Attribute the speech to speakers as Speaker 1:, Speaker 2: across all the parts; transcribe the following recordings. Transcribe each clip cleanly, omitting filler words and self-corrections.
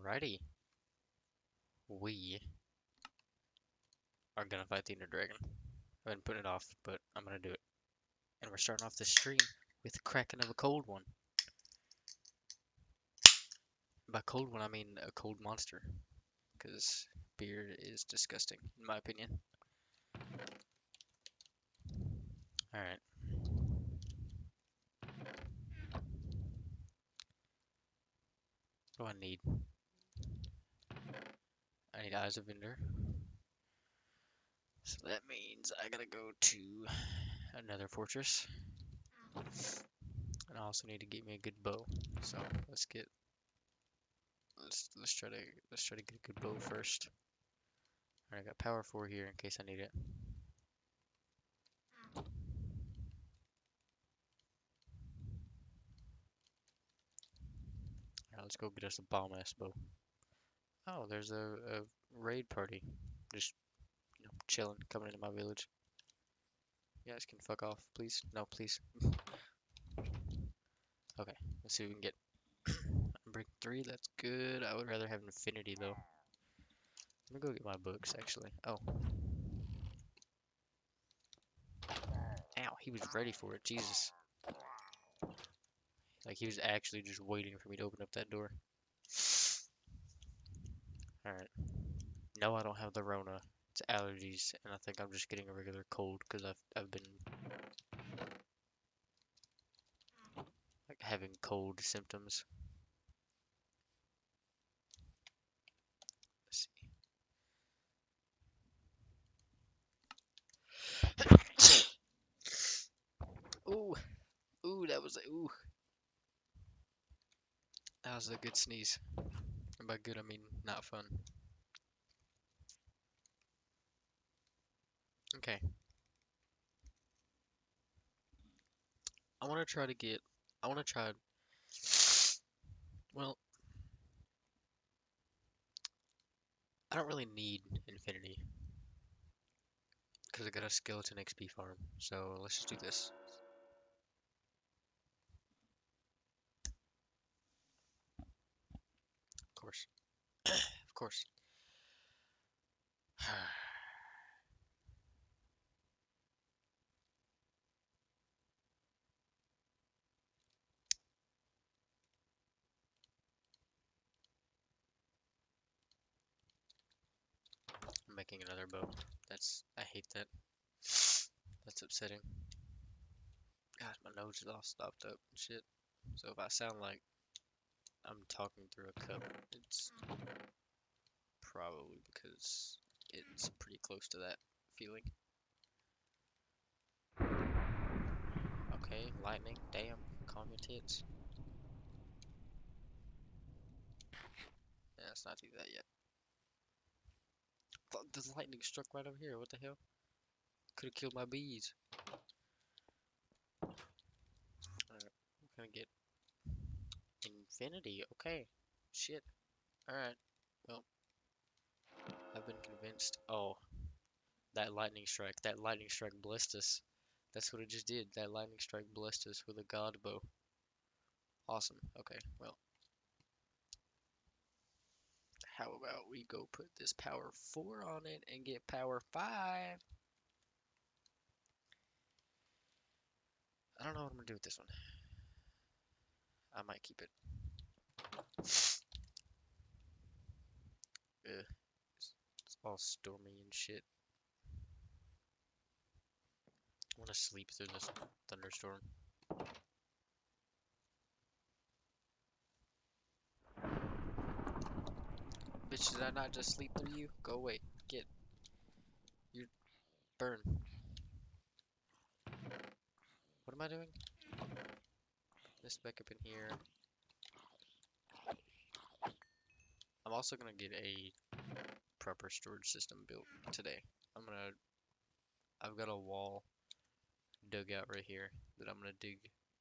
Speaker 1: Alrighty, we are gonna fight the Ender Dragon. I've been putting it off, but I'm gonna do it. And we're starting off this stream with the cracking of a cold one. By cold one, I mean a cold monster, because beer is disgusting, in my opinion. Alright. What do I need? I need Eyes of Ender. So that means I gotta go to another fortress. And I also need to get me a good bow. So let's try to get a good bow first. Alright, I got power 4 here in case I need it. Alright, let's go get us a bomb ass bow. Oh, there's a raid party. Just, chilling, coming into my village. You guys can fuck off, please. No, please. Okay, let's see what we can get. Break 3, that's good. I would rather have infinity though. Let me go get my books actually. Oh. Ow, he was ready for it, Jesus. Like he was actually just waiting for me to open up that door. Alright. No, I don't have the Rona. It's allergies, and I think I'm just getting a regular cold because I've been like having cold symptoms. Let's see. Ooh, ooh, that was a good sneeze. And by good, I mean not fun. Okay. I want to try to get. I want to try. Well, I don't really need infinity because I got a skeleton XP farm. So let's just do this. Of course. Of course. I'm making another bow. I hate that. That's upsetting. God, my nose is all stopped up and shit. So if I sound like I'm talking through a cup, it's probably because it's pretty close to that feeling. Okay, lightning, damn, calm your tits. Yeah, let's not do that yet. Fuck, the lightning struck right over here, what the hell? Could've killed my bees. Alright, we're gonna get infinity, okay. Shit. Alright, well, I've been convinced. Oh, that lightning strike blessed us. That's what it just did. That lightning strike blessed us with a god bow. Awesome. Okay, well, how about we go put this power 4 on it and get power 5? I don't know what I'm gonna do with this one. I might keep it. Ugh, it's all stormy and shit. I want to sleep through this thunderstorm. Bitch, did I not just sleep through you? Go away. Get. You burn. What am I doing? This back up in here. I'm also gonna get a proper storage system built today. I've got a wall dug out right here that I'm gonna dig,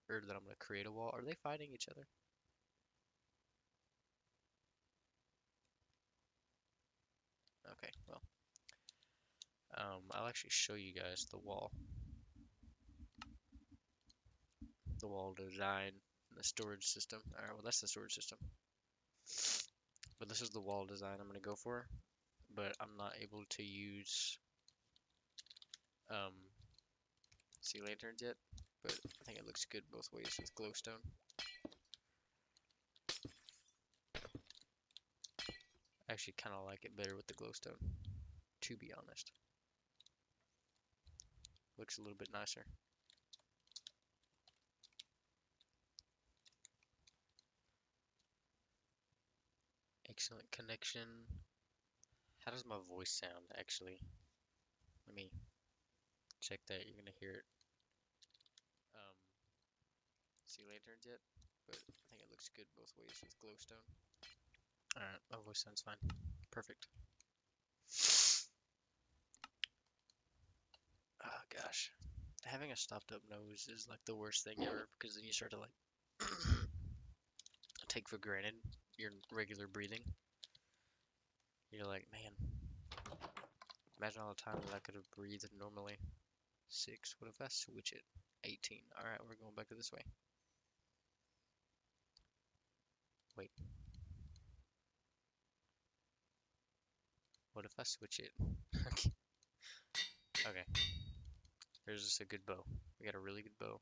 Speaker 1: or that I'm gonna create a wall. Are they fighting each other? Okay, well, I'll actually show you guys the wall design, and the storage system. All right, well that's the storage system. But this is the wall design I'm gonna go for, but I'm not able to use um, sea lanterns yet, but I think it looks good both ways with glowstone. I actually kind of like it better with the glowstone, to be honest. Looks a little bit nicer. Excellent connection. How does my voice sound, actually? Let me check that. You're gonna hear it. Um, sea lanterns yet, but I think it looks good both ways with glowstone. Alright, my voice sounds fine. Perfect. Oh gosh. Having a stopped up nose is like the worst thing ever because then you start to like take for granted your regular breathing. You're like, man, imagine all the time that I could have breathed normally. 6. What if I switch it? 18. Alright, we're going back to this way. Wait. What if I switch it? Okay. Here's just a good bow. We got a really good bow.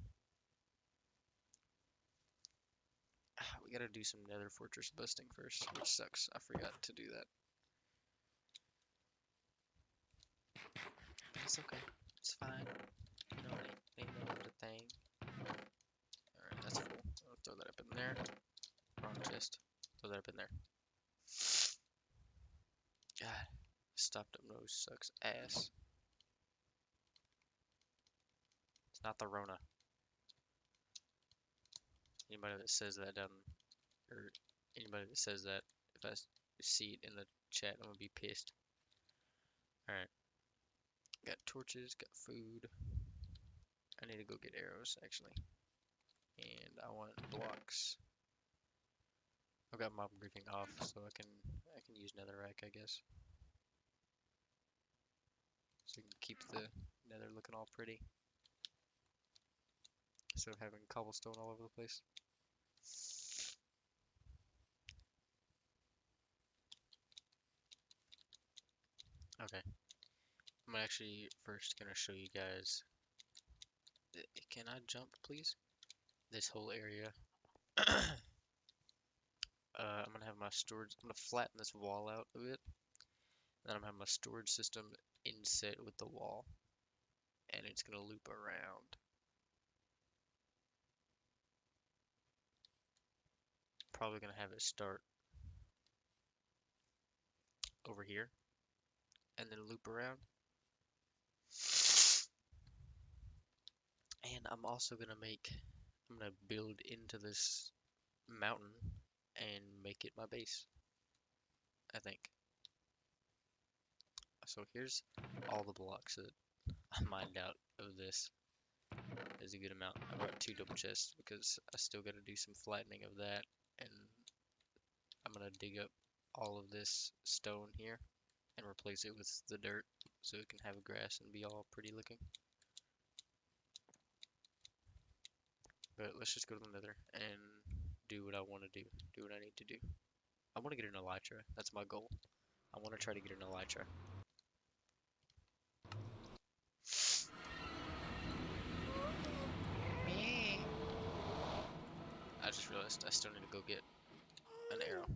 Speaker 1: We gotta do some nether fortress busting first, which sucks. I forgot to do that. But it's okay. It's fine. You know, it ain't no other thing. Alright, that's cool. I'll throw that up in there. Wrong chest. Throw that up in there. God, stopped up nose sucks ass. It's not the Rona. Anybody that says that down, or anybody that says that, if I see it in the chat, I'm gonna be pissed. Alright. Got torches, got food. I need to go get arrows, actually. And I want blocks. I've got mob briefing off, so I can use netherrack, I guess. So we can keep the nether looking all pretty. Instead of having cobblestone all over the place. Okay. I'm actually first gonna show you guys. Can I jump, please? This whole area. I'm gonna have my storage. I'm gonna flatten this wall out a bit. Then I'm gonna have my storage system inset with the wall, and it's gonna loop around. Probably gonna have it start over here, and then loop around. And I'm also gonna I'm gonna build into this mountain and make it my base, I think. So here's all the blocks that I mined out of this. There's a good amount. I brought 2 double chests because I still gotta do some flattening of that, and I'm gonna dig up all of this stone here and replace it with the dirt so it can have grass and be all pretty looking. But let's just go to the nether and do what I want to do what I need to do. I want to get an elytra. That's my goal. I want to try to get an elytra. I just realized I still need to go get an arrow.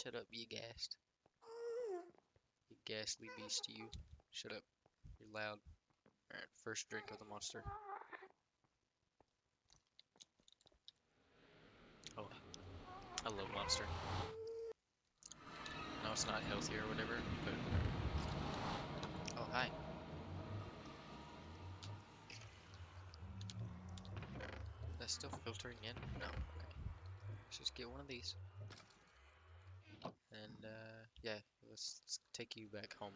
Speaker 1: Shut up, you gassed. You ghastly beast, you. Shut up. You're loud. Alright, first drink of the monster. Oh, I love monster. No, it's not healthy or whatever, but... Oh, hi. That's still filtering in? No. Okay. Let's just get one of these. And, yeah, let's take you back home.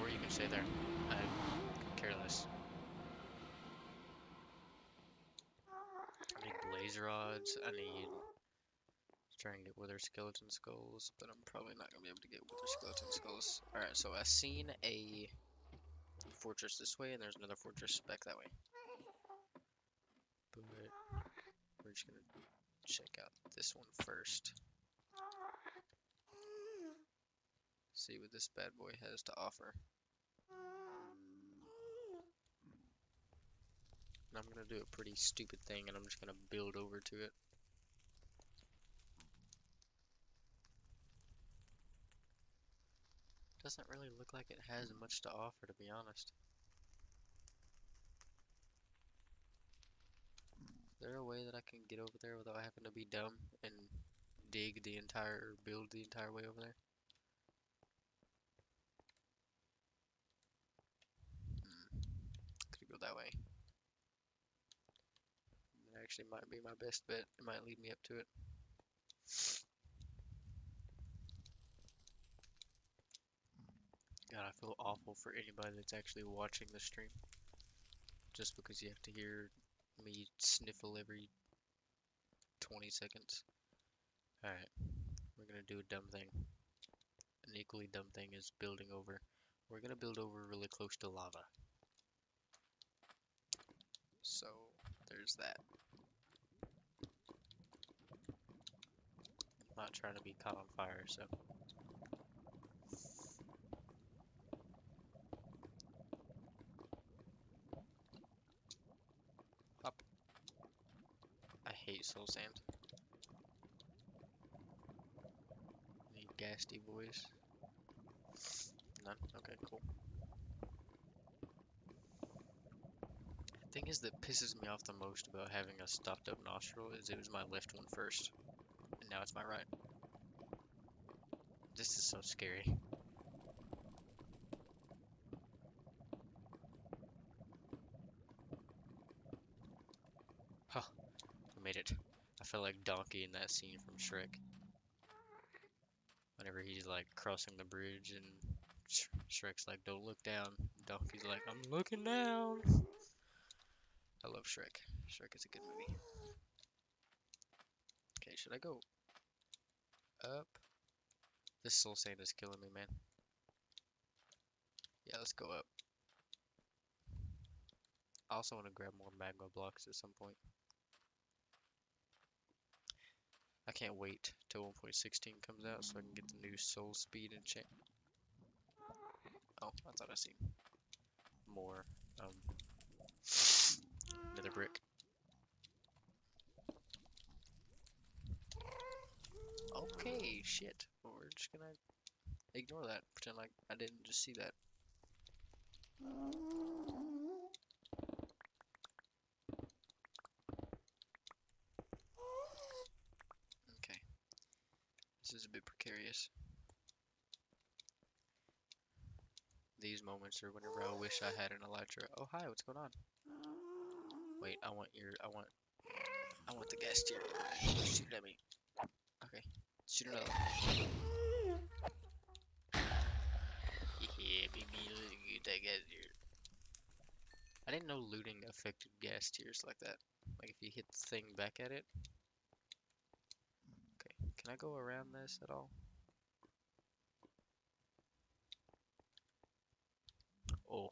Speaker 1: Or you can stay there. I could care less. I need blaze rods. I need... Try and get wither skeleton skulls, but I'm probably not going to be able to get wither skeleton skulls. Alright, so I seen a fortress this way, and there's another fortress back that way. but we're just gonna check out this one first. See what this bad boy has to offer. And I'm gonna do a pretty stupid thing and I'm just gonna build over to it. Doesn't really look like it has much to offer, to be honest. Is there a way that I can get over there without having to be dumb and dig the entire, or build the entire way over there? Could go that way. It actually might be my best bet. It might lead me up to it. God, I feel awful for anybody that's actually watching the stream. Just because you have to hear me sniffle every 20 seconds. Alright, we're gonna do a dumb thing. An equally dumb thing is building over. We're gonna build over really close to lava. So, there's that. I'm not trying to be caught on fire, so. Up. I hate soul sand. Any ghastly boys? None? Okay, cool. Thing is that pisses me off the most about having a stopped up nostril is it was my left one first, and now it's my right. This is so scary. Huh, I made it. I felt like Donkey in that scene from Shrek. Whenever he's like crossing the bridge and Shrek's like, don't look down. Donkey's like, I'm looking down. I love Shrek. Shrek is a good movie. Okay, should I go up? This soul sand is killing me, man. Yeah, let's go up. I also want to grab more magma blocks at some point. I can't wait till 1.16 comes out so I can get the new soul speed enchant. Oh, I thought I seen more nether brick. Okay, shit. Well, we're just gonna ignore that. Pretend like I didn't just see that. Okay. This is a bit precarious. These moments are whenever I wish I had an elytra. Oh, hi, what's going on? Wait, I want the gas tier. Shoot at me. Okay, shoot another one. Yeah, baby, look at that gas tier. I didn't know looting affected gas tiers like that. Like if you hit the thing back at it. Okay, can I go around this at all? Oh,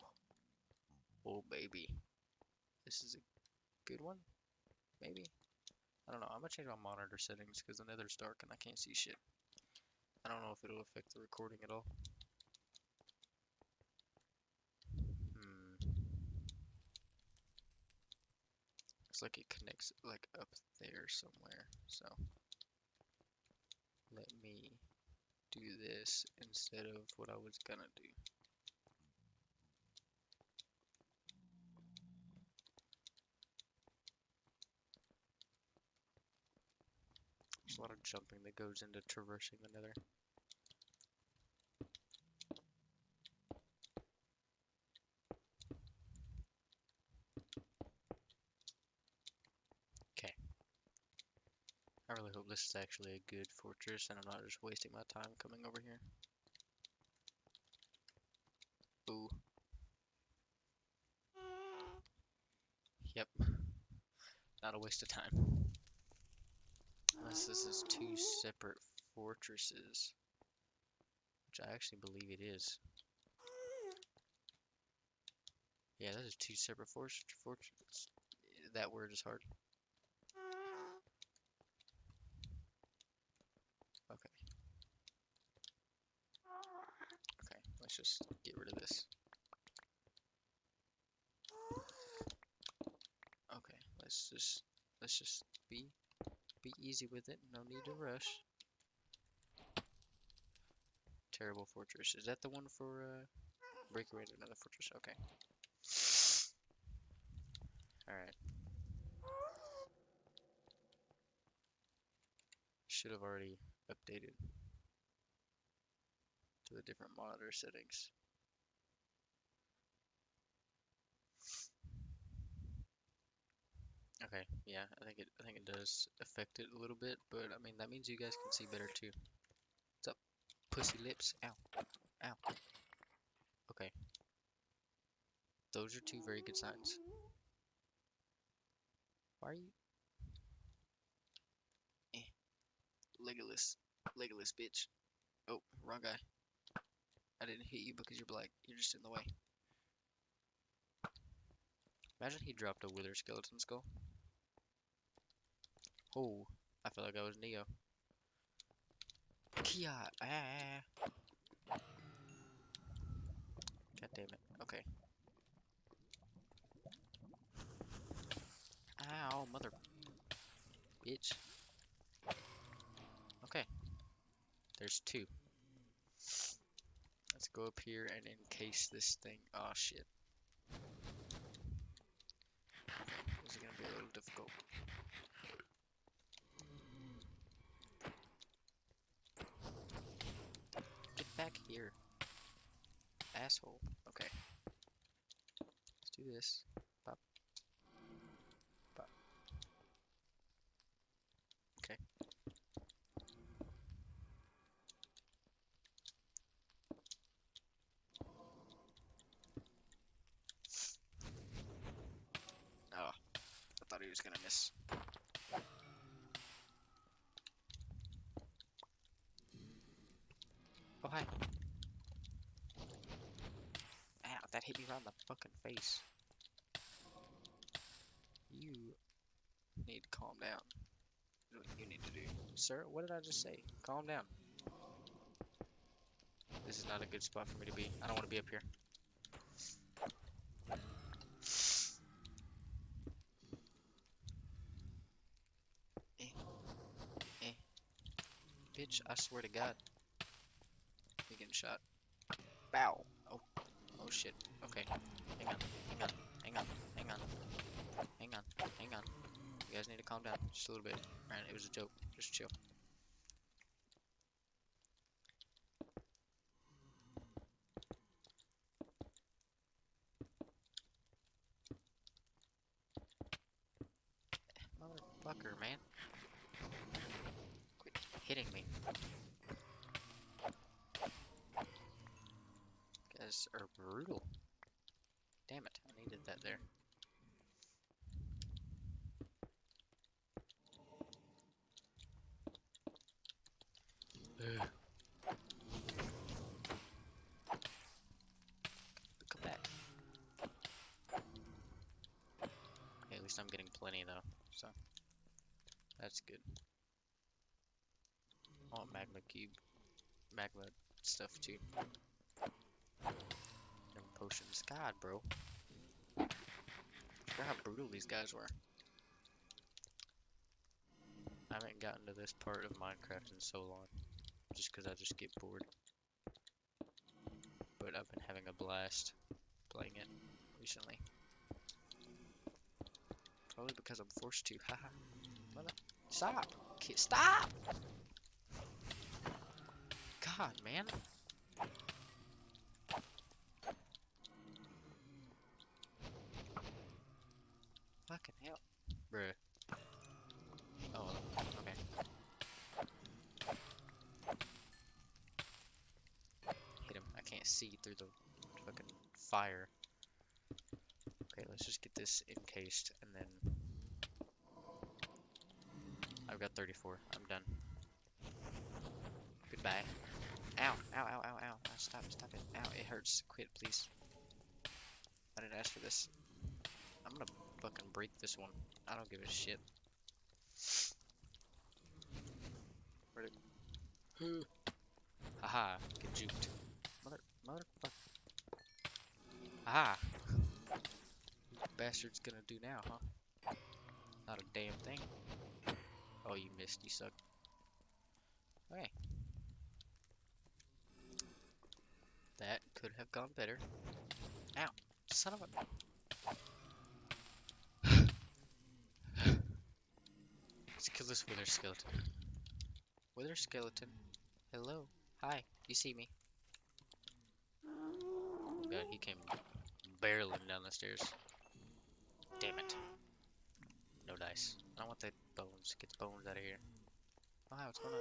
Speaker 1: oh baby. This is a good one? Maybe? I don't know. I'm gonna change my monitor settings because the nether's dark and I can't see shit. I don't know if it'll affect the recording at all. Looks like it connects like up there somewhere. So let me do this instead of what I was gonna do. There's a lot of jumping that goes into traversing the nether. Okay. I really hope this is actually a good fortress and I'm not just wasting my time coming over here. Ooh. Yep. Not a waste of time. Unless this is two separate fortresses. Which I actually believe it is. Yeah, that is two separate fortresses. That word is hard. Okay. Okay, let's just get rid of this. Okay, let's just be easy with it. No need to rush. Terrible fortress. Is that the one for break away to another fortress? Okay. Alright. Should have already updated to the different monitor settings. Okay, yeah, I think it does affect it a little bit, but I mean that means you guys can see better too. What's up, pussy lips? Ow, ow. Okay, those are two very good signs. Why are you? Legolas, Legolas, bitch. Oh, wrong guy. I didn't hit you because you're black. You're just in the way. Imagine he dropped a wither skeleton skull. Oh, I feel like I was Neo. Kia, ah. God damn it. Okay. Ow, mother bitch. Okay. There's two. Let's go up here and encase this thing. Oh shit. This is gonna be a little difficult. Get back here. Asshole. Okay. Let's do this. Pop. Pop. Okay. Oh, I thought he was gonna miss. Oh, hi. Ow, that hit me right in the fucking face. You need to calm down. That's what you need to do. Sir, what did I just say? Calm down. This is not a good spot for me to be. I don't want to be up here. Eh. Bitch, I swear to God. You're getting shot. Bow. Oh. Oh shit. Okay. Hang on. Hang on. Hang on. Hang on. Hang on. Hang on. You guys need to calm down. Just a little bit. Alright, it was a joke. Just chill. Motherfucker, man. Quit hitting me. You guys are brutal. Damn it. I needed that there. Ugh. Come back. Okay, at least I'm getting plenty though, so that's good. I want magma cube, magma stuff too. And potions. God, bro. Forgot how brutal these guys were. I haven't gotten to this part of Minecraft in so long, just because I just get bored. But I've been having a blast playing it recently. Probably because I'm forced to. Haha. Stop! Stop! God, man. Fucking hell. Bruh. Oh, okay. Hit him. I can't see through the fucking fire. Okay, let's just get this encased and then... I've got 34. I'm done. Goodbye. Ow, ow, ow, ow, ow. Stop it. Ow, it hurts. Quit, please. I didn't ask for this. I'm gonna fucking break this one. I don't give a shit. Where'd it? Haha, get juked. Motherfucker. Aha! Bastard's gonna do now, huh? Not a damn thing. Oh, you missed. You suck. Okay. That could have gone better. Ow! Son of a... Let's kill this wither skeleton. Wither skeleton. Hello. Hi. You see me. Oh god, he came barreling down the stairs. Damn it. No dice. I want the bones. Get the bones out of here. Oh, hi, what's going on?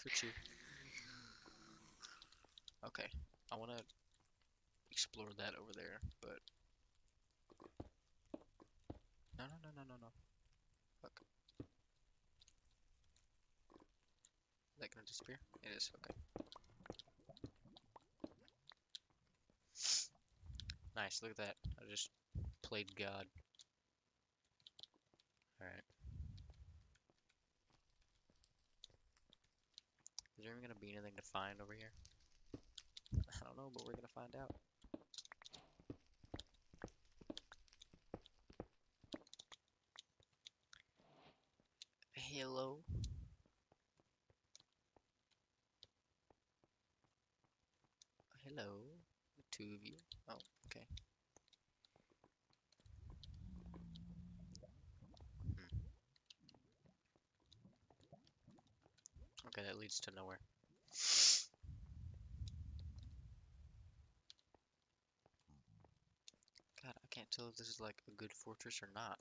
Speaker 1: Kerchoo. Okay. I want to explore that over there, but... No, no, no, no, no, no. Fuck. Is that gonna disappear? It is. Okay. Nice. Look at that. I just played God. Alright. Is there even gonna be anything to find over here? I don't know, but we're gonna find out. Hello? Hello? The two of you? Oh, okay. Hmm. Okay, that leads to nowhere. God, I can't tell if this is like a good fortress or not.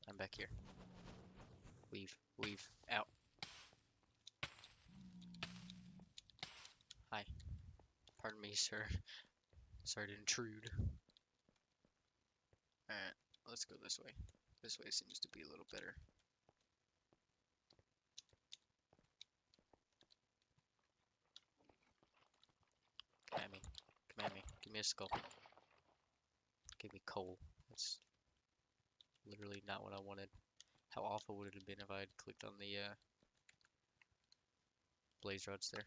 Speaker 1: I'm back here. Weave, weave, out. Hi. Pardon me, sir. Sorry to intrude. Alright, let's go this way. This way seems to be a little better. Come at me. Come at me. Give me a skull. Give me coal. That's literally not what I wanted. How awful would it have been if I had clicked on the blaze rods there?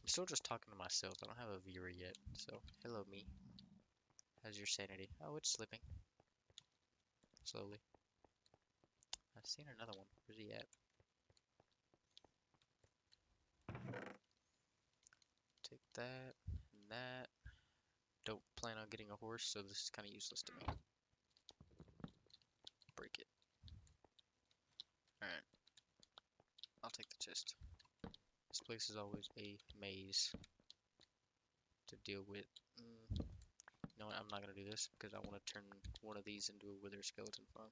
Speaker 1: I'm still just talking to myself. I don't have a viewer yet. So, hello me. How's your sanity? Oh, it's slipping. Slowly. I've seen another one. Where's he at? Take that and that. Don't plan on getting a horse, so this is kind of useless to me. Break it. Alright. I'll take the chest. This place is always a maze to deal with. You know what? I'm not going to do this because I want to turn one of these into a wither skeleton farm.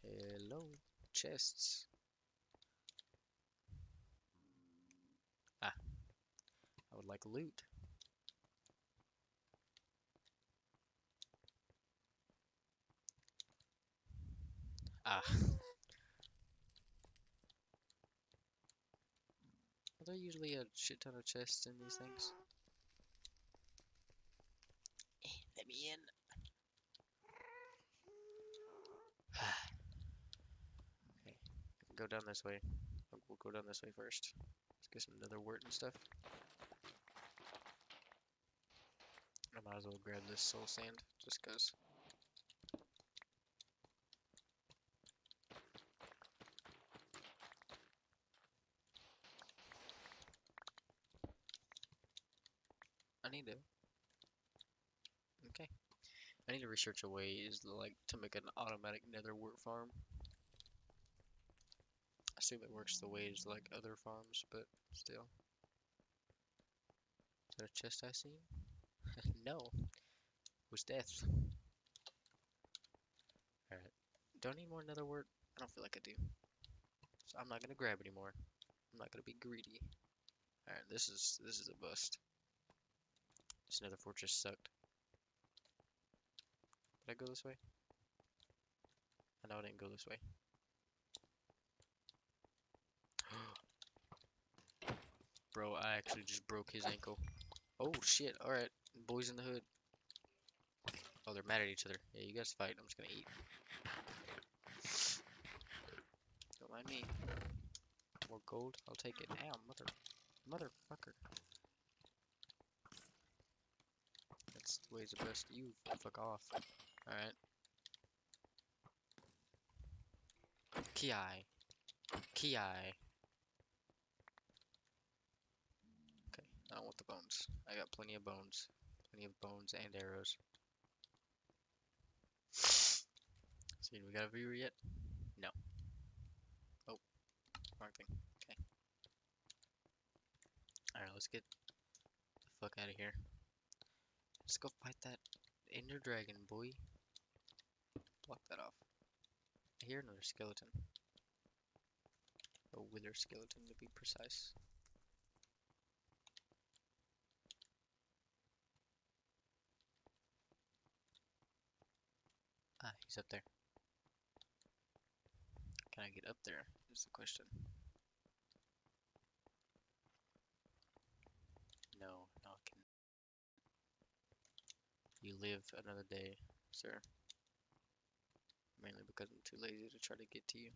Speaker 1: Hello. Chests. Ah. I would like loot. Ah. Are there usually a shit ton of chests in these things? Let me in. Okay. Go down this way. We'll go down this way first. Let's get some nether wart and stuff. I might as well grab this soul sand, just cause. I need to. Okay. I need to research a way to make an automatic nether wart farm. I assume it works the way as like other farms, but still. Is that a chest I seen? No. It was death. Alright. Do I need more nether wart? I don't feel like I do. So I'm not gonna grab anymore. I'm not gonna be greedy. Alright, this is a bust. This nether fortress sucked. Did I go this way? I know I didn't go this way. Bro, I actually just broke his ankle. Oh shit, alright. Boys in the hood. Oh, they're mad at each other. Yeah, you guys fight. I'm just gonna eat. Don't mind me. More gold? I'll take it. Ow, motherfucker. That's the ways the best. You fuck off. Alright. Ki. Ki. Okay, I don't want the bones. I got plenty of bones. Plenty of bones and arrows. See, we got a viewer yet? No. Oh, wrong thing. Okay. Alright, let's get the fuck out of here. Let's go fight that Ender Dragon, boy. Block that off. I hear another skeleton. A wither skeleton, to be precise. Ah, he's up there. Can I get up there? Is the question. No, no, I can. You live another day, sir. Mainly because I'm too lazy to try to get to you.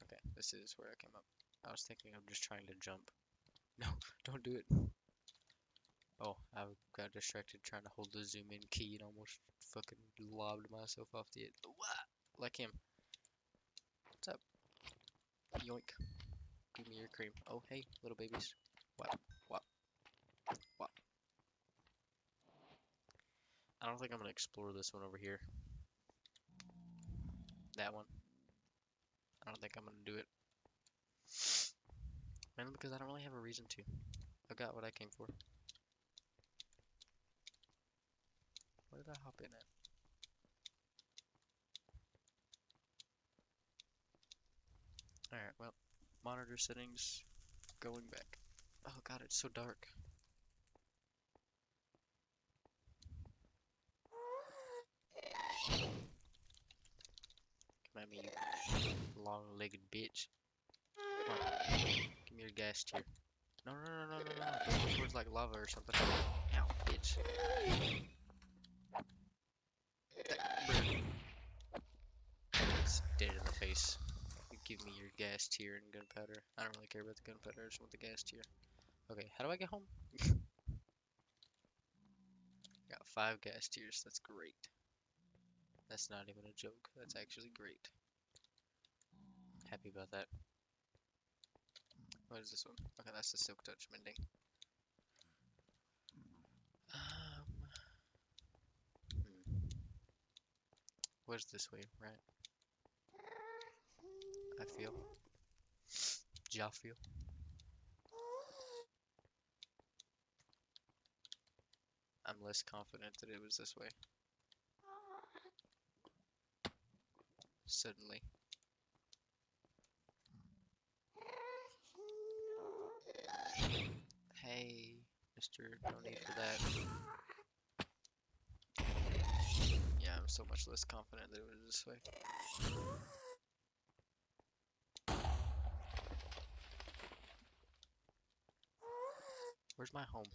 Speaker 1: Okay, this is where I came up. I was thinking of just trying to jump. No, don't do it. Oh, I got distracted trying to hold the zoom in key and almost fucking lobbed myself off the edge. Like him. What's up? Yoink. Give me your cream. Oh, hey, little babies. What? What? What? I don't think I'm gonna explore this one over here. That one. I don't think I'm gonna do it. Mainly because I don't really have a reason to. I got what I came for. Where did I hop in at? Alright, well, monitor settings, going back. Oh god, it's so dark. Come at me, you long-legged bitch. Come on, give me your gas tier. No, no, no, no, no, no, go towards like lava or something. Ow, bitch. It's dead in the face. You give me your gas tier and gunpowder. I don't really care about the gunpowder, I just want the gas tier. Okay, how do I get home? Got 5 gas tiers, that's great. That's not even a joke, that's actually great. Happy about that. What is this one? Okay, that's the Silk Touch mending. Where's this way, right? I feel. Ja feel. I'm less confident that it was this way. Suddenly. Hey, Mr. No need for that. Yeah, I'm so much less confident that it was this way. Where's my home?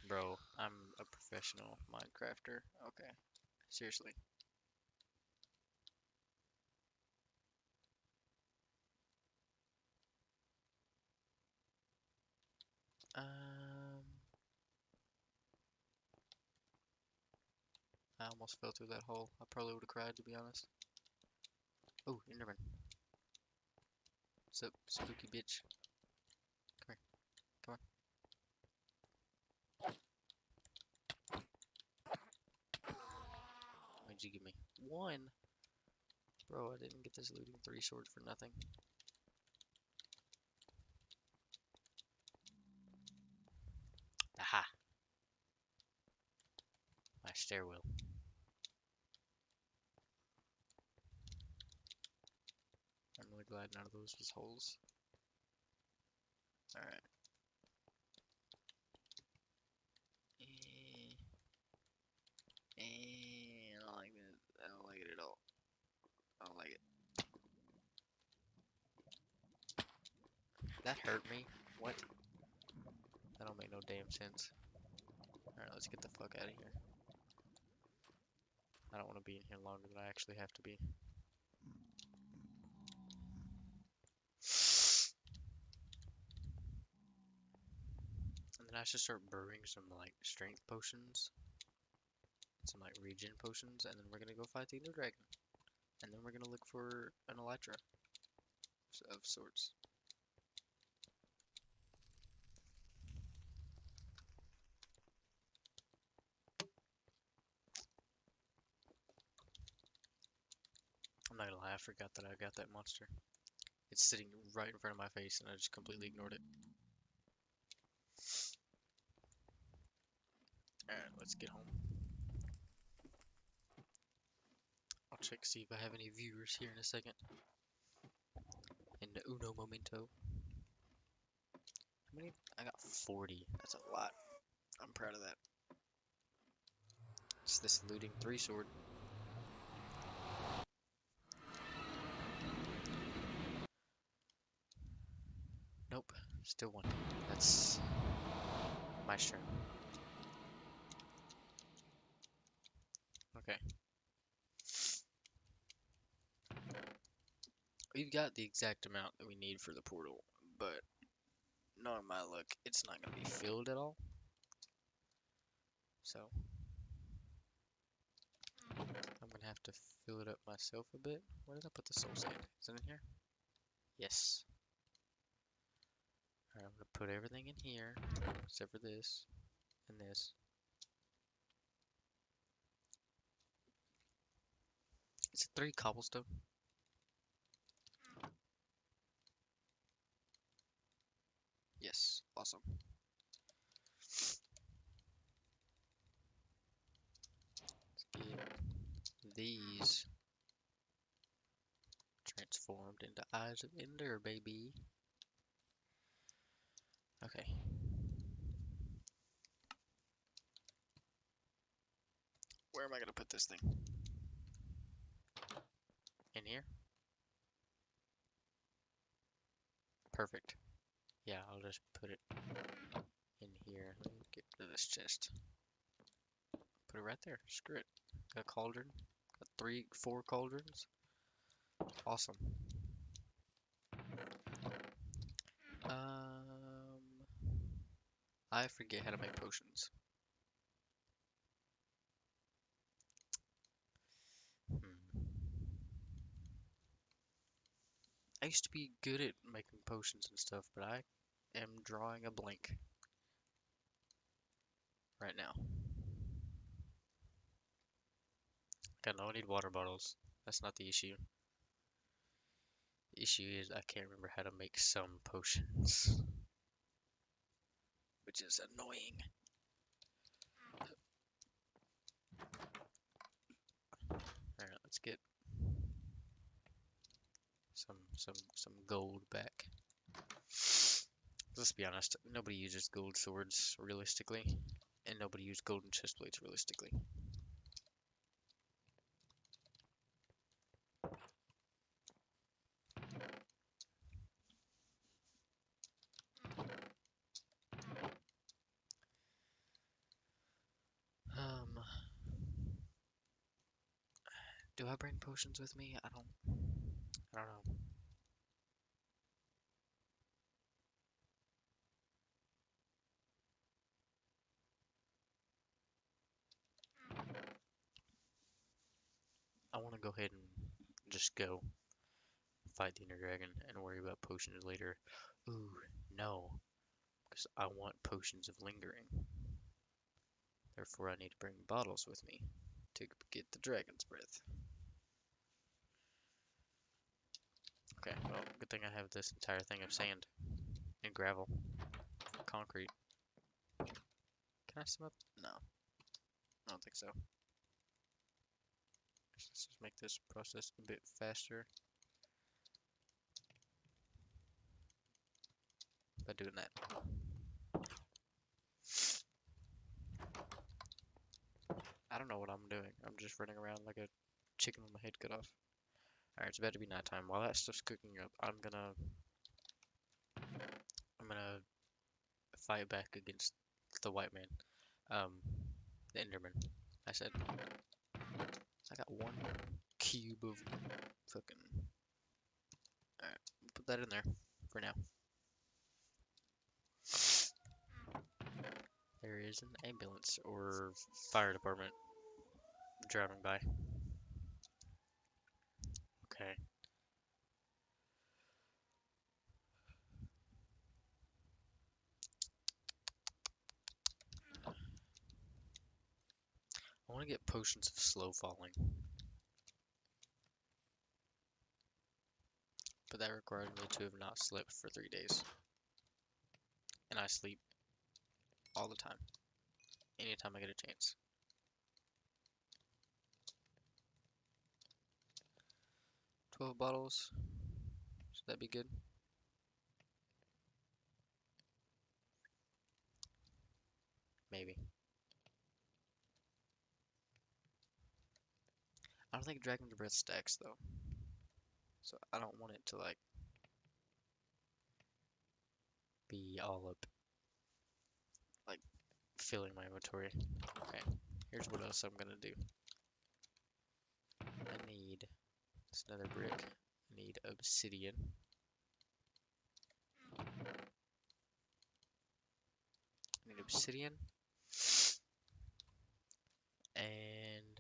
Speaker 1: Bro, I'm a professional Minecrafter. Okay. Seriously. I almost fell through that hole. I probably would have cried, to be honest. Oh, Enderman. What's up, spooky bitch? Come here. Come on. What'd you give me? 1? Bro, I didn't get this looting 3 sword for nothing. Aha! My stairwell. glad none of those was holes. Alright. I don't like it. I don't like it at all. I don't like it. That hurt me? What? That don't make no damn sense. Alright, let's get the fuck out of here. I don't want to be in here longer than I actually have to be. And then I should start brewing some like strength potions, some like regen potions, and then we're gonna go fight the Ender Dragon. And then we're gonna look for an Elytra of sorts. I'm not gonna lie, I forgot that I got that monster. It's sitting right in front of my face and I just completely ignored it. Alright, let's get home. I'll check see if I have any viewers here in a second. In the uno momento. How many? I got 40. That's a lot. I'm proud of that. It's this looting 3-sword. Nope, still one. That's my turn. Okay. We've got the exact amount that we need for the portal, but knowing my luck, it's not going to be filled at all. So, I'm going to have to fill it up myself a bit. Where did I put the soul sand? Is it in here? Yes. Alright, I'm going to put everything in here, except for this and this. Is it 3 cobblestone? Yes, awesome. Let's get these transformed into Eyes of Ender, baby. Okay. Where am I gonna put this thing? In here? Perfect. Yeah, I'll just put it in here. Let me get rid of this chest. Put it right there. Screw it. Got a cauldron. Got 4 cauldrons. Awesome. I forget how to make potions. I used to be good at making potions and stuff, but I am drawing a blank right now. I know I need water bottles. That's not the issue. The issue is I can't remember how to make some potions, which is annoying. Alright, let's get some gold back. Let's be honest, nobody uses gold swords realistically, and nobody uses golden chest plates realistically. Do I bring potions with me? I don't know. I want to go ahead and just go fight the Ender Dragon and worry about potions later. Ooh, no, because I want potions of lingering. Therefore, I need to bring bottles with me to get the dragon's breath. Okay, well, good thing I have this entire thing of sand and gravel, concrete. Can I swim up? No, I don't think so. Let's just make this process a bit faster. by doing that. I don't know what I'm doing. I'm just running around like a chicken with my head cut off. Alright, it's about to be nighttime. While that stuff's cooking up, I'm gonna fight back against the white man. The Enderman. I said I got one cube of fucking. Alright, put that in there for now. There is an ambulance or fire department driving by. Okay. I want to get potions of slow falling. But that requires me to have not slept for 3 days. And I sleep all the time. Anytime I get a chance. 12 bottles. Should that be good? Maybe. I don't think Dragon's Breath stacks though. So I don't want it to like be all up like filling my inventory. Okay. Here's what else I'm gonna do. I need this nether brick. I need obsidian. I need obsidian. And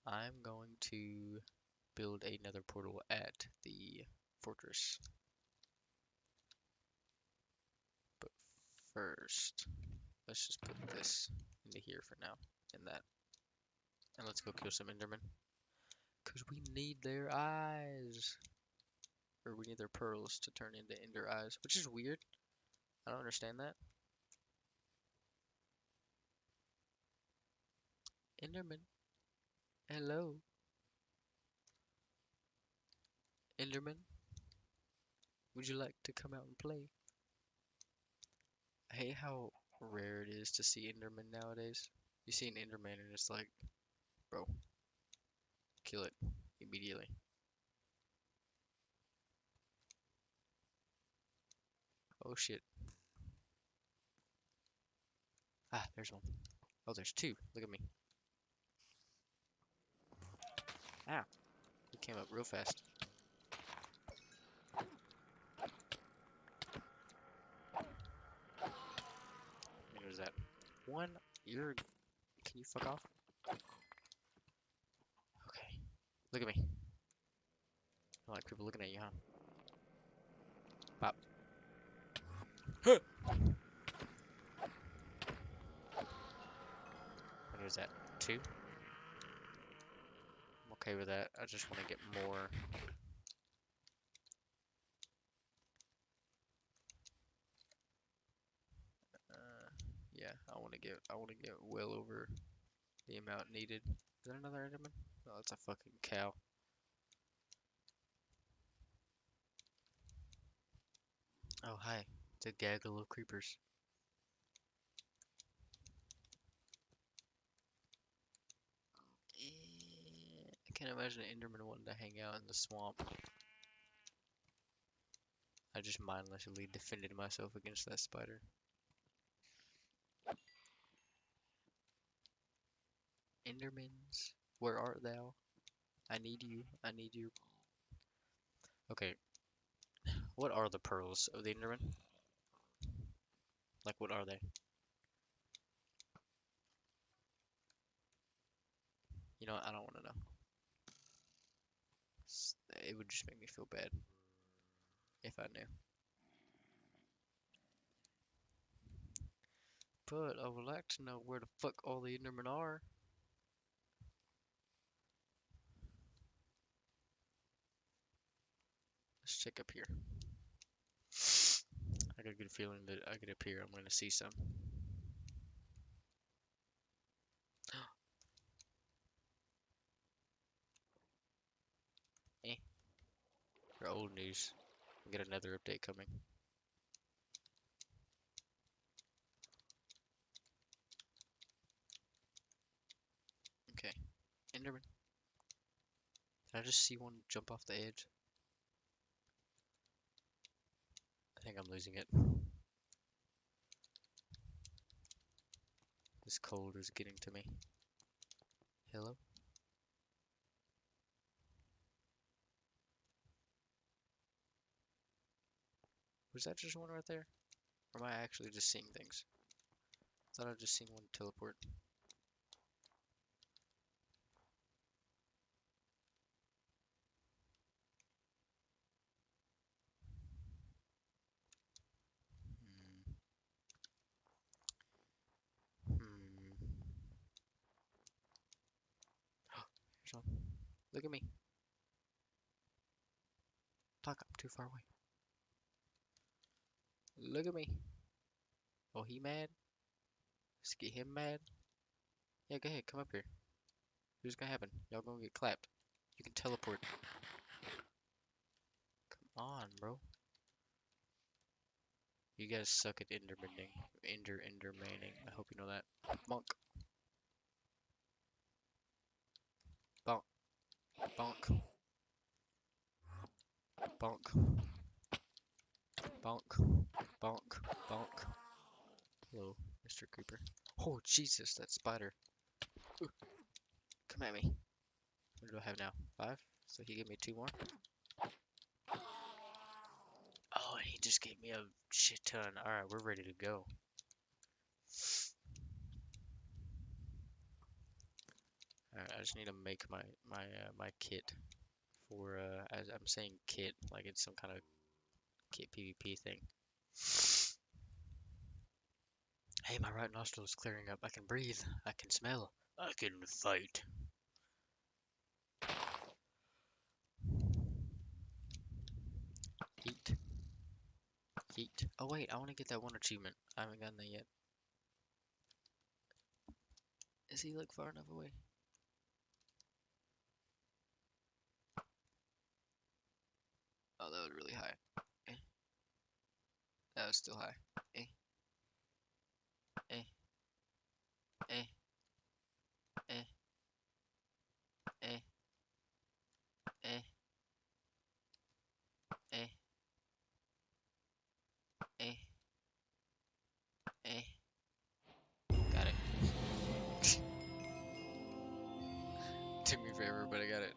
Speaker 1: I'm going to build another portal at the fortress. But first, let's just put this into here for now. And that. And let's go kill some Endermen. Because we need their eyes. Or we need their pearls to turn into Ender eyes. Which is weird. I don't understand that. Enderman. Hello. Enderman. Would you like to come out and play? I hate how rare it is to see Enderman nowadays. You see an Enderman and it's like, bro, kill it immediately. Oh shit. Ah, there's one. Oh, there's two. Look at me. Ah, he came up real fast. What was that? One, you're... Can you fuck off? Okay. Look at me. I like people looking at you, huh? Pop. Huh! What is that? Two? I'm okay with that. I just want to get more. Yeah, I want to get well over the amount needed. Is that another Enderman? Oh, that's a fucking cow. Oh, hi. It's a gaggle of creepers. I can't imagine an Enderman wanting to hang out in the swamp. I just mindlessly defended myself against that spider. Endermans, where art thou? I need you. I need you. Okay, what are the pearls of the Enderman? Like, what are they? You know what? I don't want to know. It would just make me feel bad if I knew. But I would like to know where the fuck all the Endermen are. Let's check up here. I got a good feeling that I get up here, I'm gonna see some. Eh, for old news. We got another update coming. Enderman. Did I just see one jump off the edge? I think I'm losing it. This cold is getting to me. Hello? Was that just one right there? Or am I actually just seeing things? I thought I just seen one teleport. Hmm. Hmm. Here's one. Look at me. Fuck, I'm too far away. Look at me. Oh, he mad? Let's get him mad. Yeah, go ahead, come up here. Here's gonna happen. Y'all gonna get clapped. You can teleport. Come on, bro. You guys suck at endermaning. Endermaning. I hope you know that. Monk. Bonk. Bonk. Bonk. Bonk. Bonk. Bonk. Hello, Mr. Creeper. Oh, Jesus, that spider. Ooh, come at me. What do I have now? 5? So he gave me 2 more. Oh, and he just gave me a shit ton. Alright, we're ready to go. Alright, I just need to make my kit for as I'm saying kit, like it's some kind of kit PvP thing. Hey, my right nostril is clearing up. I can breathe. I can smell. I can fight. Eat. Eat. Oh wait, I want to get that one achievement. I haven't gotten that yet. Is he like far enough away? Oh, that was really high. Eh. That was still high. Eh. Eh. Eh. Eh. Eh. Eh. Eh. Eh. Eh. Got it. Took me forever, but I got it.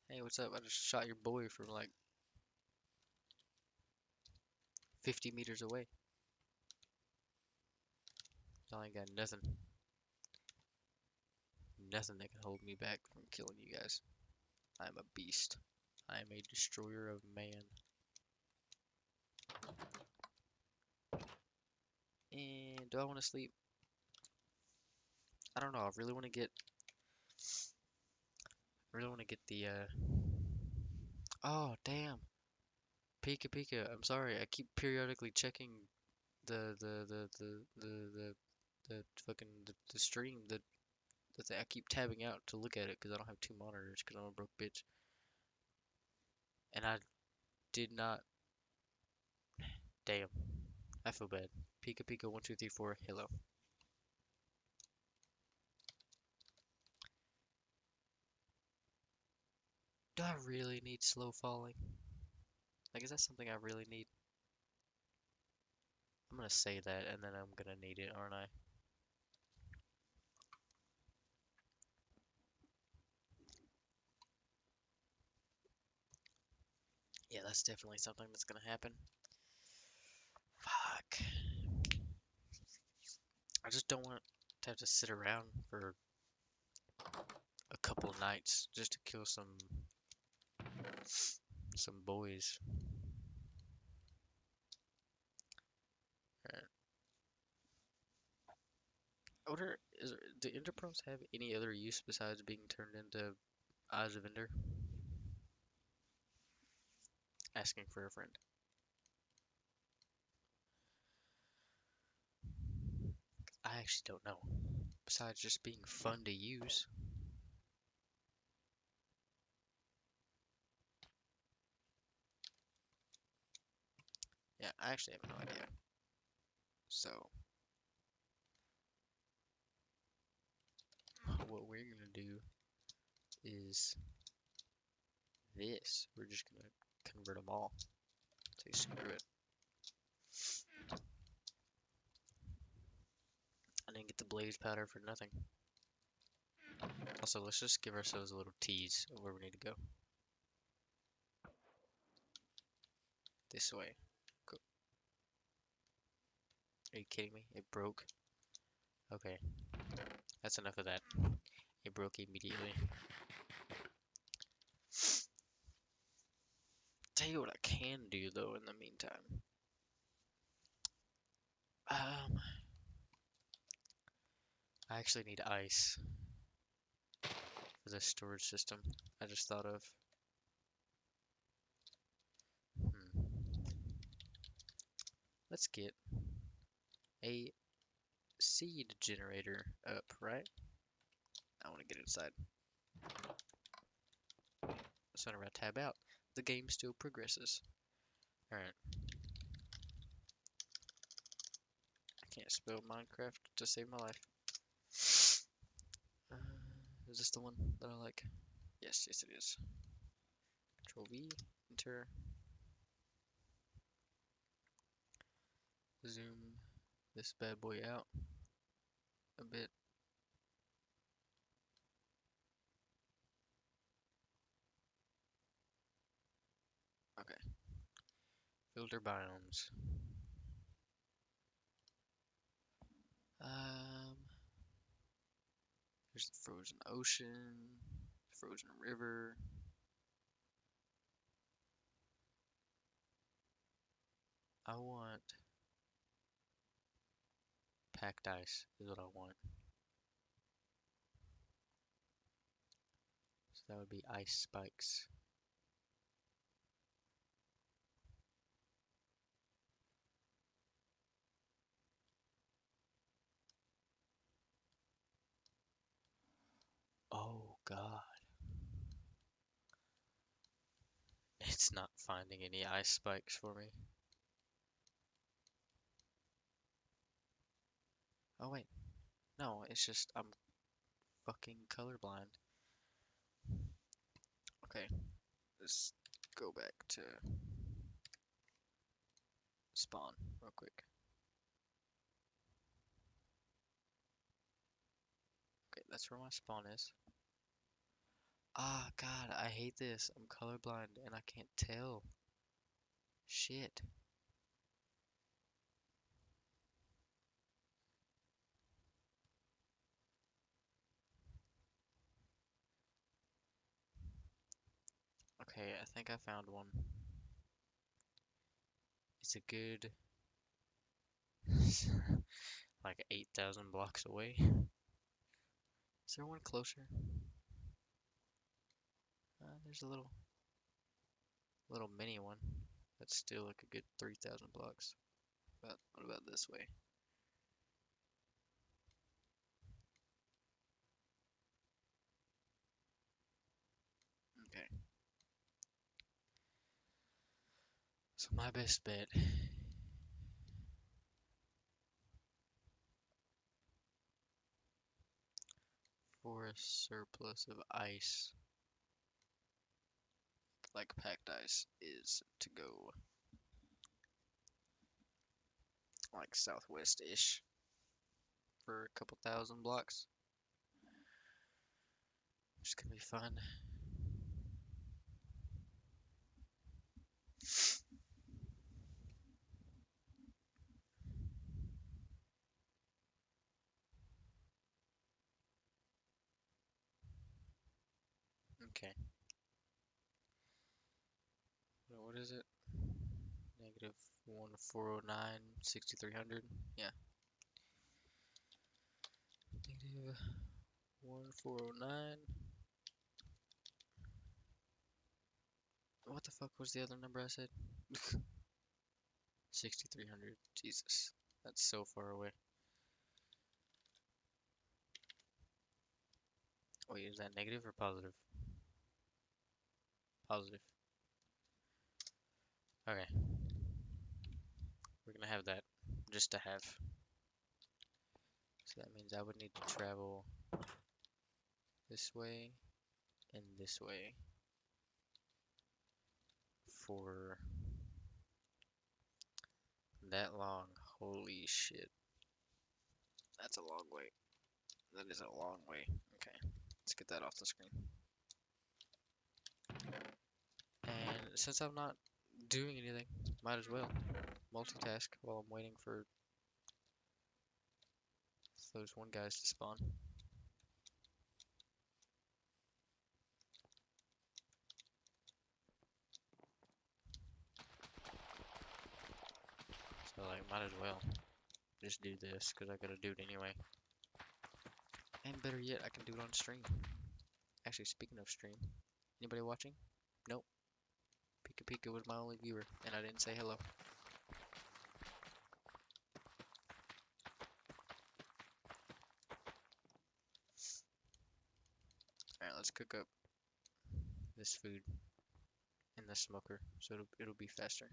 Speaker 1: Hey, what's up? I just shot your boy from like 50 meters away. I ain't got nothing. Nothing that can hold me back from killing you guys. I am a beast. I am a destroyer of man. And do I want to sleep? I don't know. I really want to get. The. Oh damn. Pika Pika. I'm sorry. I keep periodically checking the the fucking the stream. I keep tabbing out to look at it because I don't have 2 monitors because I'm a broke bitch. And I did not. Damn. I feel bad. Pika Pika 1 2 3 4. Hello. Do I really need slow falling? Like, is that something I really need? I'm gonna say that, and then I'm gonna need it, aren't I? Yeah, that's definitely something that's gonna happen. Fuck. I just don't want to have to sit around for a couple nights just to kill some boys. Alright. I wonder, do Ender Pearls have any other use besides being turned into Eyes of Ender? Asking for a friend. I actually don't know. Besides just being fun to use. Yeah, I actually have no idea. So, what we're gonna do is this. We're just gonna convert them all. Say screw it. I didn't get the blaze powder for nothing. Also, let's just give ourselves a little tease of where we need to go. This way. Go. Are you kidding me? It broke. Okay. That's enough of that. It broke immediately. Tell you what I can do though in the meantime. I actually need ice for the storage system. I just thought of. Hmm. Let's get a seed generator up, right? I want to get inside. So whenever I tab out, the game still progresses. Alright. I can't spell Minecraft to save my life. Is this the one that I like? Yes, yes it is. Control V, enter. Zoom this bad boy out a bit. Okay. Filter biomes. There's the frozen ocean, frozen river. I want packed ice is what I want. So that would be ice spikes. Oh god. It's not finding any ice spikes for me. Oh wait. No, it's just I'm fucking colorblind. Okay, let's go back to spawn real quick. Okay, that's where my spawn is. Ah, God, I hate this. I'm colorblind and I can't tell. Shit. Okay, I think I found one. It's a good like 8,000 blocks away. Is there one closer? There's a little mini one. That's still like a good 3,000 blocks. But what about this way? Okay. So my best bet for a surplus of ice, like packed ice, is to go like southwest-ish for a couple thousand blocks. Which is gonna be fun. Okay. What is it? Negative 1409, 6300. Yeah. Negative 1409. What the fuck was the other number I said? 6300. Jesus. That's so far away. Wait, is that negative or positive? Positive. Okay. We're gonna have that just to have. So that means I would need to travel this way, and this way for that long. Holy shit. That's a long way. That is a long way. Okay, let's get that off the screen. And since I'm not doing anything, might as well multitask while I'm waiting for those one guys to spawn. So like, might as well just do this because I gotta do it anyway. And better yet, I can do it on stream. Actually, speaking of stream, anybody watching? Nope. Pika Pika was my only viewer, and I didn't say hello. Alright, let's cook up this food in the smoker so it'll be faster.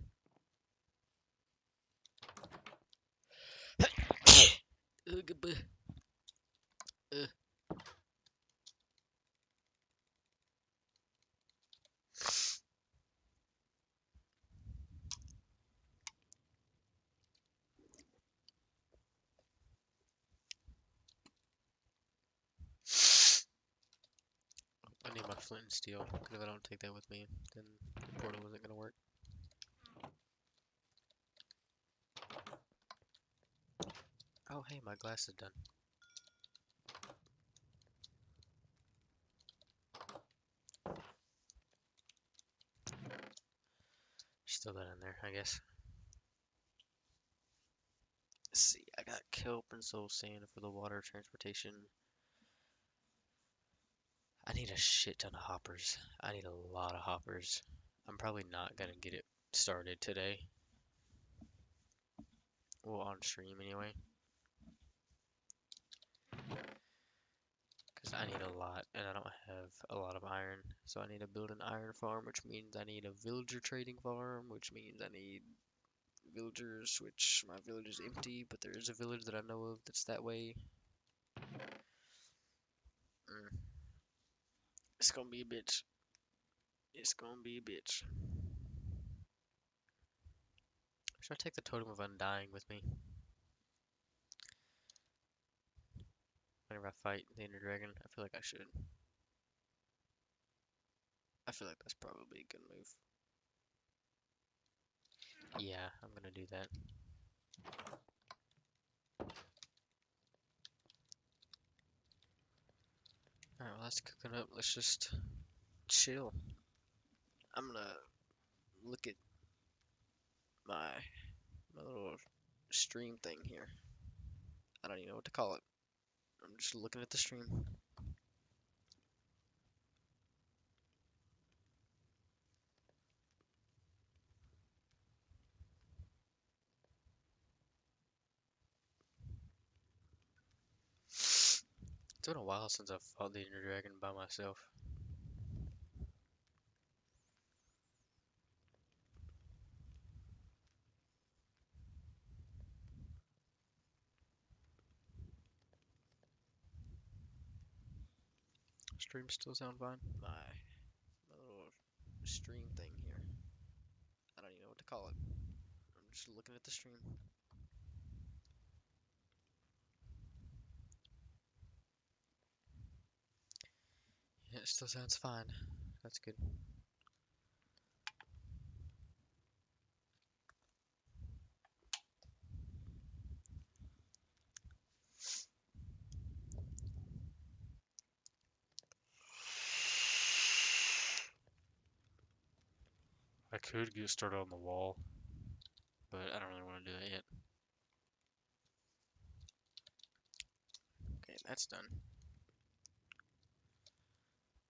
Speaker 1: I need my flint and steel, because if I don't take that with me, then the portal isn't gonna work. Oh hey, my glass is done. Still that in there, I guess. Let's see, I got kelp and soul sand for the water transportation. I need a shit ton of hoppers. I need a lot of hoppers. I'm probably not gonna get it started today. Well, on stream anyway. Because I need a lot, and I don't have a lot of iron. So I need to build an iron farm, which means I need a villager trading farm, which means I need villagers, which my village is empty, but there is a village that I know of that's that way. It's gonna be a bitch. It's gonna be a bitch. Should I take the Totem of Undying with me? Whenever I fight the Ender Dragon, I feel like I should. I feel like that's probably a good move. Yeah, I'm gonna do that. Alright, well that's cooking up. Let's just chill. I'm gonna look at my little stream thing here. I don't even know what to call it. I'm just looking at the stream. It's been a while since I've fought the Ender Dragon by myself. Stream still sound fine? My little stream thing here. I don't even know what to call it. I'm just looking at the stream. Yeah, it still sounds fine. That's good. I could get started on the wall, but I don't really want to do that yet. Okay, that's done.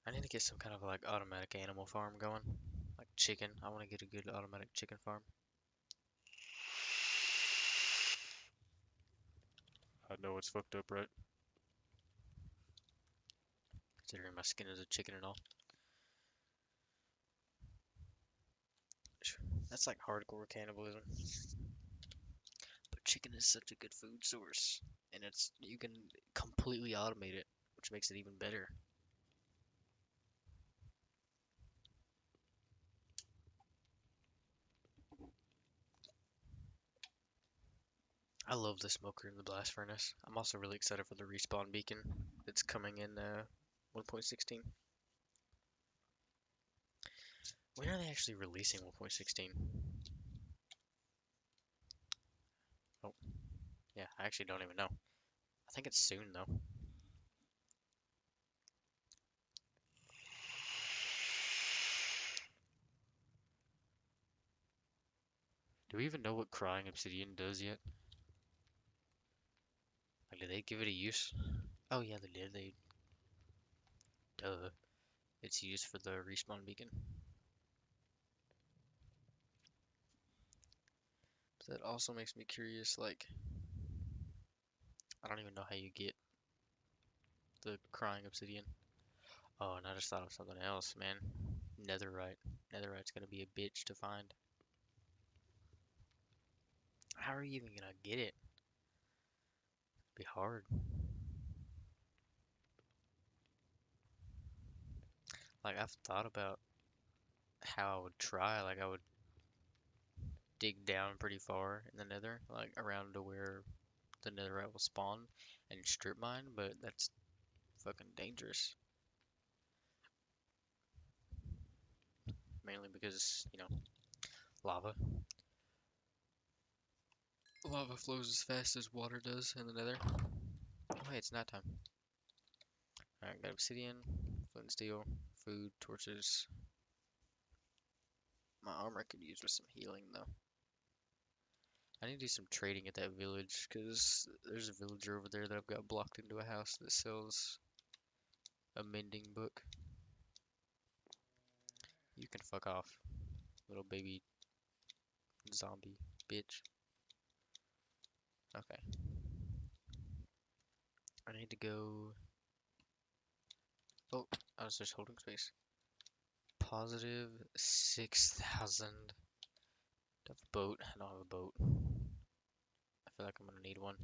Speaker 1: I need to get some kind of like automatic animal farm going. Like chicken. I want to get a good automatic chicken farm. I know it's fucked up, right? Considering my skin is a chicken and all. That's like hardcore cannibalism. But chicken is such a good food source. And you can completely automate it, which makes it even better. I love the smoker and the blast furnace. I'm also really excited for the respawn beacon that's coming in 1.16. When are they actually releasing 1.16? Oh, yeah, I actually don't even know. I think it's soon though. Do we even know what crying obsidian does yet? Like, did they give it a use? Oh yeah, they did. Duh. It's used for the respawn beacon. But that also makes me curious, like, I don't even know how you get the crying obsidian. Oh, and I just thought of something else, man. Netherite. Netherite's gonna be a bitch to find. How are you even gonna get it? Be hard. Like, I've thought about how I would try. Like, I would dig down pretty far in the nether, like around to where the netherite will spawn and strip mine, but that's fucking dangerous. Mainly because, lava. Lava flows as fast as water does in the nether. Oh, hey, it's nighttime. Alright, got obsidian, flint and steel, food, torches. My armor could use with some healing, though. I need to do some trading at that village, because there's a villager over there that I've got blocked into a house that sells a mending book. You can fuck off, little baby zombie bitch. Okay. I need to go. Oh, I was just holding space. Positive 6,000. Do I have a boat? I don't have a boat. I feel like I'm gonna need one.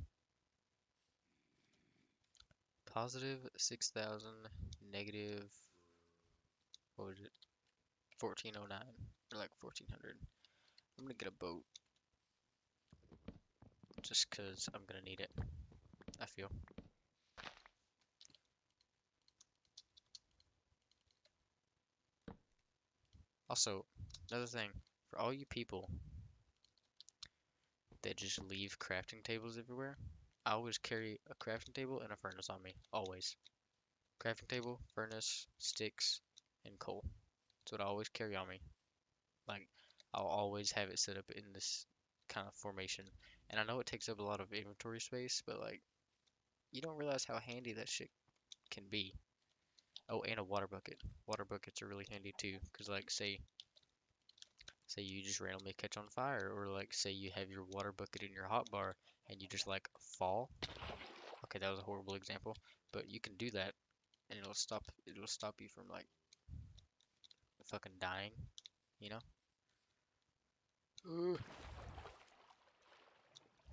Speaker 1: Positive 6,000. Negative. What was it? 1409. Or like 1400. I'm gonna get a boat. Just cause I'm gonna need it. I feel. Also, another thing. For all you people that just leave crafting tables everywhere, I always carry a crafting table and a furnace on me. Always. Crafting table, furnace, sticks, and coal. That's what I always carry on me. Like, I'll always have it set up in this kind of formation. And I know it takes up a lot of inventory space, but like, you don't realize how handy that shit can be. Oh, and a water bucket. Water buckets are really handy too, because like, say you just randomly catch on fire, or like, say you have your water bucket in your hotbar and you just like fall. Okay, that was a horrible example, but you can do that, and it'll stop you from like fucking dying, you know? Ugh.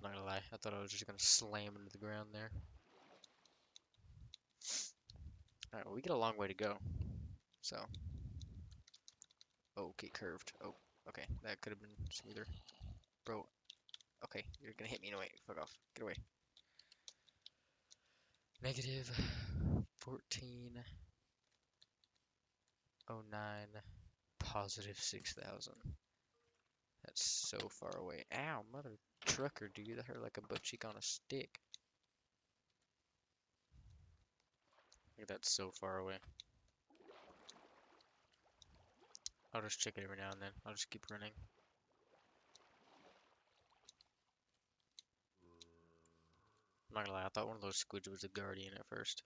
Speaker 1: Not gonna lie, I thought I was just gonna slam into the ground there. Alright, well, we get a long way to go. So, oh, okay, curved. Oh, okay, that could have been smoother. Bro, okay, you're gonna hit me anyway. Fuck off. Get away. Negative 1409, positive 6,000. That's so far away. Ow, mother trucker, dude. That hurt like a butt cheek on a stick. Look, that's so far away. I'll just check it every now and then. I'll just keep running. I'm not gonna lie, I thought one of those squids was a guardian at first.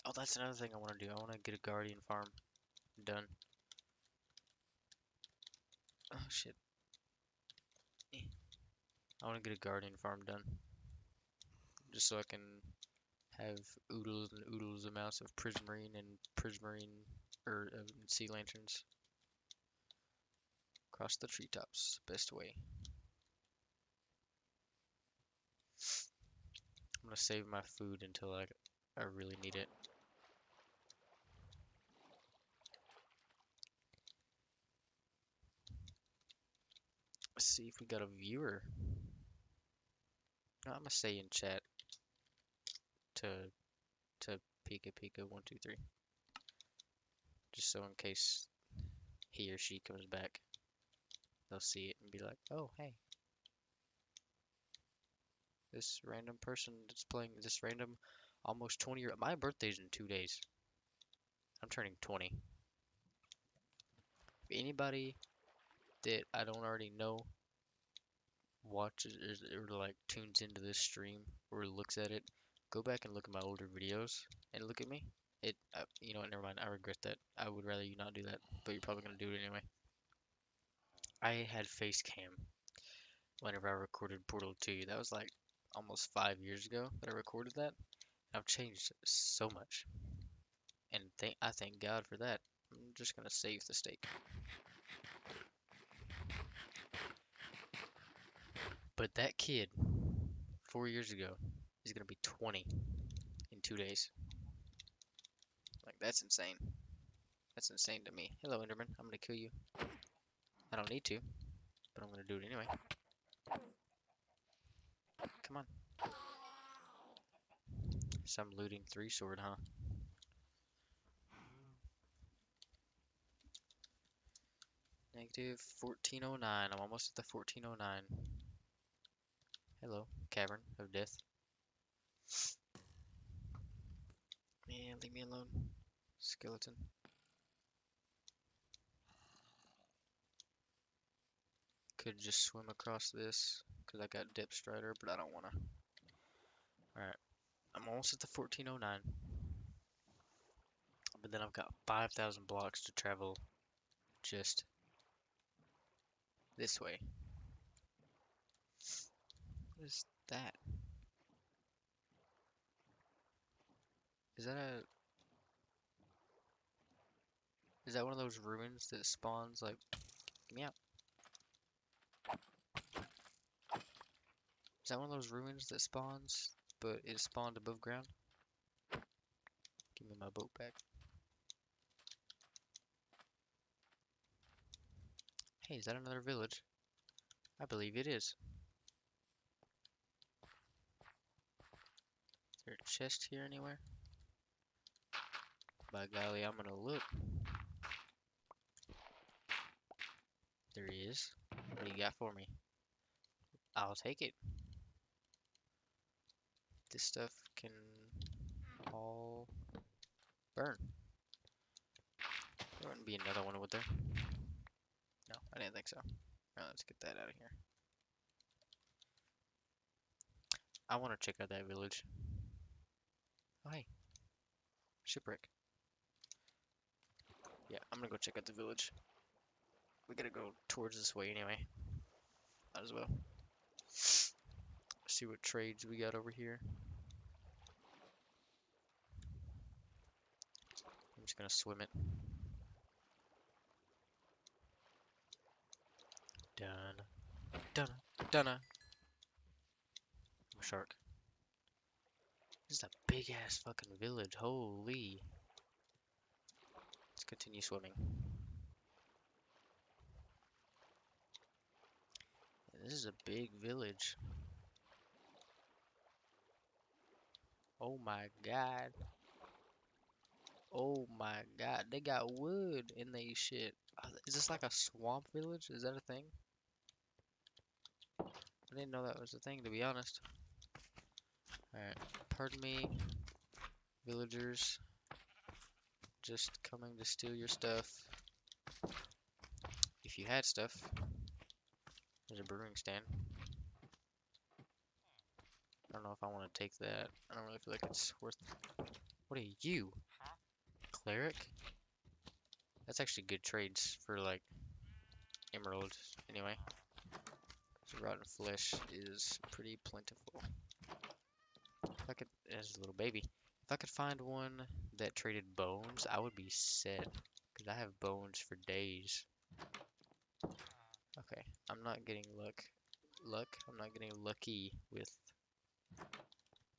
Speaker 1: Oh, that's another thing I want to do. I want to get a guardian farm done. Oh, shit. Eh. I want to get a guardian farm done. Just so I can have oodles and oodles amounts of prismarine and prismarine, or sea lanterns across the treetops. Best way. I'm gonna save my food until I really need it. Let's see if we got a viewer. No, I'm gonna say in chat to Pika Pika 123, just so in case he or she comes back, they'll see it and be like, "Oh, hey, this random person that's playing this random almost 20 year. My birthday's in 2 days. I'm turning 20. If anybody that I don't already know watches or like tunes into this stream or looks at it, go back and look at my older videos and look at me. You know what? Never mind. I regret that. I would rather you not do that, but you're probably gonna do it anyway. I had face cam whenever I recorded Portal 2. That was like almost 5 years ago that I recorded that. I've changed so much, and I thank God for that. I'm just gonna save the state. But that kid, 4 years ago, is gonna be 20 in 2 days. Like that's insane. That's insane to me. Hello, Enderman. I'm gonna kill you. I don't need to, but I'm gonna do it anyway. Come on. Some looting 3 sword, huh? Negative 1409. I'm almost at the 1409. Hello, Cavern of Death. Man, leave me alone. Skeleton. Could just swim across this, because I got Depth Strider, but I don't want to. Alright, I'm almost at the 1409. But then I've got 5,000 blocks to travel just this way. What is that? Is that a... Is that one of those ruins that spawns like... Get me out. Is that one of those ruins that spawns, but it spawned above ground? Give me my boat back. Hey, is that another village? I believe it is. Is there a chest here anywhere? By golly, I'm gonna look. There he is. What do you got for me? I'll take it. This stuff can all burn. There wouldn't be another one, would there? No, I didn't think so. Alright, let's get that out of here. I want to check out that village. Oh, hey. Shipwreck. Yeah, I'm gonna go check out the village. We gotta go towards this way anyway. Might as well. See what trades we got over here. I'm just gonna swim it. Done. Done. Done. I'm a shark. This is a big ass fucking village. Holy. Let's continue swimming. This is a big village. Oh my god. Oh my god. They got wood in they shit. Is this like a swamp village? Is that a thing? I didn't know that was a thing, to be honest. Alright. Pardon me, villagers. Just coming to steal your stuff. If you had stuff. There's a brewing stand. I don't know if I want to take that. I don't really feel like it's worth... What are you? Cleric? That's actually good trades for, like, emeralds, anyway. So rotten flesh is pretty plentiful. If I could... There's a little baby. If I could find one that traded bones, I would be set. Because I have bones for days. Okay, I'm not getting I'm not getting lucky with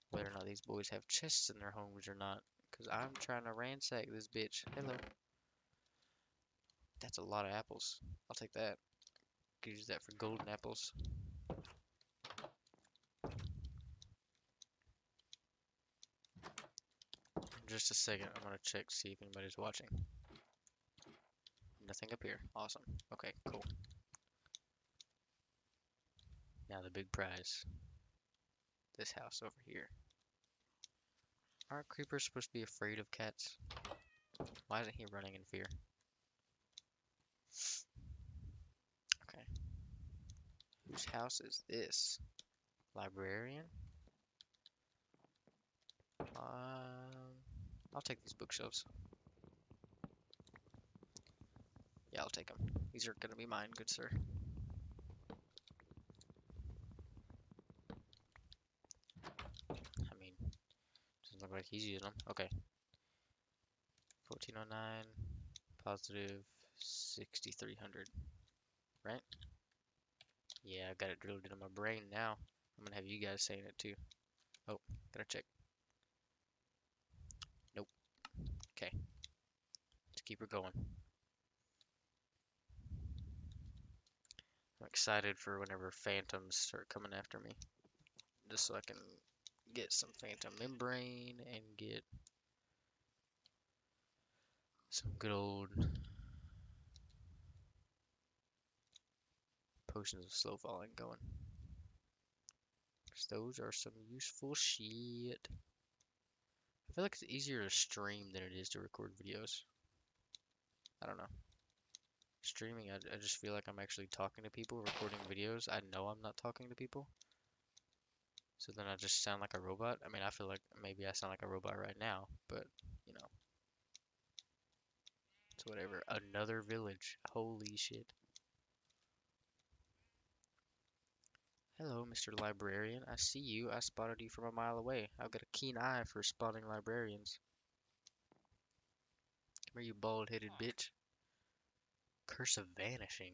Speaker 1: whether or not these boys have chests in their homes or not. Because I'm trying to ransack this bitch. Hello. That's a lot of apples. I'll take that. Could use that for golden apples. just a second. I'm gonna check to see if anybody's watching. Nothing up here. Awesome. Okay, cool. Now the big prize. This house over here. Aren't creepers supposed to be afraid of cats? Why isn't he running in fear? Okay. Whose house is this? Librarian? I'll take these bookshelves. Yeah, I'll take them. These are gonna be mine, good sir. I mean, doesn't look like he's using them. Okay. 1409, positive 6300. Right? Yeah, I got it drilled into my brain now. I'm gonna have you guys saying it too. Oh, gotta check. Nope. Okay. Let's keep her going. I'm excited for whenever phantoms start coming after me. Just so I can get some phantom membrane and get some good old potions of slow falling going. 'Cause those are some useful shit. I feel like it's easier to stream than it is to record videos. I don't know. Streaming, I just feel like I'm actually talking to people. Recording videos, I know I'm not talking to people. So then I just sound like a robot. I mean, I feel like maybe I sound like a robot right now, but, you know. It's whatever. Another village. Holy shit. Hello, Mr. Librarian. I see you. I spotted you from a mile away. I've got a keen eye for spotting librarians. Come here, you bald-headed bitch. Curse of Vanishing.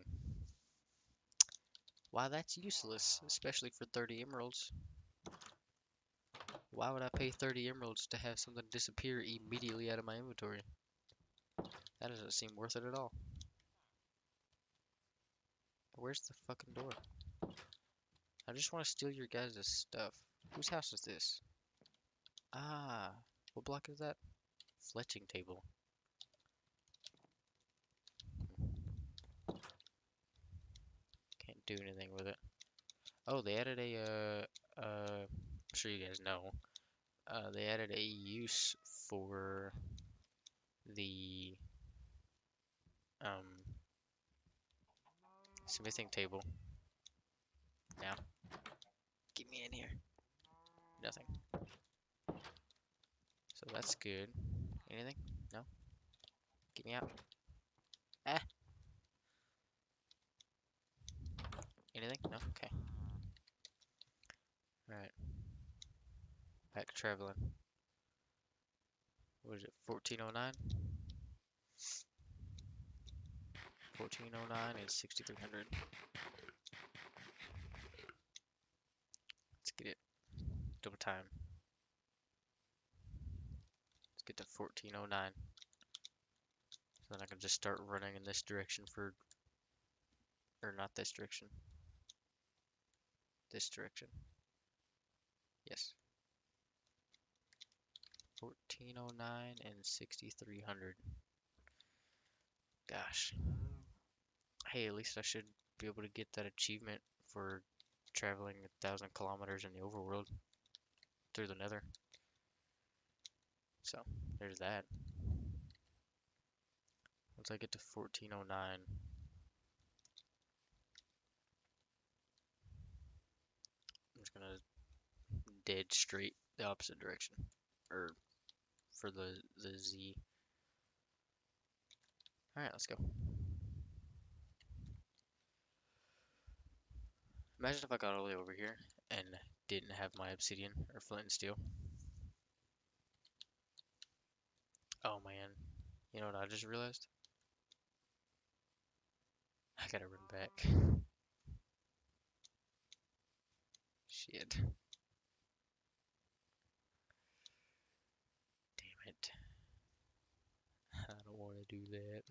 Speaker 1: Why, that's useless, especially for 30 emeralds. Why would I pay 30 emeralds to have something disappear immediately out of my inventory? That doesn't seem worth it at all. Where's the fucking door? I just want to steal your guys' stuff. Whose house is this? Ah, what block is that? Fletching table. Can't do anything with it. Oh, they added I'm sure you guys know. They added a use for the, um, smithing table. Now, get me in here. Nothing. So that's good. Anything? No? Get me out. Ah! Anything? No? Okay. Alright. Back traveling. What is it? 1409? 1409 and 6300. Let's get it. Double time. Let's get to 1409. So then I can just start running in this direction for, or not this direction. This direction. Yes. 1409 and 6300. Gosh. Hey, at least I should be able to get that achievement for traveling 1,000 kilometers in the overworld through the nether. So, there's that. Once I get to 1409, I'm just gonna dead straight the opposite direction. Or for the Z. Alright, let's go. Imagine if I got all the way over here and didn't have my obsidian or flint and steel. Oh man. You know what I just realized? I gotta run back. Shit. Damn it. I don't want to do that.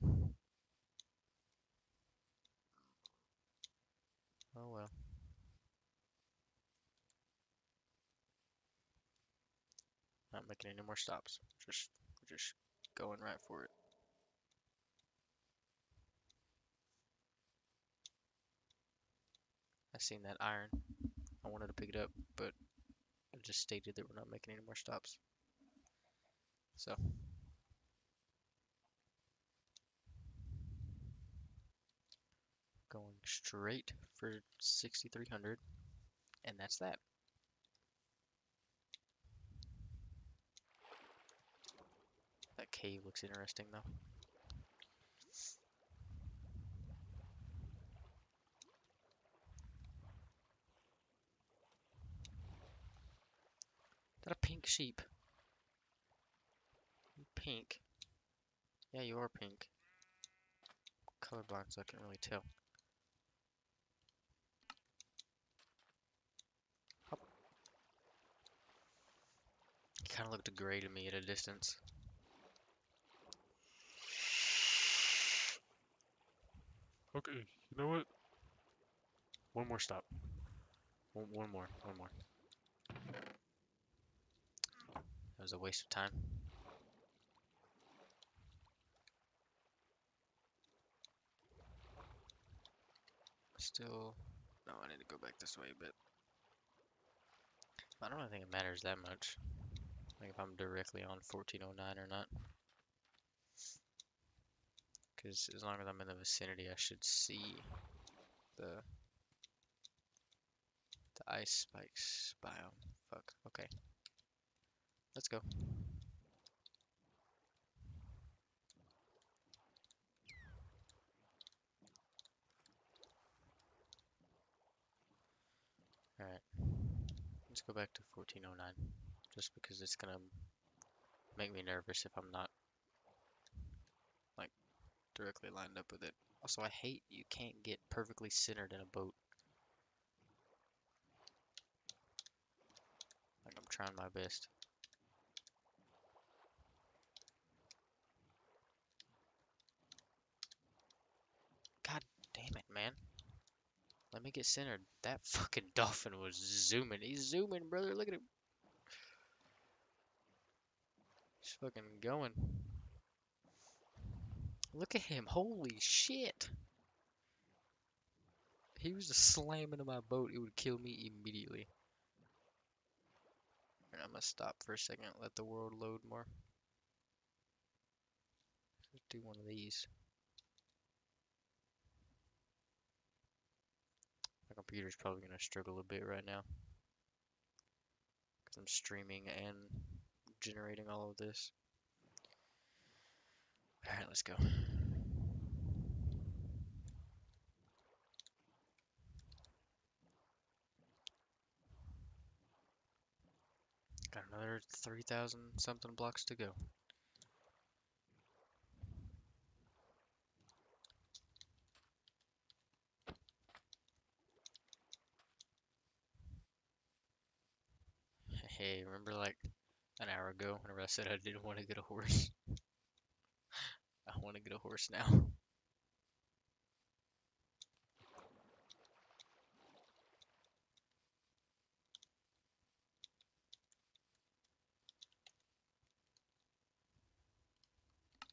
Speaker 1: Oh well. not making any more stops. Just going right for it. I seen that iron. I wanted to pick it up, but it just stated that we're not making any more stops. So, going straight for 6,300, and that's that. That cave looks interesting though. Is that a pink sheep? You pink? Yeah, you are pink. Colorblind, so I can't really tell. Hop. He kind of looked gray to me at a distance. Okay, you know what? One more stop. One more. That was a waste of time. Still, no, I need to go back this way a bit. I don't really think it matters that much. Like if I'm directly on 1409 or not. Because as long as I'm in the vicinity, I should see the ice spikes biome. Fuck. Okay. Let's go. Alright. Let's go back to 1409. Just because it's gonna make me nervous if I'm not like directly lined up with it. Also, I hate you can't get perfectly centered in a boat. Like I'm trying my best. God damn it, man. Let me get centered. That fucking dolphin was zooming. He's zooming, brother. Look at him. He's fucking going. Look at him. Holy shit. He was just slamming into my boat. It would kill me immediately. Alright, I'm gonna stop for a second. Let the world load more. Let's do one of these. My computer's probably gonna struggle a bit right now. Because I'm streaming and generating all of this. Alright, let's go. Got another 3,000 something blocks to go. Hey, remember like an hour ago whenever I said I didn't want to get a horse? I want to get a horse now.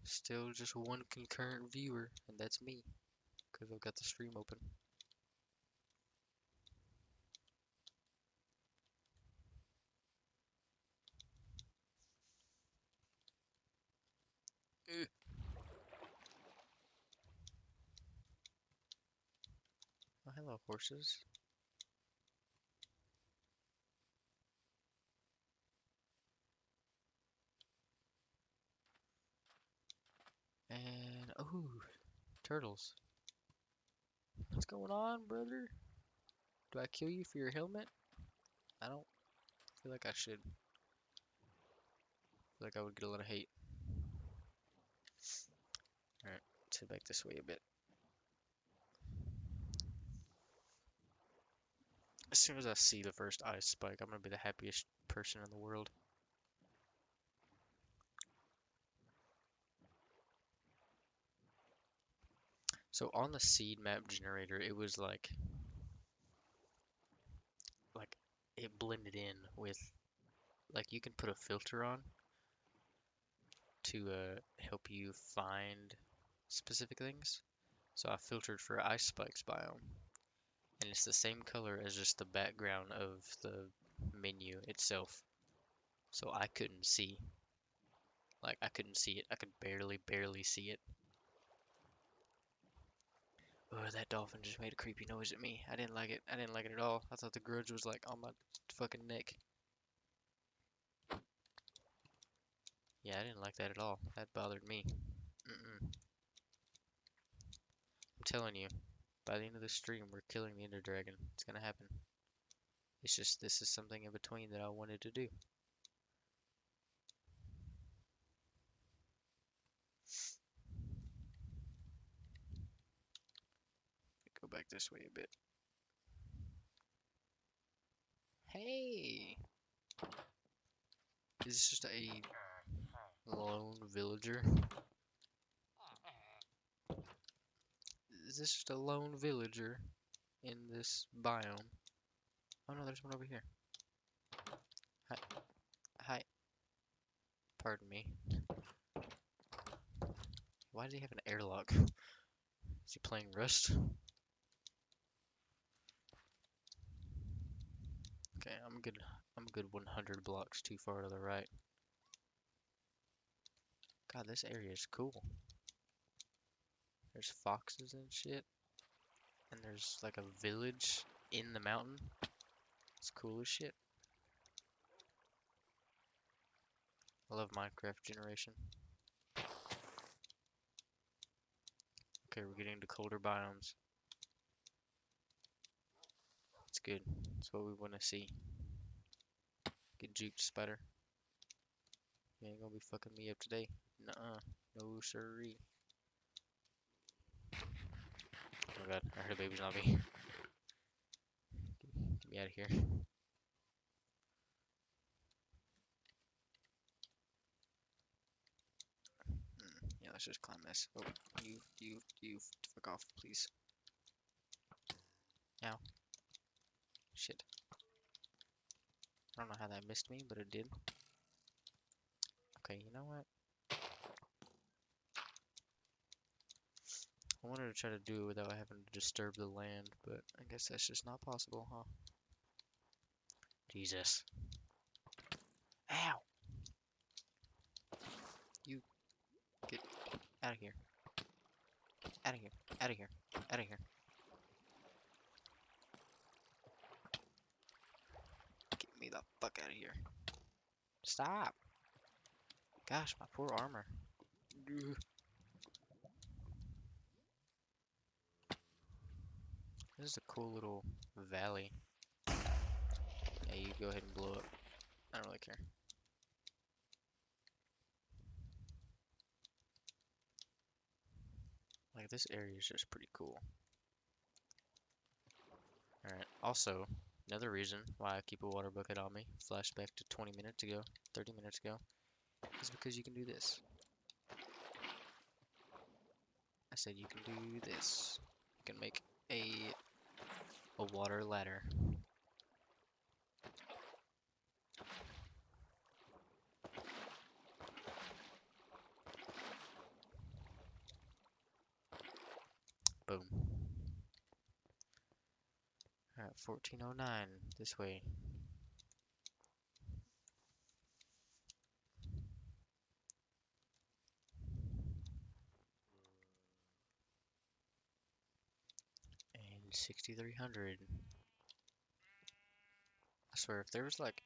Speaker 1: Still just one concurrent viewer, and that's me, because I've got the stream open. Ugh. Oh, hello, horses. And, oh, turtles. What's going on, brother? Do I kill you for your helmet? I don't feel like I should. I feel like I would get a lot of hate. Alright, let's head back this way a bit. As soon as I see the first ice spike, I'm gonna be the happiest person in the world. So on the seed map generator, it was like it blended in with like you can put a filter on to help you find specific things. So I filtered for ice spikes biome, and it's the same color as just the background of the menu itself. So I couldn't see, like I couldn't see it. I could barely see it. Oh, that dolphin just made a creepy noise at me. I didn't like it. I didn't like it at all. I thought the grudge was like on my fucking neck. Yeah, I didn't like that at all. That bothered me. Mm-mm. I'm telling you, by the end of the stream, we're killing the Ender Dragon. It's gonna happen. It's just this is something in between that I wanted to do. Go back this way a bit. Hey! Is this just a lone villager? Is this just a lone villager in this biome? Oh no, there's one over here. Hi. Hi. Pardon me. Why does he have an airlock? Is he playing Rust? Okay, I'm good. I'm good 100 blocks too far to the right. God, this area is cool. There's foxes and shit. And there's like a village in the mountain. It's cool as shit. I love Minecraft generation. Okay, we're getting to colder biomes. It's good. That's what we want to see. Get juked, spider. You ain't gonna be fucking me up today. Nuh-uh. No siree. Oh god, I heard a baby zombie. Get me out of here. Yeah, let's just climb this. Oh, you, fuck off, please. Ow. Shit. I don't know how that missed me, but it did. Okay, you know what? I wanted to try to do it without having to disturb the land, but I guess that's just not possible, huh? Jesus. Ow! You get out of here. Out of here. Out of here. Out of here. Get me the fuck out of here. Stop! Gosh, my poor armor. Ugh. This is a cool little valley. Yeah, you go ahead and blow up. I don't really care. Like, this area is just pretty cool. Alright, also, another reason why I keep a water bucket on me, flashback to 20 minutes ago, 30 minutes ago, is because you can do this. I said you can do this. You can make a water ladder. Boom. Alright, 1409, this way. And 6300. I swear, if there was like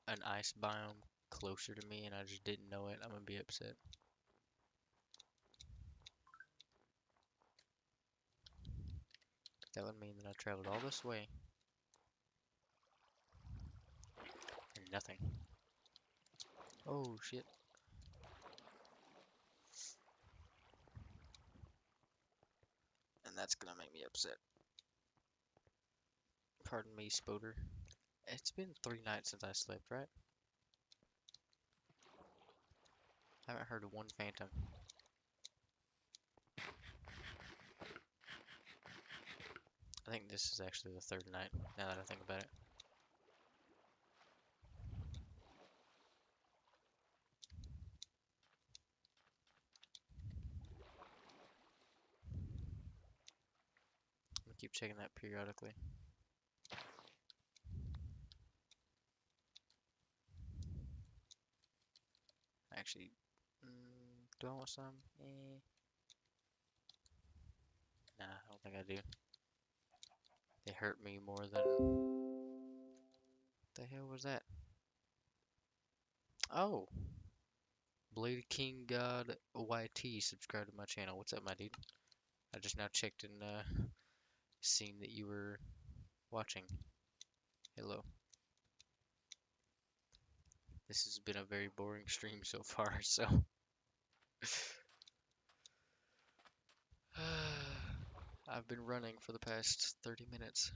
Speaker 1: an ice biome closer to me and I just didn't know it, I'm gonna be upset. That would mean that I traveled all this way and nothing. Oh shit. And that's gonna make me upset. Pardon me, Spoder. It's been 3 nights since I slept, right? I haven't heard of one phantom. I think this is actually the 3rd night, now that I think about it. gonna keep checking that periodically. Actually, do I want some? Nah, I don't think I do. They hurt me more than... The hell was that? Oh! Blade King God YT subscribed to my channel. What's up, my dude? I just now checked and seen that you were watching. Hello. This has been a very boring stream so far, so... I've been running for the past 30 minutes,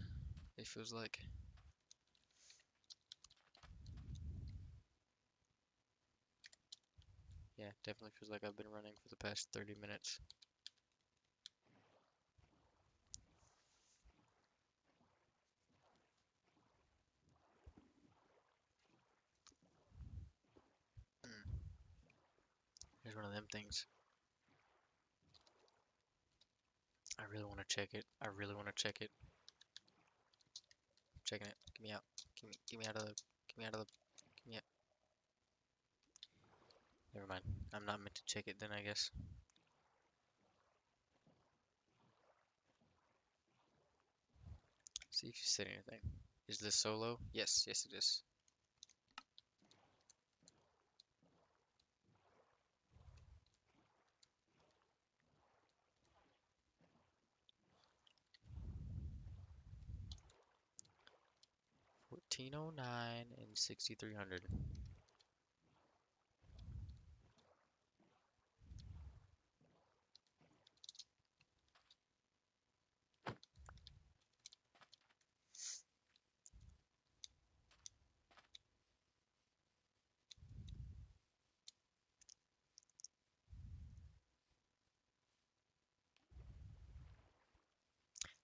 Speaker 1: it feels like. Yeah, definitely feels like I've been running for the past 30 minutes. Here's one of them things. I really want to check it. I really want to check it. I'm checking it. Get me out. Get me out of the... Get me out of the... Get me out. Never mind. I'm not meant to check it then, I guess. See if you said anything. Is this solo? Yes, yes it is. $14.09 and 6,300.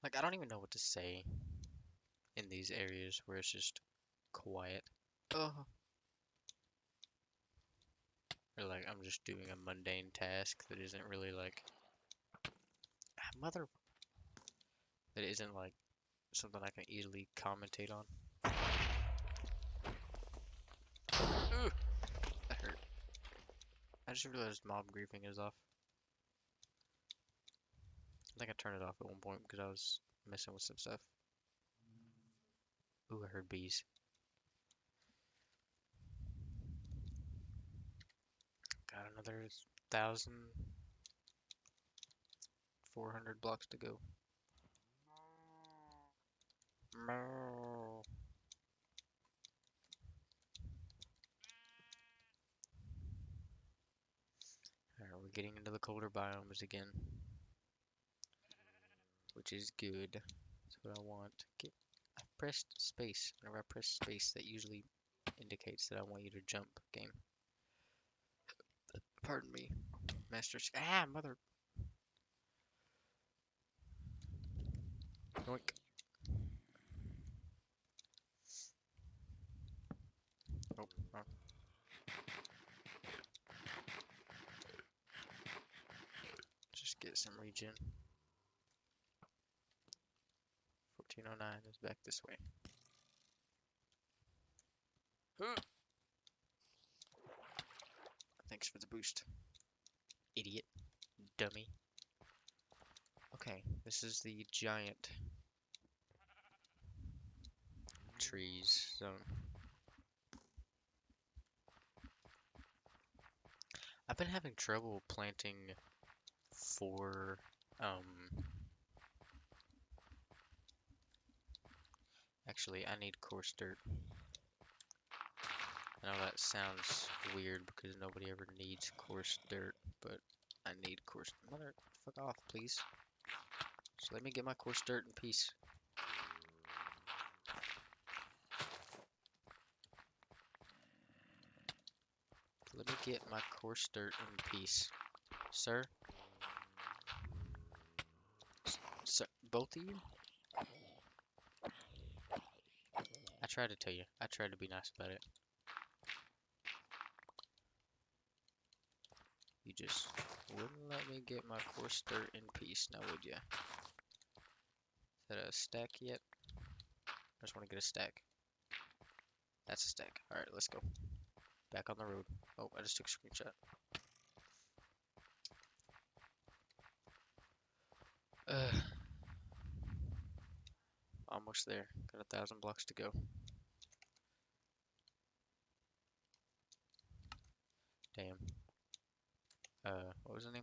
Speaker 1: Like, I don't even know what to say in these areas where it's just quiet. Oh. Or like, I'm just doing a mundane task that isn't really like... Mother... That isn't like something I can easily commentate on. Ooh, that hurt. I just realized mob griefing is off. I think I turned it off at one point because I was messing with some stuff. Ooh, I heard bees. Got another 1,400 blocks to go. Alright, we're getting into the colder biomes again, which is good. That's what I want. I pressed space. Whenever I press space, that usually indicates that I want you to jump, game. Pardon me, Master. Mother. Yoink. Oh, wrong. Just get some regen. 1409 is back this way. Thanks for the boost. Idiot. Dummy. Okay, this is the giant trees zone. I've been having trouble planting for, actually, I need coarse dirt. I know that sounds weird because nobody ever needs coarse dirt, but I need coarse... Mother, fuck off, please. Just let me get my coarse dirt in peace. Let me get my coarse dirt in peace. Sir? Sir, both of you? I tried to tell you. I tried to be nice about it. You just wouldn't let me get my coarse dirt in peace, now would ya? that a stack yet? I just want to get a stack. That's a stack. Alright, let's go. Back on the road. Oh, I just took a screenshot. Almost there. Got 1,000 blocks to go. Damn. What was his name?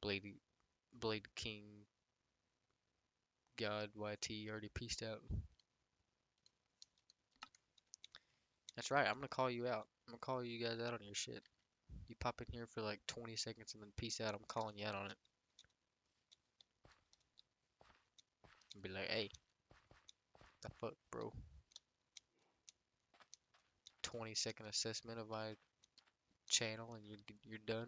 Speaker 1: Blade King God YT already peaced out. That's right, I'm gonna call you out. I'm gonna call you guys out on your shit. You pop in here for like 20 seconds and then peace out. I'm calling you out on it. And be like, hey, the fuck, bro? 20-second assessment of my channel and you're done.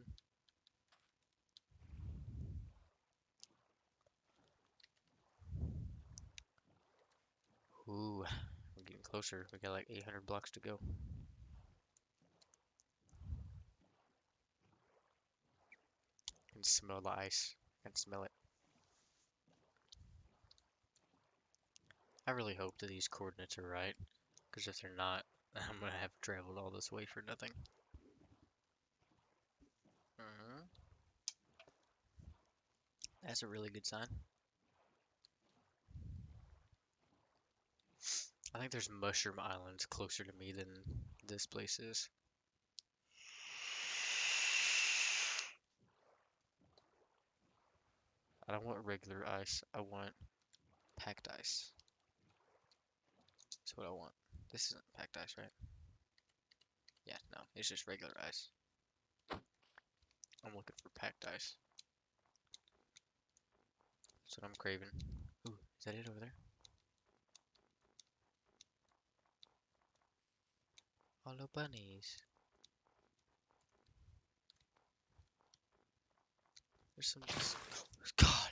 Speaker 1: Ooh, we're getting closer. We got like 800 blocks to go. I can smell the ice. I can smell it. I really hope that these coordinates are right, because if they're not, I'm gonna have traveled all this way for nothing. That's a really good sign. I think there's mushroom islands closer to me than this place is. I don't want regular ice. I want packed ice. That's what I want. This isn't packed ice, right? Yeah, no, it's just regular ice. I'm looking for packed ice. That's what I'm craving. Ooh, is that it over there? Hello, bunnies. There's some just... God!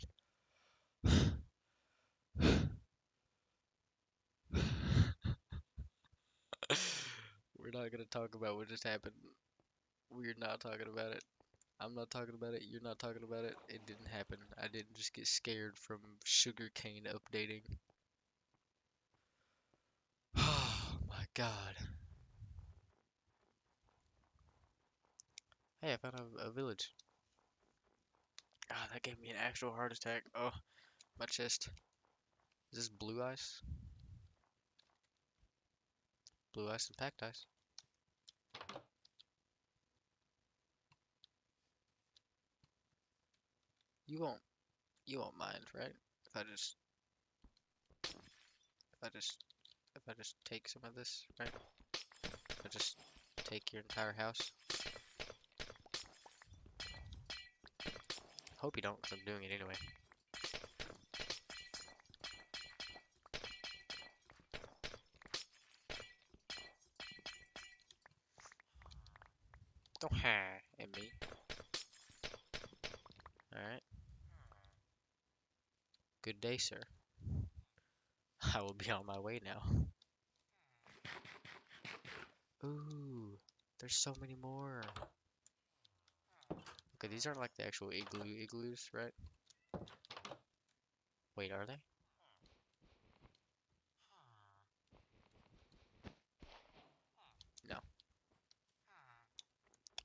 Speaker 1: We're not gonna talk about what just happened. We're not talking about it. I'm not talking about it. You're not talking about it. It didn't happen. I didn't just get scared from sugarcane updating. Oh my god. Hey, I found a village. Ah, that gave me an actual heart attack. Oh, my chest. Is this blue ice? Blue ice and packed ice. You won't, you won't mind, right? If I just, if I just, if I just take some of this, right? If I just take your entire house. Hope you don't, because I'm doing it anyway. Don't ha at me. Alright. Good day, sir. I will be on my way now. Ooh, there's so many more. Okay, these aren't like the actual igloos, right? Wait, are they? No,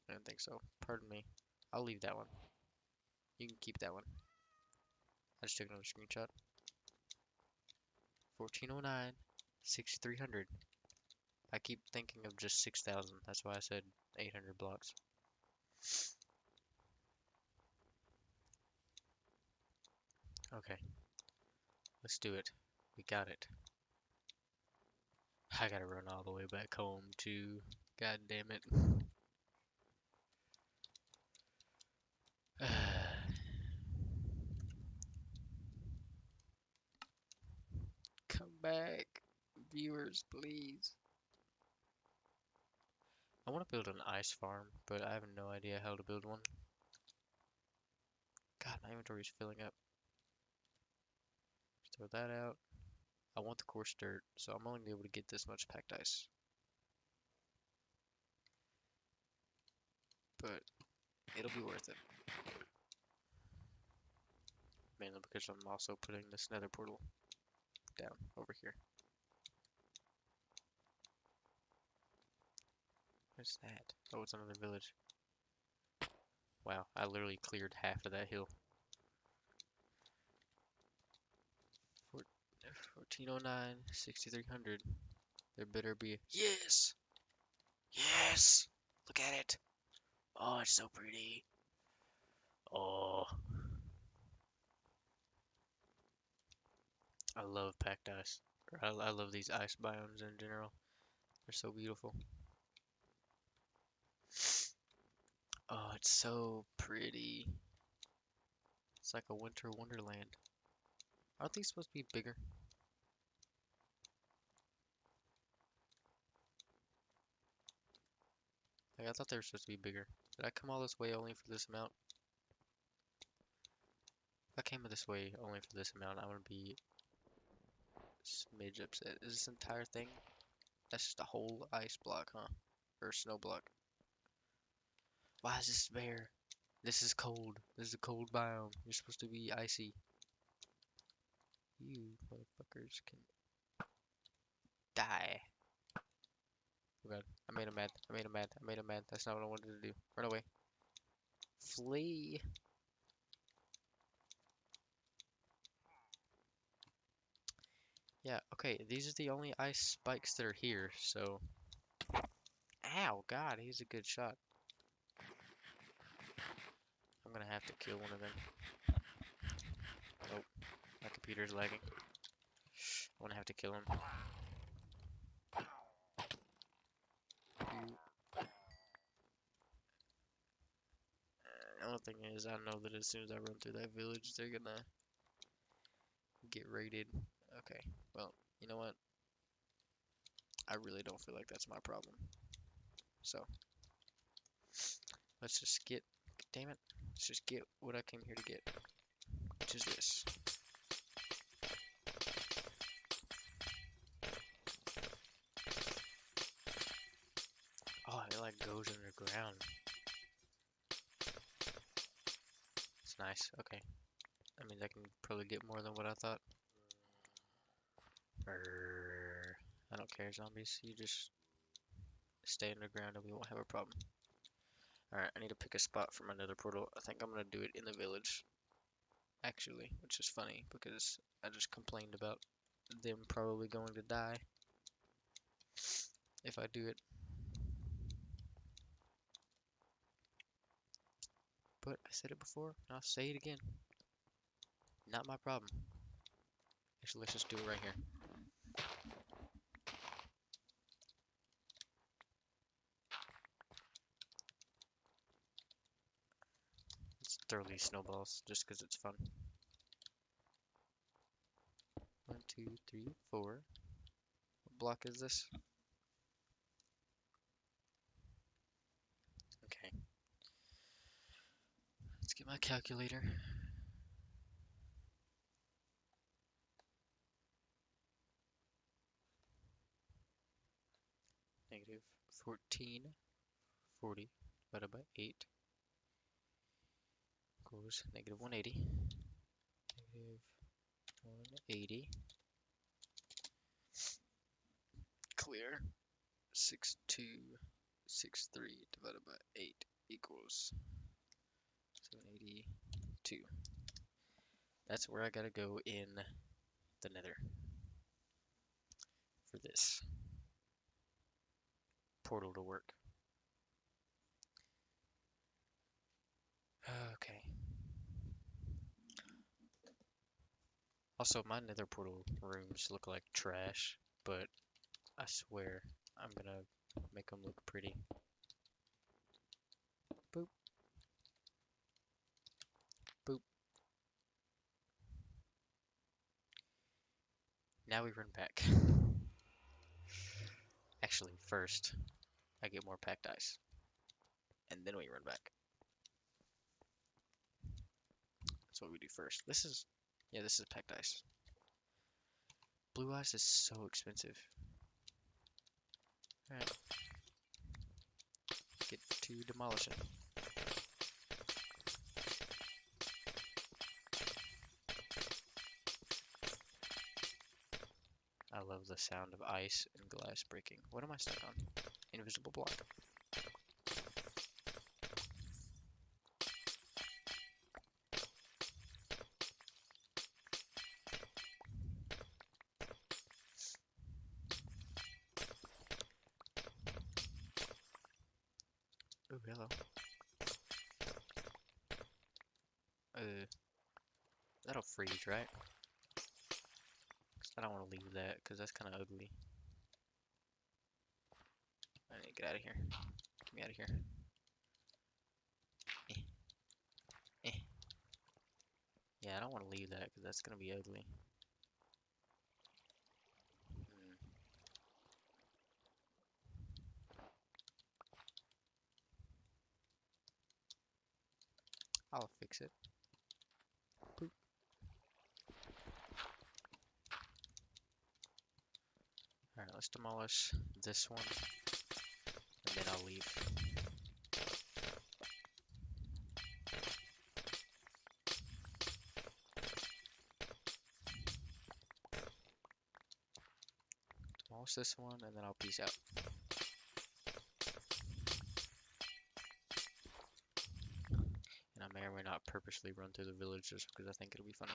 Speaker 1: I don't think so. Pardon me. I'll leave that one. You can keep that one. I just took another screenshot. 1409, 6300. I keep thinking of just 6,000. That's why I said 800 blocks. Okay, let's do it. We got it. I gotta run all the way back home too. God damn it. Come back, viewers, please. I want to build an ice farm, but I have no idea how to build one. God, my inventory is filling up. Throw that out. I want the coarse dirt, so I'm only gonna be able to get this much packed ice. But it'll be worth it. Mainly because I'm also putting this nether portal. down over here. What's that? Oh, it's another village. Wow, I literally cleared half of that hill. 1409, 6300. There better be. Yes! Yes! Look at it. Oh, it's so pretty. Oh, I love packed ice. I love these ice biomes in general. They're so beautiful. Oh, it's so pretty. It's like a winter wonderland. Aren't these supposed to be bigger? Like, I thought they were supposed to be bigger. Did I come all this way only for this amount? If I came this way only for this amount, I'm gonna be smidge upset. Is this entire thing? That's just a whole ice block, huh? Or snow block. Why is this bare? This is cold. This is a cold biome. You're supposed to be icy. You motherfuckers can die. Oh god. I made him mad. I made him mad. I made him mad. That's not what I wanted to do. Run away. Flee. Yeah, okay. These are the only ice spikes that are here, so. Ow, god, he's a good shot. I'm gonna have to kill one of them. Oh, my computer's lagging. I'm gonna have to kill him. The only thing is, I know that as soon as I run through that village, they're gonna get raided. Okay, well, you know what? I really don't feel like that's my problem. So, let's just get, damn it, let's just get what I came here to get, which is this. Oh, it like goes underground. It's nice, okay. I mean, I can probably get more than what I thought. I don't care, zombies. You just stay underground and we won't have a problem. Alright, I need to pick a spot for my nether portal. I think I'm gonna do it in the village, actually, which is funny because I just complained about them probably going to die if I do it. But I said it before, and I'll say it again. Not my problem. Actually, let's just do it right here. Let's throw these snowballs just because it's fun. 1, 2, 3, 4. What block is this? Okay. Let's get my calculator. Negative 1440 divided by 8 equals negative 180. Negative 180. Clear. 6263 divided by 8 equals 782. That's where I gotta go in the nether for this portal to work. Okay. Also, my nether portal rooms look like trash, but I swear I'm gonna make them look pretty. Boop. Boop. Now we run back. Actually, first, I get more packed ice. And then we run back. That's what we do first. This is packed ice. Blue ice is so expensive. Alright. Get to demolishing. love the sound of ice and glass breaking. What am I stuck on? Invisible block. Oh, hello. That'll freeze, right? 'Cause I don't want to leave that, because that's kind of ugly. I need to get out of here. Get me out of here. Eh, eh. Yeah, I don't want to leave that, because that's going to be ugly. Hmm. I'll fix it. Boop. Alright, let's demolish this one, and then I'll leave. Demolish this one, and then I'll peace out. And I may or may not purposely run through the village just because I think it'll be funny.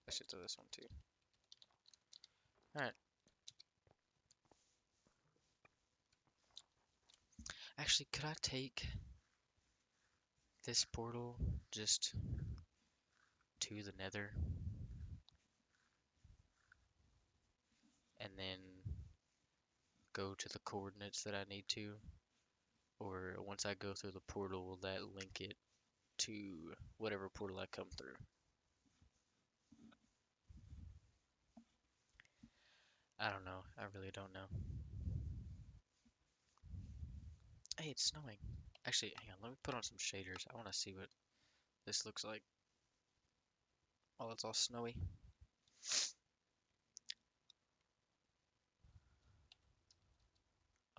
Speaker 1: I should do this one too. Alright. Actually, could I take this portal just to the nether? And then go to the coordinates that I need to? Or once I go through the portal, will that link it to whatever portal I come through? I don't know. I really don't know. Hey, it's snowing. Actually, hang on. Let me put on some shaders. I want to see what this looks like while it's all snowy.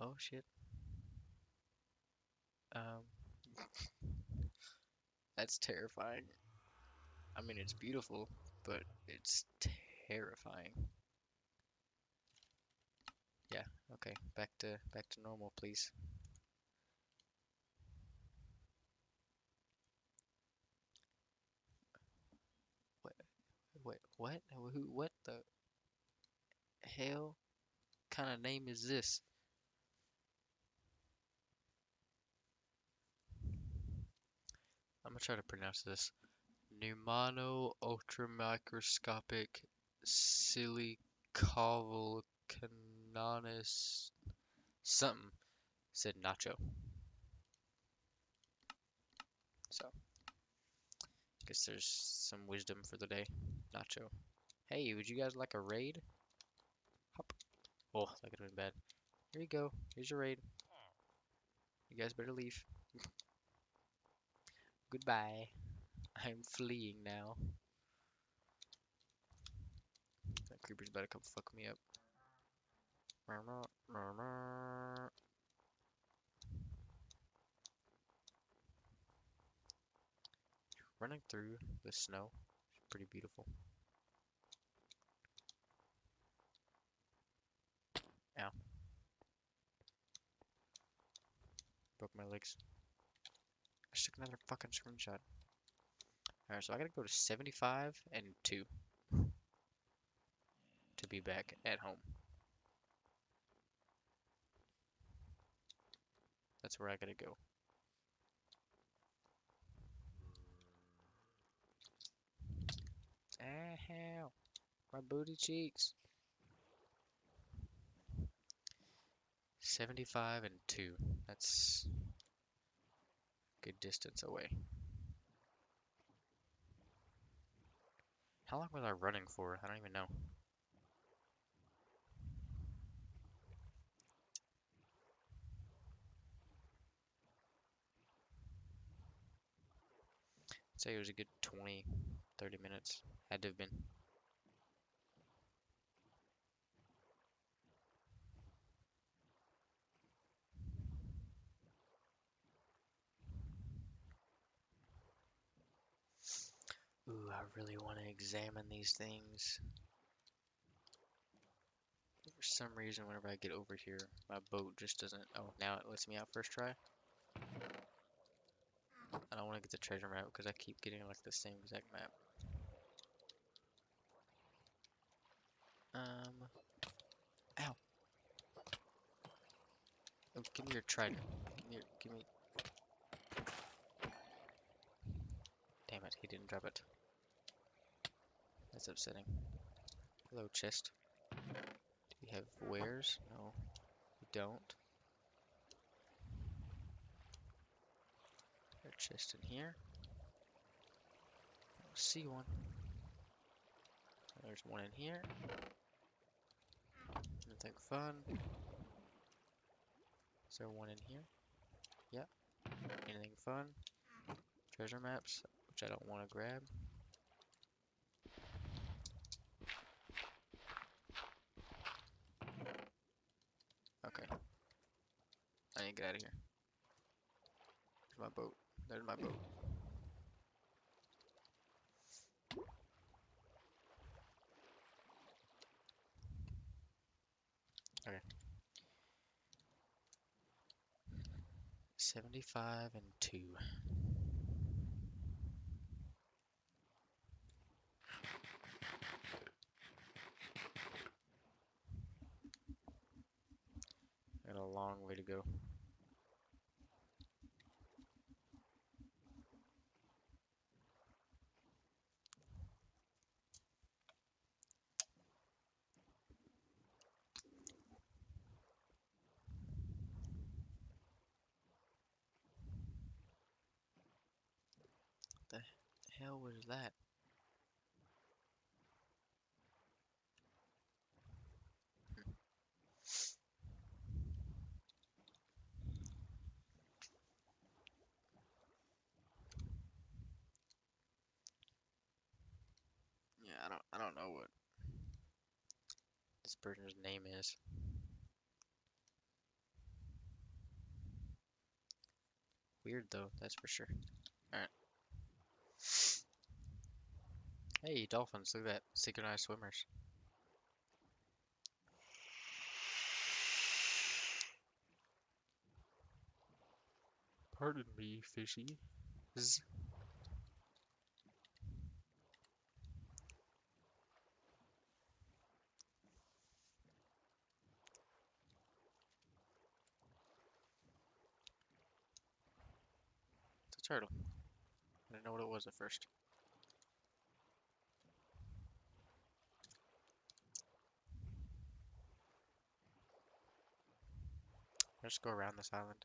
Speaker 1: Oh, shit. Um, that's terrifying. I mean, it's beautiful, but it's terrifying. Yeah, okay. Back to normal, please. What? Wait, what? What the hell kind of name is this? I'm gonna try to pronounce this. Pneumano ultramicroscopic silicovolcanonis something said nacho. So, guess there's some wisdom for the day. Nacho. Hey, would you guys like a raid? Hop. Oh, that could have been bad. Here you go. Here's your raid. You guys better leave. Goodbye. I'm fleeing now. That creeper's about to come fuck me up. Running through the snow. Pretty beautiful. Ow. Broke my legs. I just took another fucking screenshot. Alright, so I gotta go to 75 and 2 to be back at home. That's where I gotta go. Ow! My booty cheeks! 75 and 2. That's a good distance away. How long was I running for? I don't even know. I'd say it was a good 20, 30 minutes. Had to have been. I really want to examine these things. For some reason, whenever I get over here, my boat just doesn't... Oh, now it lets me out first try. I don't want to get the treasure map because I keep getting like the same exact map. Ow. Oh, give me your trident. Give me... Damn it, he didn't drop it. That's upsetting. Hello, chest. Do you have wares? No, you don't. There's a chest in here. I don't see one. There's one in here. Anything fun? Is there one in here? Yep. Anything fun? Treasure maps, which I don't want to grab. Okay. I need to get out of here. There's my boat. There's my boat. Okay. 75 and 2. Got a long way to go. The hell was that? Yeah, I don't know what this person's name is. Weird though, that's for sure. Alright. Hey, dolphins, look at that. Synchronized swimmers. Pardon me, fishy. It's a turtle. I didn't know what it was at first. Let's go around this island.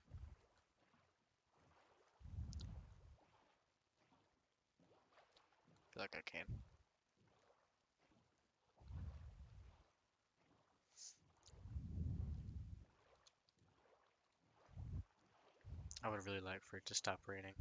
Speaker 1: Feel like I can. I would really like for it to stop raining.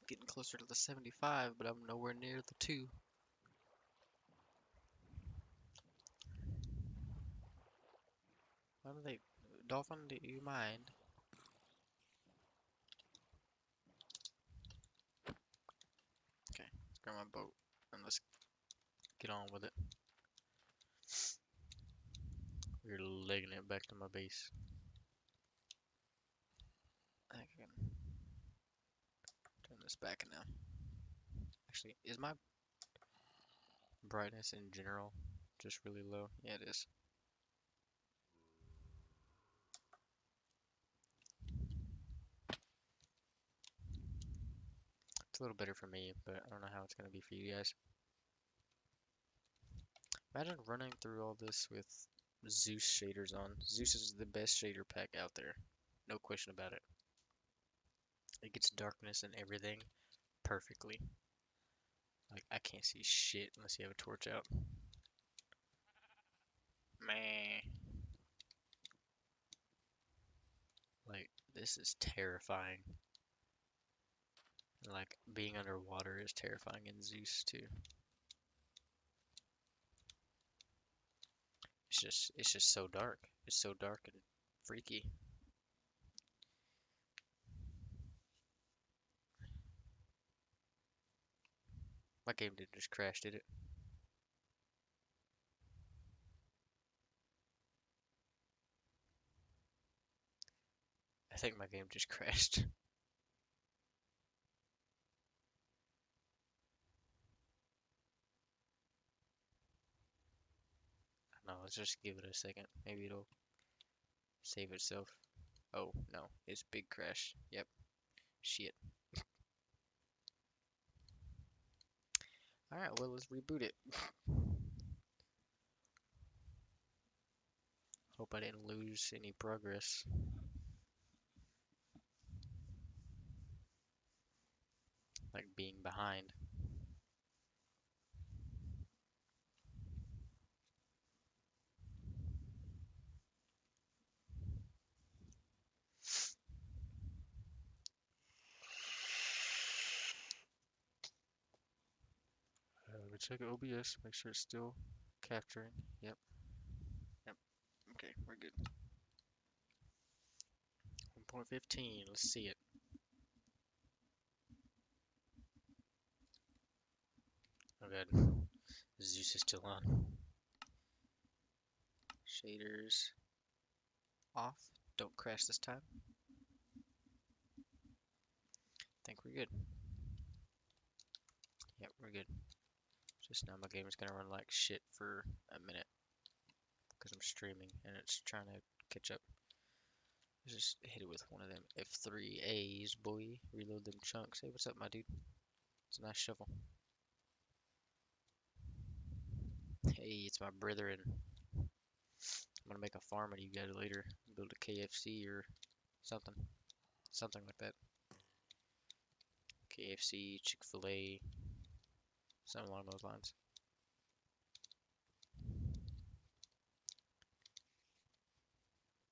Speaker 1: Getting closer to the 75, but I'm nowhere near the 2. Why do they... Dolphin, do you mind? Okay, let's grab my boat and let's get on with it. We're legging it back to my base. I can turn this back now. Actually, is my brightness in general just really low? Yeah, it is. It's a little better for me, but I don't know how it's going to be for you guys. Imagine running through all this with Zeus shaders on. Zeus is the best shader pack out there. No question about it. It gets darkness and everything perfectly. Like, I can't see shit unless you have a torch out. Man. Like, this is terrifying. Like, being underwater is terrifying in Zeus, too. It's just so dark. It's so dark and freaky. My game didn't just crash, did it? I think my game just crashed. No, let's just give it a second. Maybe it'll save itself. Oh, no. It's big crash. Yep. Shit. Alright, well, let's reboot it. Hope I didn't lose any progress. Like being behind. We check OBS, make sure it's still capturing. Yep. Yep. Okay, we're good. 1.15, let's see it. Oh god. Zeus is still on. Shaders off. Don't crash this time. Think we're good. Yep, we're good. Just now my game is gonna run like shit for a minute because I'm streaming and it's trying to catch up. Let's just hit it with one of them F3As, boy. Reload them chunks. Hey, what's up, my dude? It's a nice shovel. Hey, it's my brethren. I'm gonna make a farm of you guys later. Build a KFC or something. Something like that. KFC, Chick-fil-A, something along those lines.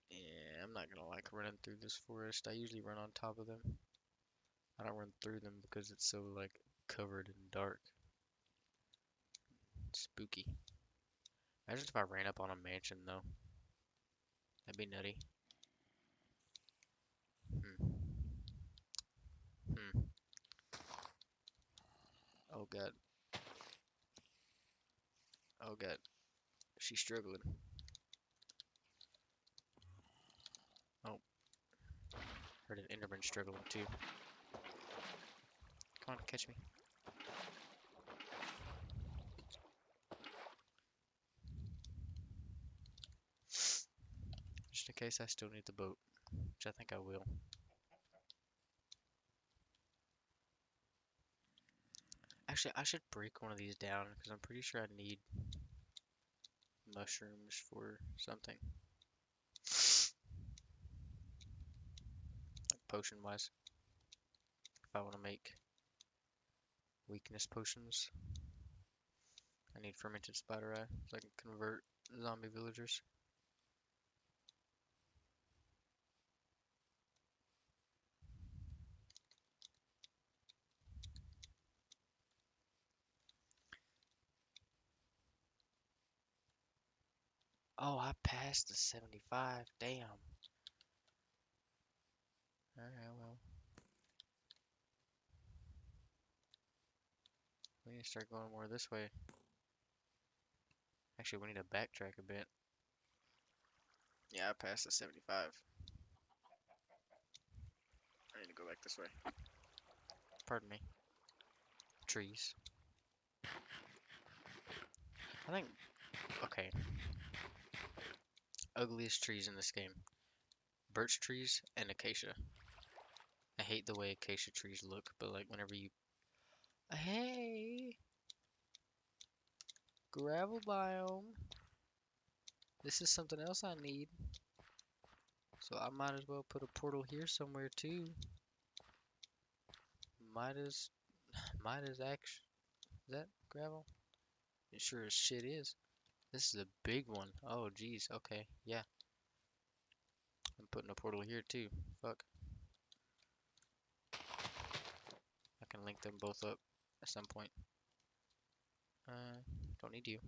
Speaker 1: Yeah, I'm not gonna like running through this forest. I usually run on top of them. I don't run through them because it's so like covered in dark. Spooky. Imagine if I ran up on a mansion though. That'd be nutty. Hmm. Hmm. Oh god. Oh god. She's struggling. Oh. Heard an Enderman struggling too. Come on, catch me. Just in case I still need the boat, which I think I will. Actually, I should break one of these down because I'm pretty sure I need mushrooms for something. Like potion wise. If I want to make weakness potions, I need fermented spider eye so I can convert zombie villagers. Oh, I passed the 75. Damn. Alright, well. We need to start going more this way. Actually, we need to backtrack a bit. Yeah, I passed the 75. I need to go back this way. Pardon me. Trees. I think, okay. Ugliest trees in this game. Birch trees and acacia. I hate the way acacia trees look, but like whenever you... Hey! Gravel biome. This is something else I need. So I might as well put a portal here somewhere too. Might as, actually. Is that gravel? It sure as shit is. This is a big one. Oh, geez. Okay. Yeah. I'm putting a portal here too. Fuck. I can link them both up at some point. Don't need you.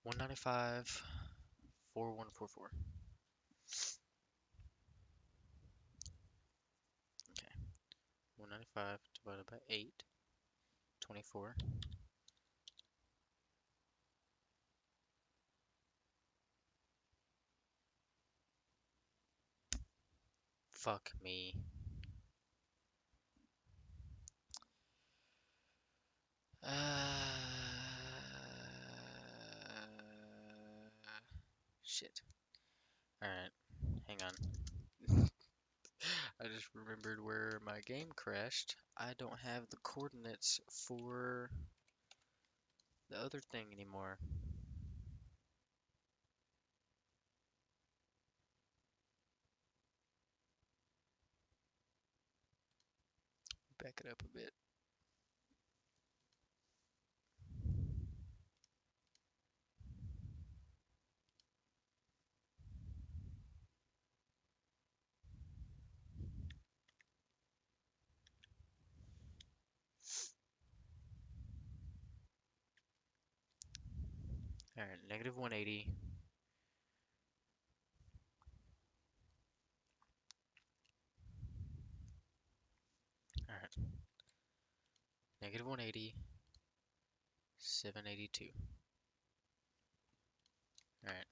Speaker 1: $195, 4144. Okay. 195 divided by 8, 24. Fuck me. Shit. Alright, hang on. I just remembered where my game crashed. I don't have the coordinates for the other thing anymore. Back it up a bit. Alright, negative 180. Alright, negative 180, 782. Alright,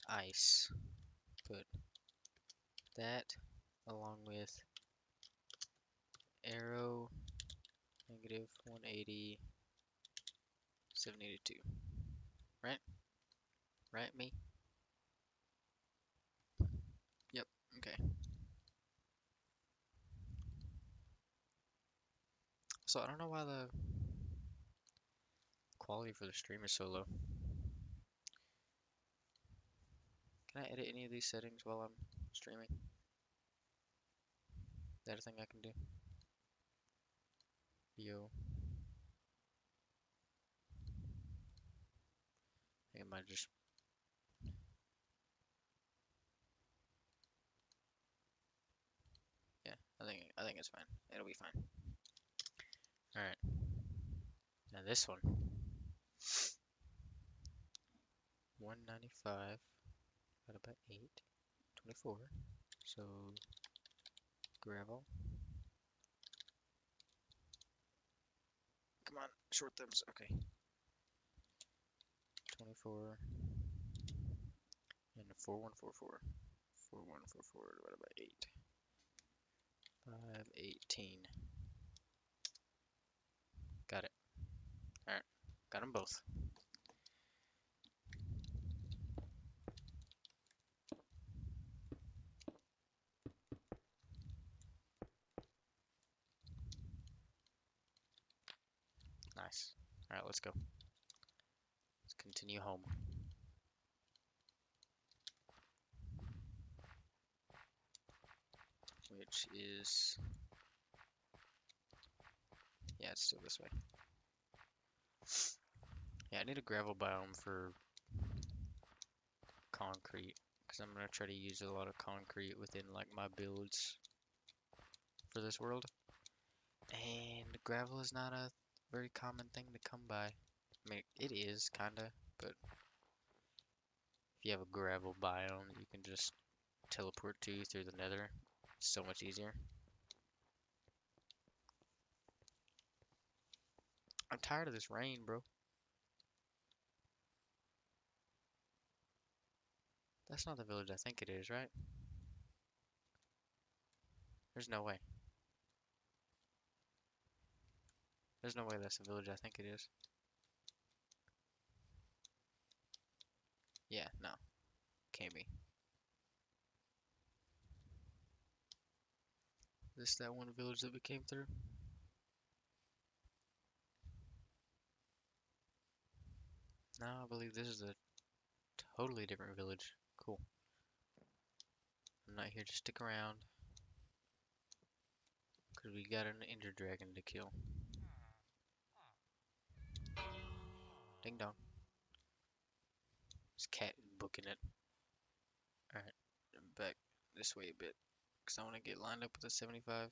Speaker 1: ice. Put that along with arrow, negative 180, 782. Right? Right, me? Yep, okay. So I don't know why the quality for the stream is so low. Can I edit any of these settings while I'm streaming? Is that a thing I can do? Yo. I think I might just... Yeah, I think it's fine. It'll be fine. Alright. Now this one. 195 divided by 8, 24. So gravel. Come on, short thumbs. Okay. 24 and 4144. 4144 divided by 8. 518. Got it. Alright. Got them both. Nice. Alright, let's go. Let's continue home. Which is... Yeah, it's still this way. Yeah, I need a gravel biome for concrete. Because I'm going to try to use a lot of concrete within like my builds for this world. And gravel is not a very common thing to come by. I mean, it is, kinda, but if you have a gravel biome that you can just teleport to through the nether, it's so much easier. I'm tired of this rain, bro. That's not the village I think it is, right? There's no way. There's no way that's the village I think it is. Yeah, no. Can't be. This that one village that we came through? No, I believe this is a totally different village. Cool. I'm not here to stick around because we got an Ender Dragon to kill. Ding dong. This cat is booking it. Alright, back this way a bit because I want to get lined up with a 75.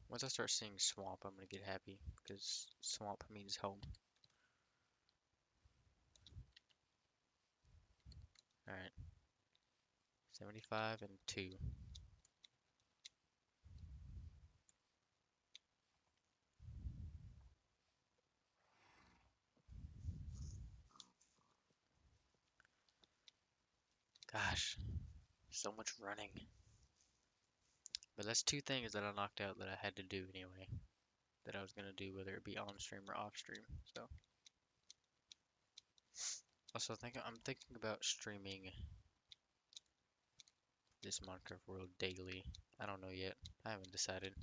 Speaker 1: Once I start seeing swamp, I'm gonna get happy because swamp means home. Alright, 75 and 2. Gosh, so much running. But that's two things that I knocked out that I had to do anyway. That I was gonna do whether it be on stream or off stream. So also I'm thinking about streaming this Minecraft world daily. I don't know yet. I haven't decided.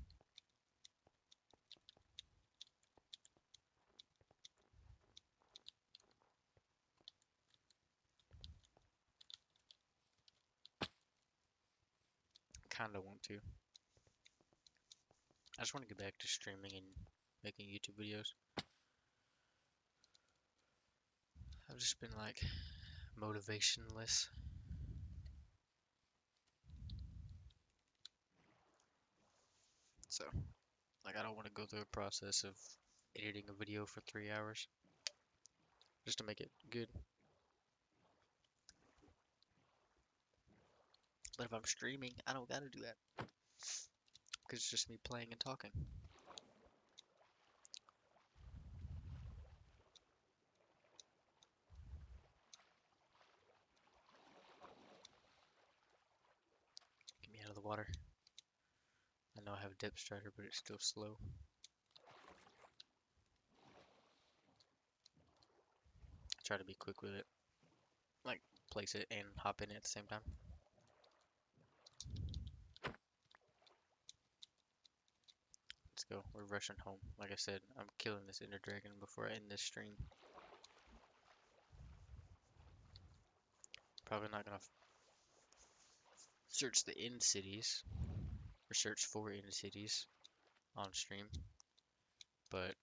Speaker 1: Kinda want to. I just want to get back to streaming and making YouTube videos. I've just been like motivationless. So, like, I don't want to go through a process of editing a video for 3 hours just to make it good. But if I'm streaming, I don't gotta do that because it's just me playing and talking. Get me out of the water. I know I have Depth Strider, but it's still slow. Try to be quick with it. Like, place it and hop in it at the same time. Let's go. We're rushing home. Like I said, I'm killing this Ender Dragon before I end this stream. Probably not gonna search the end cities or search for end cities on stream, but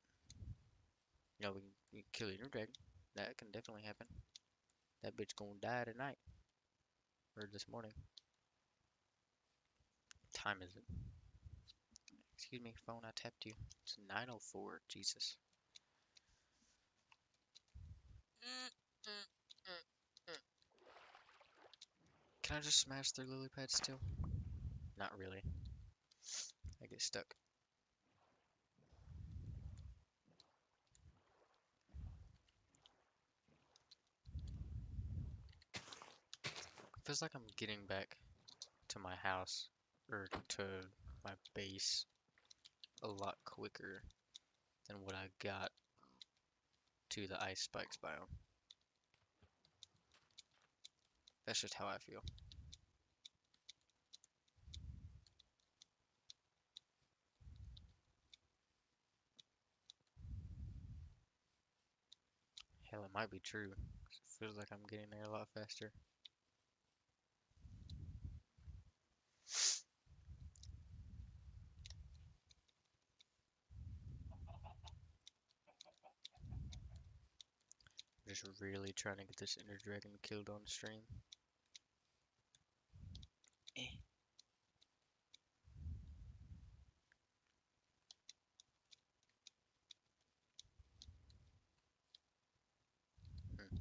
Speaker 1: you know we can kill Ender Dragon. That can definitely happen. That bitch gonna die tonight or this morning. What time is it? Excuse me, phone. I tapped you. It's 9:04. Jesus. Can I just smash their lily pad still? Not really. I get stuck. Feels like I'm getting back to my house or to my base a lot quicker than what I got to the ice spikes biome. That's just how I feel. Hell, it might be true. 'Cause it feels like I'm getting there a lot faster. I'm just really trying to get this Ender Dragon killed on stream. Eh. Hmm.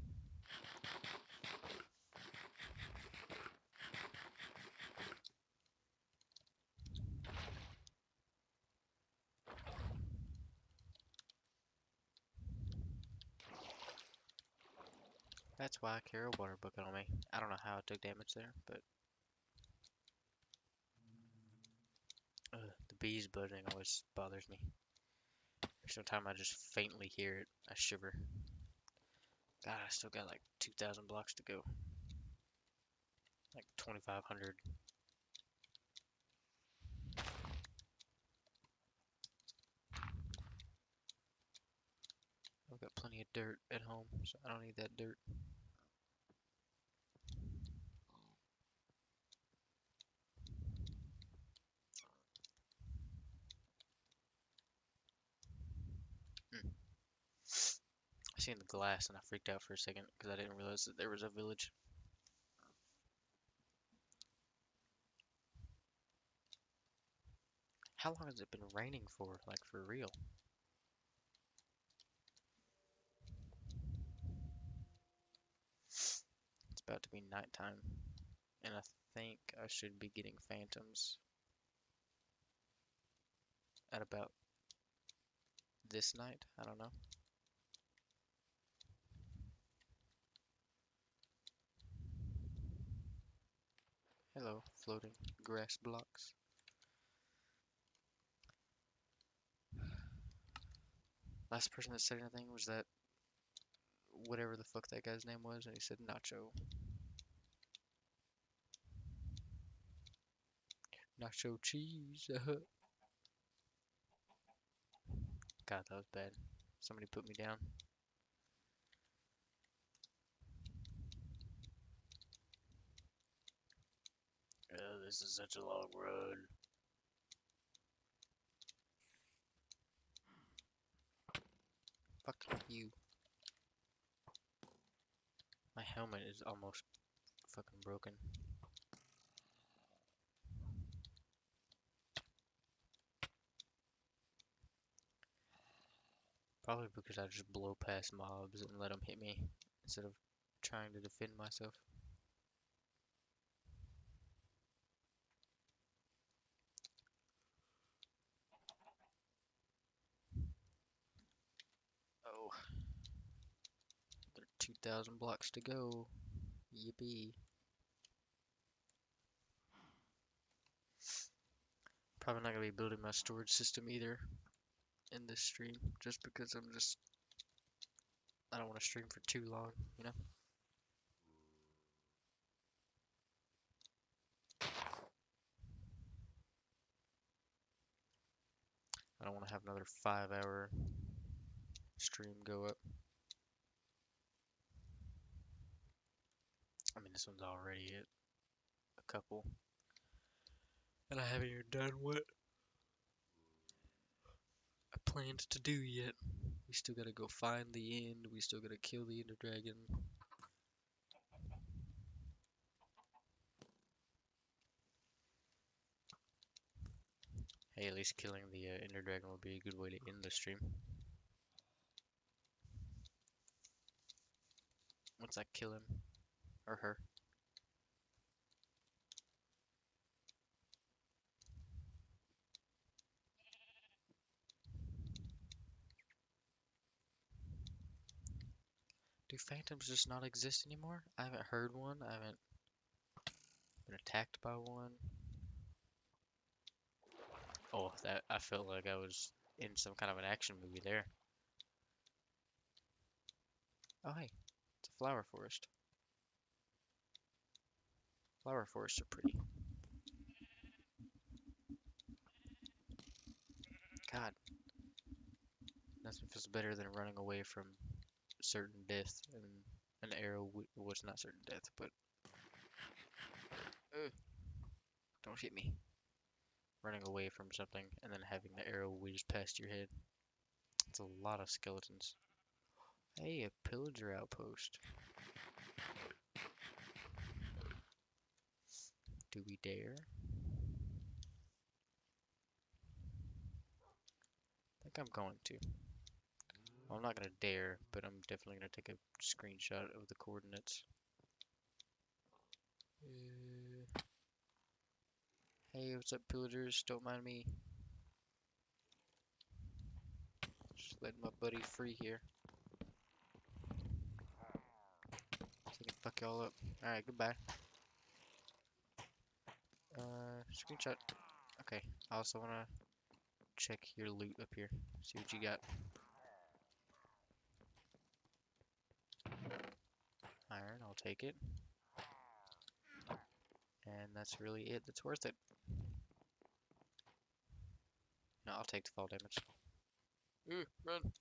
Speaker 1: That's why I carry a water bucket on me. I don't know how I took damage there, but the bees buzzing always bothers me. Every time I just faintly hear it, I shiver. God, I still got like 2,000 blocks to go. Like 2,500. I've got plenty of dirt at home, so I don't need that dirt. Hmm. I seen the glass and I freaked out for a second because I didn't realize that there was a village. How long has it been raining for? Like, for real? It's about to be nighttime, and I think I should be getting phantoms at about this night. I don't know. Hello, floating grass blocks. Last person that said anything was that whatever the fuck that guy's name was, and he said Nacho. Nacho cheese. God, that was bad. Somebody put me down. This is such a long road. Fuck you. My helmet is almost fucking broken. Probably because I just blow past mobs and let them hit me instead of trying to defend myself. Oh, there are 2,000 blocks to go. Yippee. Probably not gonna be building my storage system either in this stream, just because I don't want to stream for too long, you know? I don't want to have another 5-hour stream go up. I mean, this one's already at a couple, and I haven't even done what I planned to do yet. We still gotta go find the end, we still gotta kill the Ender Dragon. Hey, at least killing the Ender Dragon would be a good way to end the stream. Once I kill him, or her. Do phantoms just not exist anymore? I haven't heard one, I haven't been attacked by one. Oh, that I felt like I was in some kind of an action movie there. Oh hey, it's a flower forest. Flower forests are pretty. God, nothing feels better than running away from certain death and an arrow was not certain death, but don't hit me. Running away from something and then having the arrow whiz past your head. It's a lot of skeletons. Hey, a pillager outpost. Do we dare? I think I'm going to. Well, I'm not gonna dare, but I'm definitely gonna take a screenshot of the coordinates. Hey, what's up, pillagers? Don't mind me. Just letting my buddy free here. So he can fuck y'all up. Alright, goodbye. Screenshot. Okay, I also wanna check your loot up here. See what you got. take it. And that's really it. That's worth it. No, I'll take the fall damage. Ooh, run.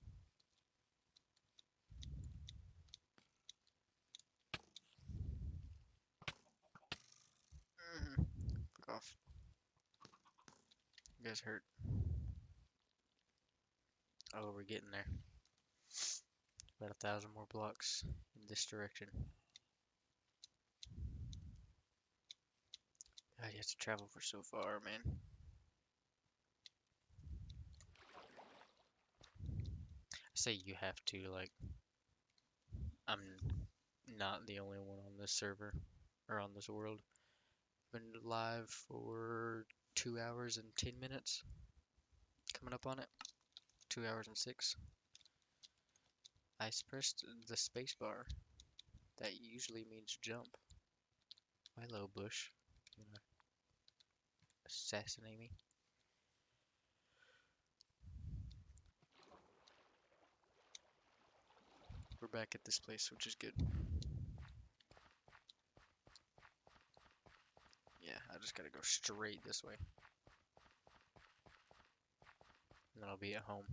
Speaker 1: Fuck off. You guys hurt. Oh, we're getting there. About 1,000 more blocks in this direction. God, you have to travel for so far, man. I say you have to, like, I'm not the only one on this server, or on this world. Been live for 2 hours and 10 minutes. Coming up on it. 2 hours and 6. I pressed the space bar. That usually means jump. Hello, Bush. You wanna assassinate me? We're back at this place, which is good. Yeah, I just gotta go straight this way. And then I'll be at home.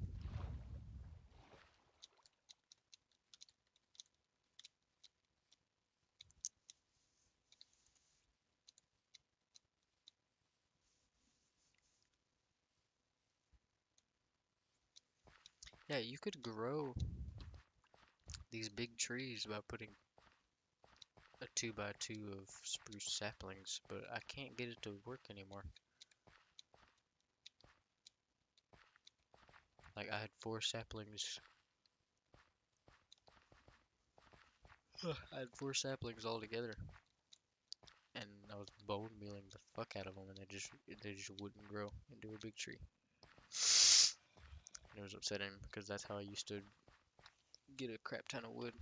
Speaker 1: Yeah, you could grow these big trees by putting a 2x2 of spruce saplings, but I can't get it to work anymore. Like, I had 4 saplings. I had 4 saplings all together. And I was bone mealing the fuck out of them, and they just wouldn't grow into a big tree. And it was upsetting because that's how I used to get a crap ton of wood.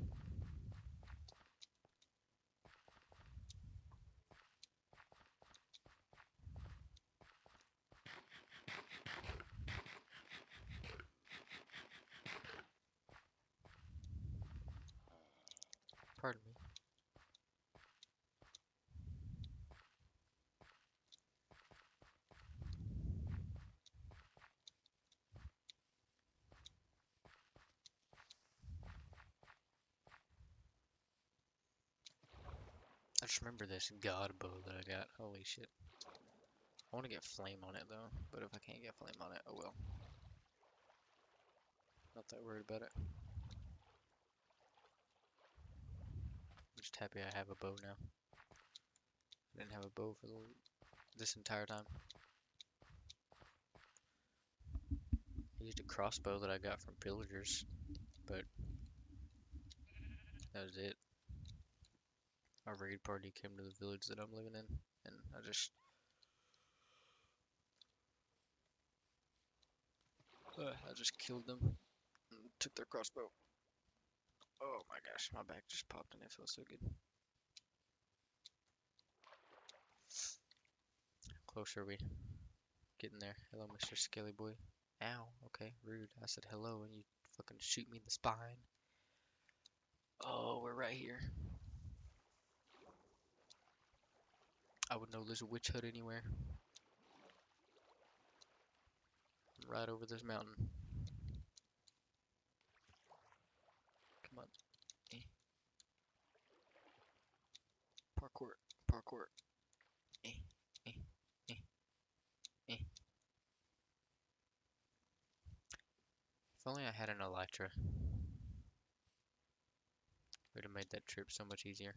Speaker 1: Pardon me. I just remember this god bow that I got. Holy shit. I want to get flame on it though, but if I can't get flame on it, oh well. Not that worried about it. I'm just happy I have a bow now. I didn't have a bow for this entire time. I used a crossbow that I got from pillagers, but that was it. Our raid party came to the village that I'm living in, and I just killed them and took their crossbow. Oh my gosh, my back just popped and it feels so good. Close are we? Getting there. Hello, Mr. Skelly Boy. Ow, okay, rude. I said hello and you fucking shoot me in the spine. Oh, we're right here. I would know there's a witch hut anywhere. I'm right over this mountain. Come on. Eh. Parkour. Parkour. Eh. Eh. Eh. Eh. If only I had an elytra. Would have made that trip so much easier.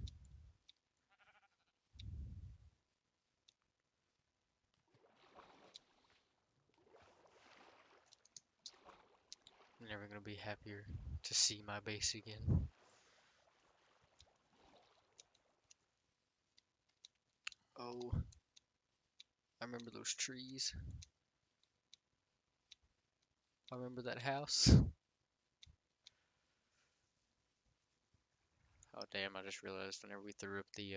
Speaker 1: I'm never gonna be happier to see my base again. Oh, I remember those trees. I remember that house. Oh damn, I just realized whenever we threw up the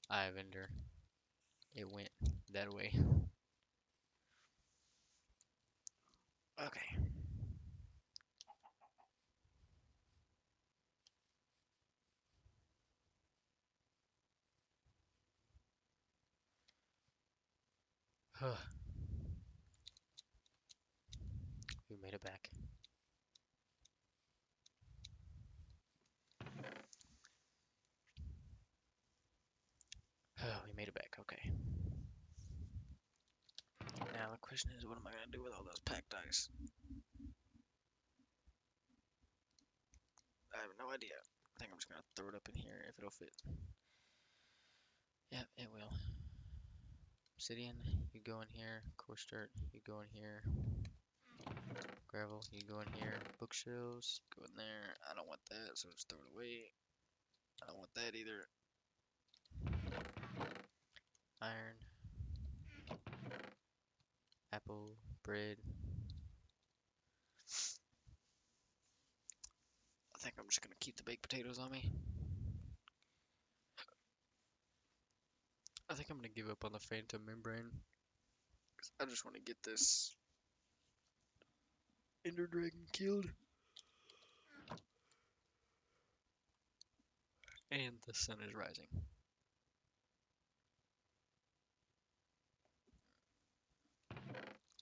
Speaker 1: Eye of Ender, it went that way. Okay. We made it back. We made it back, okay. Now the question is, what am I gonna do with all those packed dice? I have no idea. I think I'm just gonna throw it up in here if it'll fit. Yeah, it will. Obsidian, you go in here. Coarse dirt, you go in here. Gravel, you go in here. Bookshelves, go in there. I don't want that, so just throw it away. I don't want that either. Iron. Apple, bread. I think I'm just gonna keep the baked potatoes on me. I think I'm gonna give up on the Phantom Membrane. 'Cause I just want to get this Ender Dragon killed. And the sun is rising.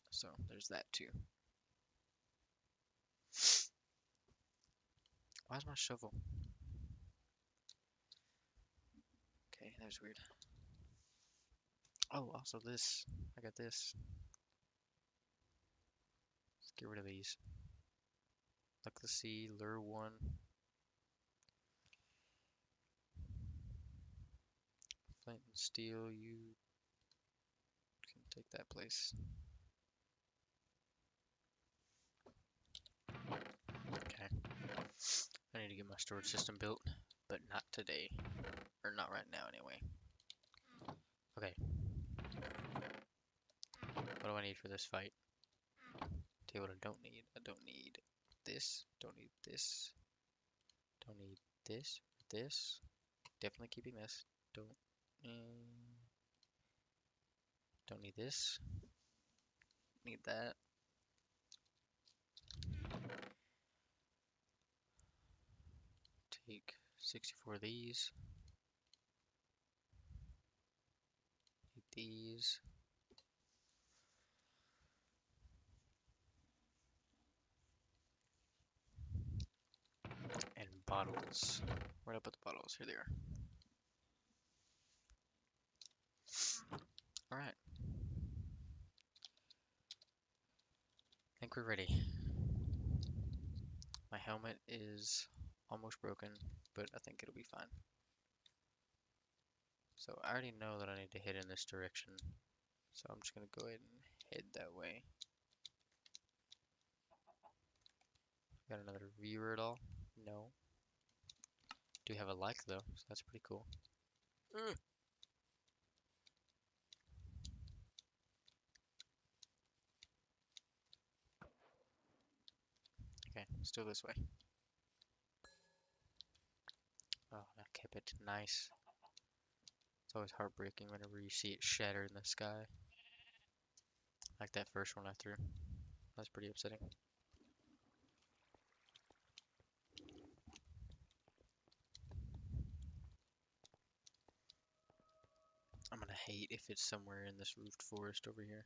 Speaker 1: So there's that too. Why's my shovel? Okay, that was weird. Oh, also this. I got this. Let's get rid of these. Look the sea, lure one. Flint and steel, you can take that place. Okay. I need to get my storage system built, but not today. Or not right now anyway. Okay. What do I need for this fight? Tell you what I don't need. I don't need this. Don't need this. Don't need this. This. Definitely keeping this. Don't need this. Need that. Take 64 of these. Need these. And bottles. Where'd I put the bottles? Here they are. Alright. I think we're ready. My helmet is almost broken, but I think it'll be fine. So I already know that I need to head in this direction. So I'm just gonna go ahead and head that way. Got another viewer at all? No. Do have a like though, so that's pretty cool. Okay, still this way. Oh, that kept it nice. It's always heartbreaking whenever you see it shatter in the sky. Like that first one I threw. That's pretty upsetting. I'm gonna hate if it's somewhere in this roofed forest over here.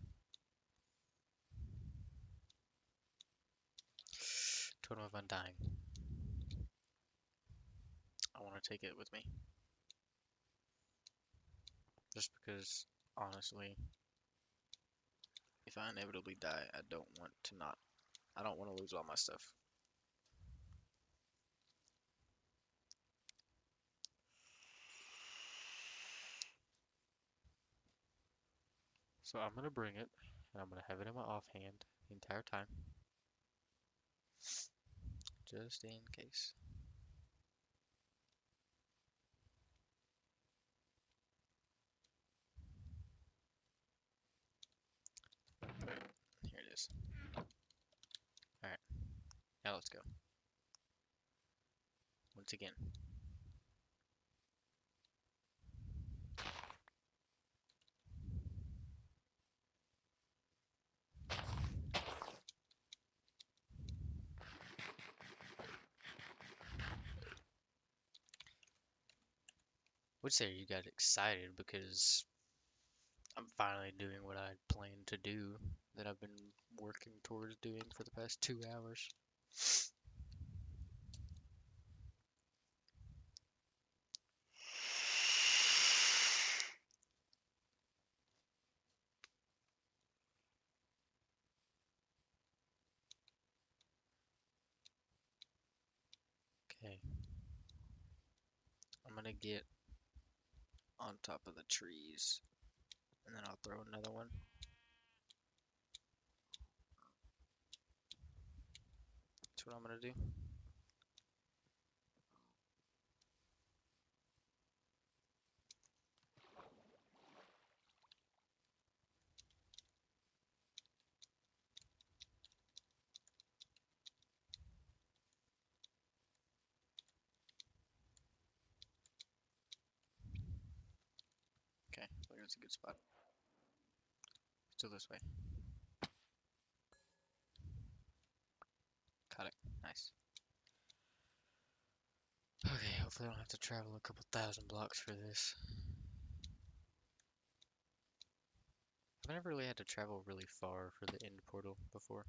Speaker 1: Totem of Undying. I want to take it with me. Just because, honestly, if I inevitably die, I don't want to lose all my stuff. So I'm gonna bring it, and I'm gonna have it in my offhand the entire time. Just in case. Here it is. Alright, now let's go. Once again. Would say you got excited because I'm finally doing what I planned to do that I've been working towards doing for the past 2 hours. Okay, I'm gonna get on top of the trees and then I'll throw another one. That's what I'm gonna do. Okay, I think that's a good spot. Still this way. Caught it. Nice. Okay, hopefully I don't have to travel a couple thousand blocks for this. I've never really had to travel really far for the end portal before.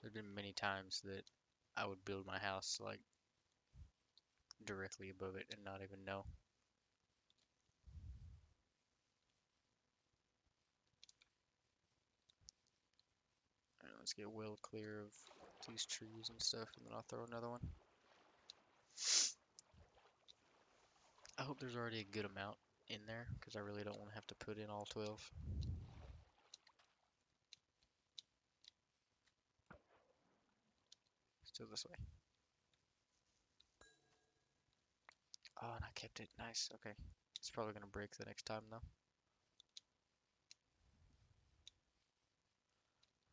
Speaker 1: There've been many times that I would build my house like directly above it and not even know. Alright, let's get well clear of these trees and stuff, and then I'll throw another one. I hope there's already a good amount in there, because I really don't want to have to put in all 12. Still this way. Oh, and I kept it. Nice. Okay. It's probably going to break the next time, though.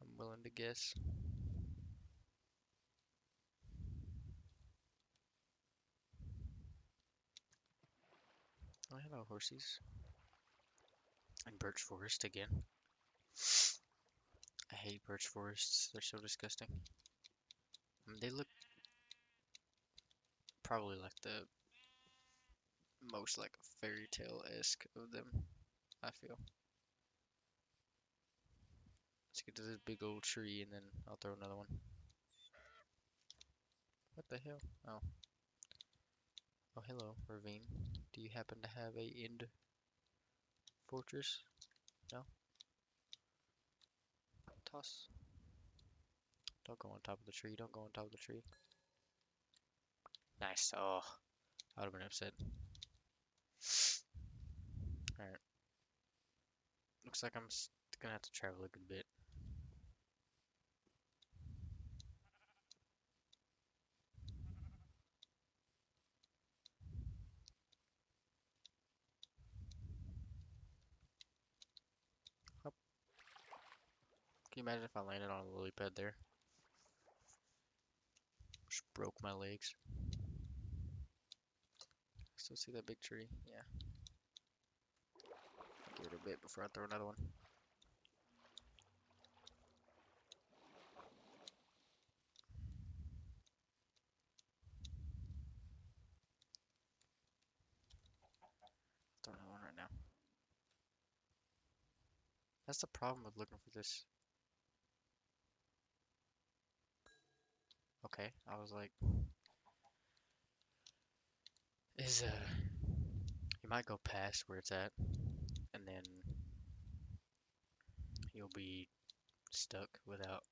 Speaker 1: I'm willing to guess. Oh, hello, horsies. And birch forest again. I hate birch forests. They're so disgusting. I mean, they look probably like the most like fairy tale-esque of them, I feel. Let's get to this big old tree and then I'll throw another one. What the hell? Oh. Oh, hello, ravine. Do you happen to have a end fortress? No? Toss. Don't go on top of the tree. Don't go on top of the tree. Nice. Oh, I would have been upset. Alright. Looks like I'm gonna have to travel a good bit. Up. Can you imagine if I landed on a lily pad there? Just broke my legs. Still see that big tree? Yeah. Give it a bit before I throw another one. Throw another one right now. That's the problem with looking for this. Okay, I was like, you might go past where it's at, and then you'll be stuck without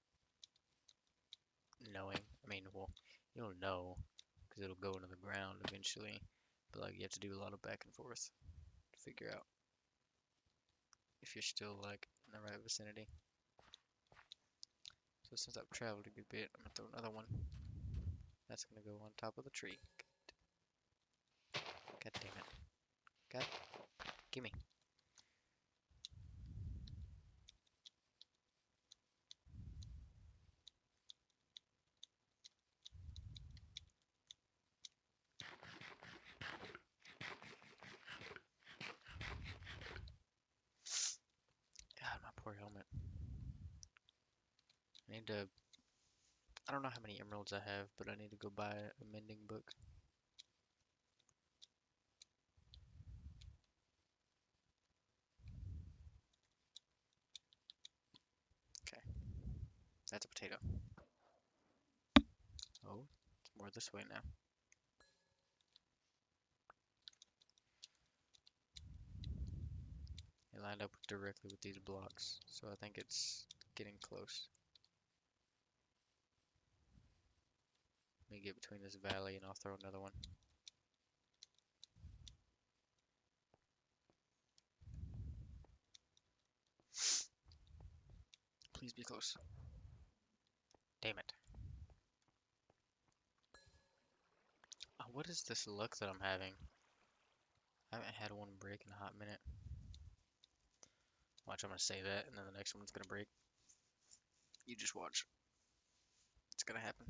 Speaker 1: knowing. I mean, well, you'll know, because it'll go into the ground eventually, but like you have to do a lot of back and forth to figure out if you're still like in the right vicinity. So since I've traveled a good bit, I'm gonna throw another one. That's gonna go on top of the tree. God damn it. God, gimme. God, my poor helmet. I need to. I don't know how many emeralds I have, but I need to go buy a mending book. That's a potato. Oh, it's more this way now. It lined up directly with these blocks, so I think it's getting close. Let me get between this valley and I'll throw another one. Please be close. Damn it. What is this luck that I'm having? I haven't had one break in a hot minute. Watch, I'm gonna say that, and then the next one's gonna break. You just watch. It's gonna happen.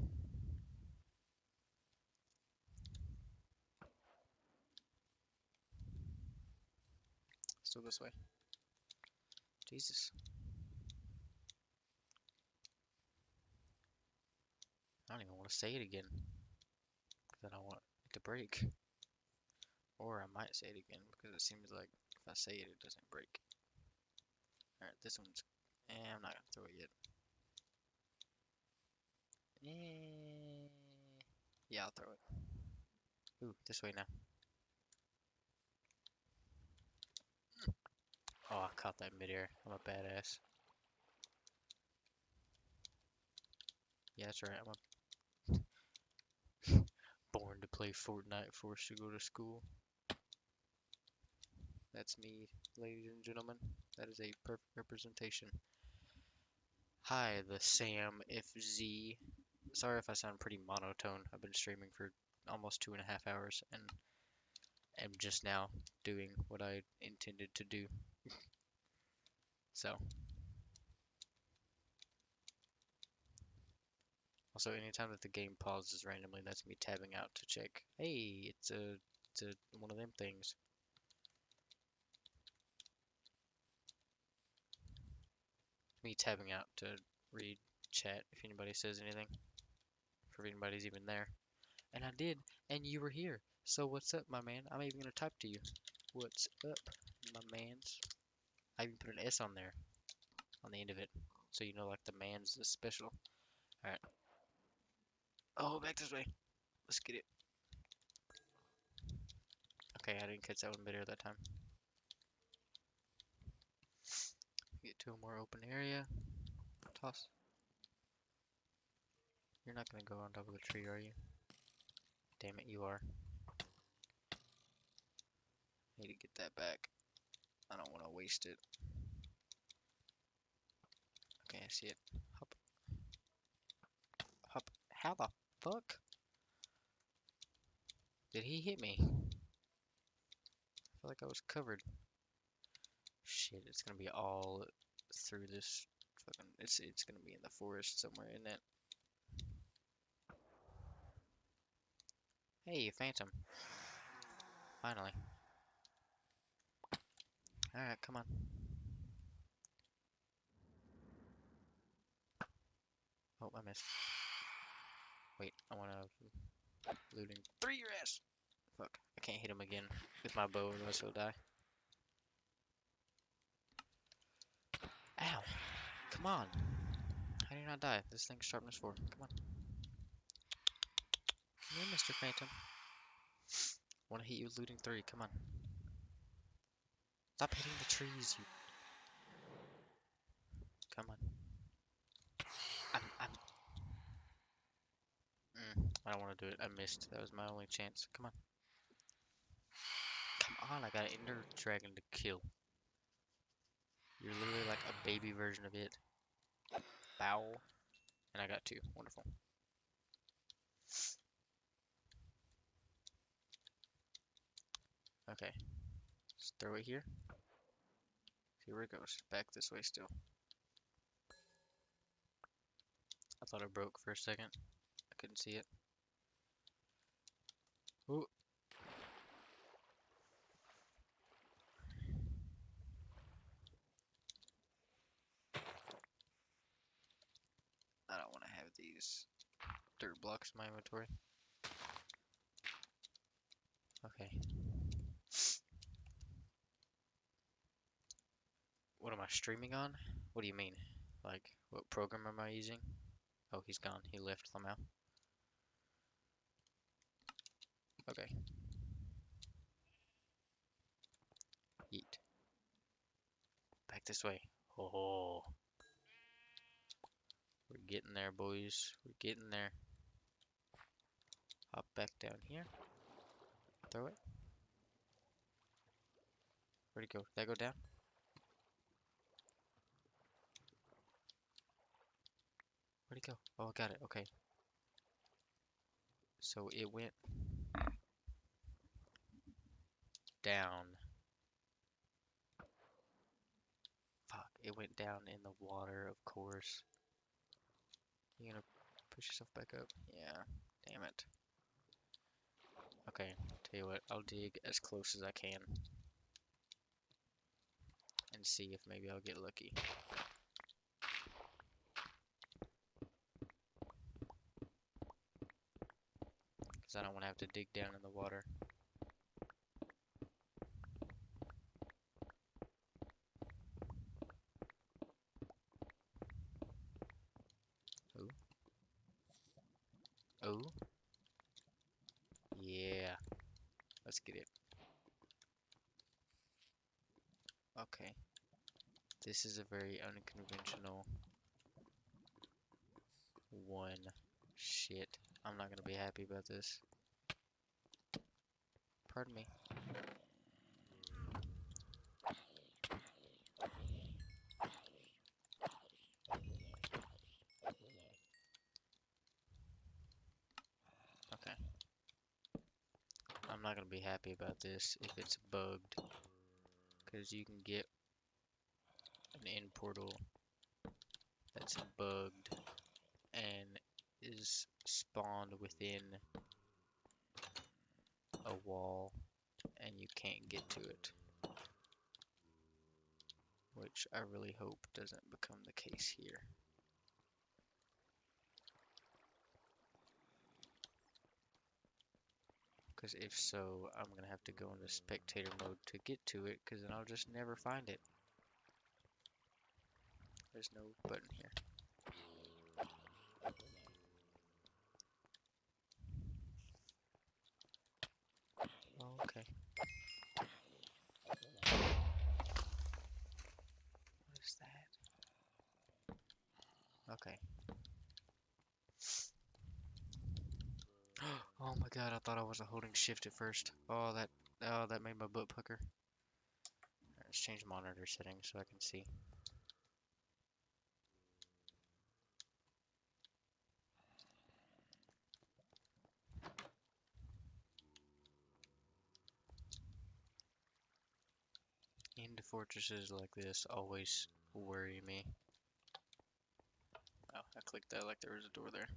Speaker 1: Still this way. Jesus. I don't even want to say it again. Because I don't want it to break. Or I might say it again, because it seems like if I say it, it doesn't break. Alright, this one's... I'm not gonna throw it yet. Yeah, I'll throw it. Ooh, this way now. Oh, I caught that midair. I'm a badass. Yeah, that's right. Born to play Fortnite, forced to go to school. That's me, ladies and gentlemen. That is a perfect representation. Hi, the Sam FZ. Sorry if I sound pretty monotone. I've been streaming for almost 2.5 hours and am just now doing what I intended to do. So, also anytime that the game pauses randomly, that's me tabbing out to check. Hey, it's one of them things. Me tabbing out to read chat if anybody says anything, if anybody's even there. And I did, and you were here. So what's up, my man? I'm even gonna type to you. What's up, my mans? I even put an S on there, on the end of it, so you know like the man's is special. All right. Oh, back this way. Let's get it. Okay, I didn't catch that one better that time. Get to a more open area. Toss. You're not gonna go on top of the tree, are you? Damn it, you are. Need to get that back. I don't want to waste it. Okay, I see it. Hop. Hop. How the fuck did he hit me? I feel like I was covered. Shit, it's gonna be all through this fucking... It's gonna be in the forest somewhere, isn't it? Hey, Phantom. Finally. Alright, come on. Oh, I missed. Wait, I wanna... Looting. 3 your ass! Fuck, I can't hit him again with my bow, otherwise he'll die. Ow! Come on! How do you not die? This thing's sharpness 4. Come on. Come here, Mr. Phantom. Wanna hit you with looting 3, come on. Stop hitting the trees, you... Come on. I don't want to do it. I missed. That was my only chance. Come on. Come on, I got an Ender Dragon to kill. You're literally like a baby version of it. Bow. And I got 2. Wonderful. Okay. Just throw it here. See where it goes. Back this way still. I thought it broke for a second. I couldn't see it. Ooh. I don't want to have these dirt blocks in my inventory. Okay. What am I streaming on? What do you mean? Like, what program am I using? Oh, he's gone. He left somehow. Okay. Eat. Back this way. Oh, we're getting there, boys. We're getting there. Hop back down here. Throw it. Where'd it go? Did that go down? Where'd it go? Oh, I got it. Okay. So it went down. Fuck. It went down in the water, of course. You gonna push yourself back up? Yeah. Damn it. Okay. Tell you what. I'll dig as close as I can. And see if maybe I'll get lucky. Because I don't want to have to dig down in the water. Oh. Oh. Yeah. Let's get it. Okay. This is a very unconventional one. Shit. I'm not gonna be happy about this. Pardon me. Okay. I'm not gonna be happy about this if it's bugged. Because you can get an end portal that's bugged and is spawned within a wall and you can't get to it. Which I really hope doesn't become the case here. Because if so, I'm gonna have to go into spectator mode to get to it, because then I'll just never find it. There's no button here. Okay. What is that? Okay. Oh my god, I thought I wasn't holding shift at first. Oh, that made my butt pucker. Alright, let's change monitor settings so I can see. End fortresses like this always worry me. Oh, I clicked that like there was a door there.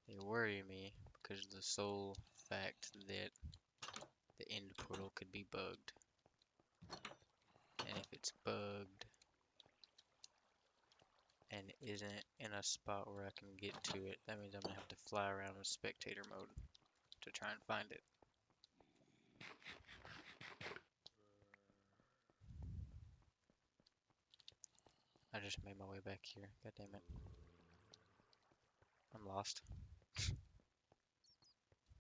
Speaker 1: They worry me because of the sole fact that the end portal could be bugged. And if it's bugged and isn't in a spot where I can get to it, that means I'm gonna have to fly around in spectator mode to try and find it. I just made my way back here. God damn it. I'm lost.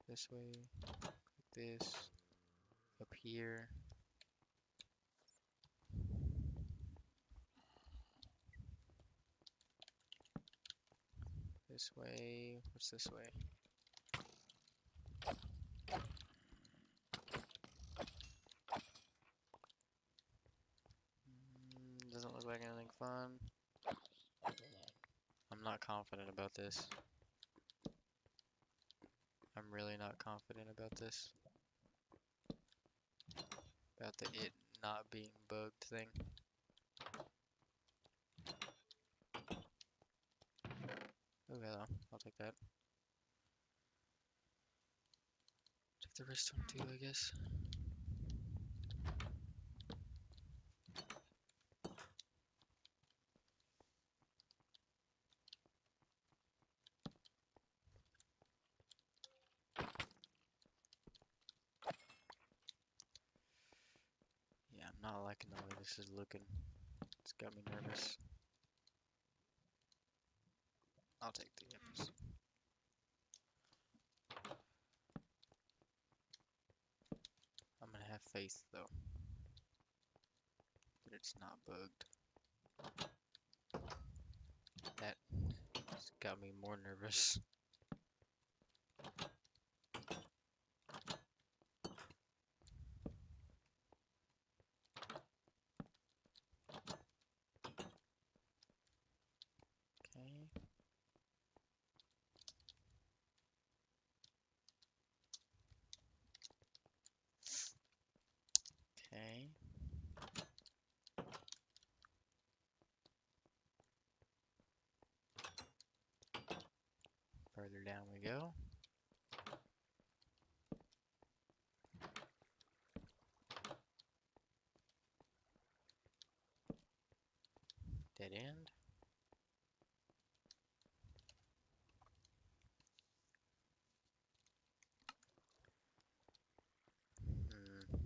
Speaker 1: This way, like this, up here. This way. What's this way? Doesn't look like anything fun. I'm not confident about this. I'm really not confident about this. About the it not being bugged thing. Oh, hello. I'll take that. Take the redstone too, I guess. Yeah, I'm not liking the way this is looking. It's got me nervous. I'll take the apples. I'm gonna have faith though that it's not bugged. That got me more nervous. Okay. Okay. Further down we go. Dead end. Hmm.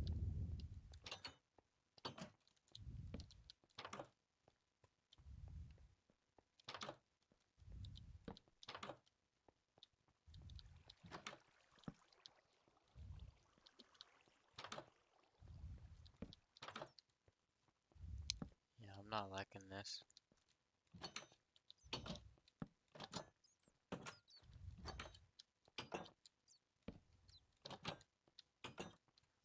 Speaker 1: Yeah, I'm not liking this.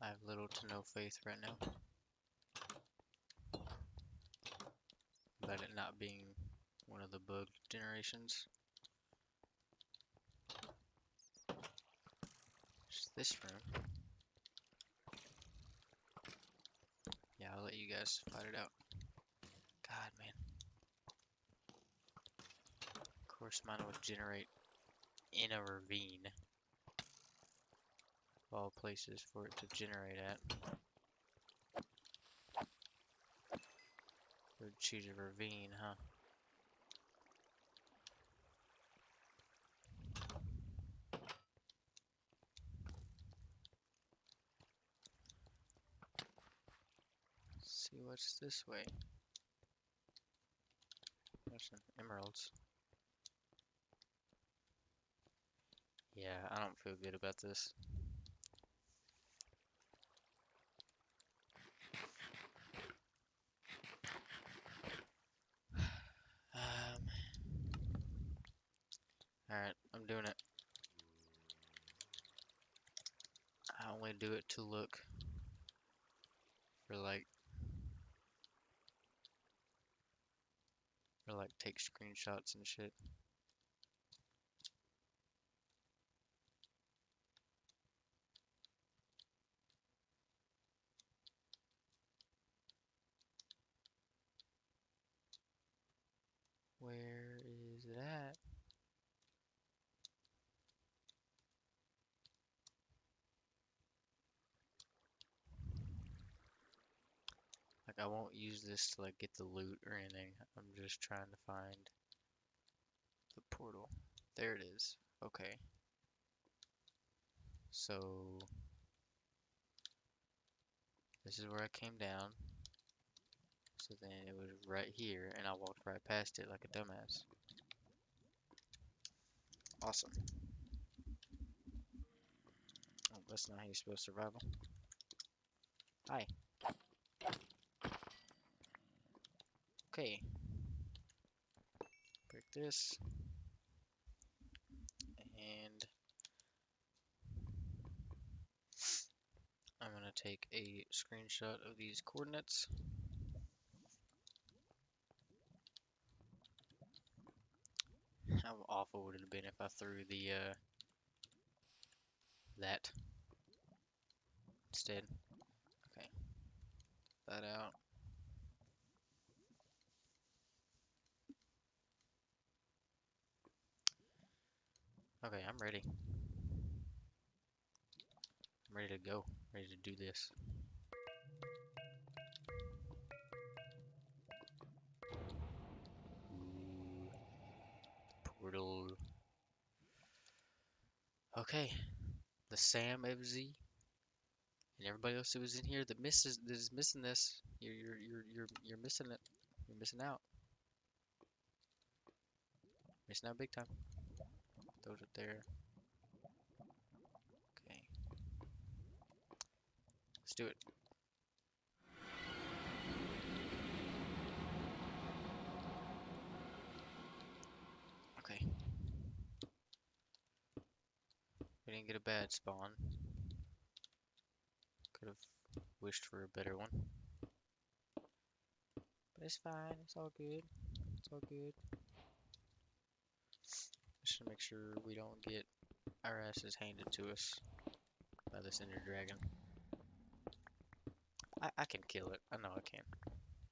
Speaker 1: I have little to no faith right now about it not being one of the bug generations. Just this room. Yeah, I'll let you guys fight it out. God, man. Of course mine would generate in a ravine. Of all places for it to generate at. Would choose a ravine, huh? Let's see what's this way. There's some emeralds. Yeah, I don't feel good about this. Alright, I'm doing it. I only do it to look for take screenshots and shit. Where is it at? Like, I won't use this to get the loot or anything. I'm just trying to find the portal. There it is. Okay. So this is where I came down. So then it was right here, and I walked right past it like a dumbass. Awesome. Oh, that's not how you spell survival. Hi. Okay. Break this. And I'm gonna take a screenshot of these coordinates. How awful would it have been if I threw the that instead? Okay. That out. Okay, I'm ready. I'm ready to go. Ready to do this. Ooh, portal. Okay, the Sam FZ and everybody else who was in here that is missing this. You're missing it. You're missing out. Missing out big time. Those up there. Okay. Let's do it. Okay. We didn't get a bad spawn. Could have wished for a better one. But it's fine. It's all good. It's all good. Just to make sure we don't get our asses handed to us by this Ender Dragon. I can kill it. I know I can.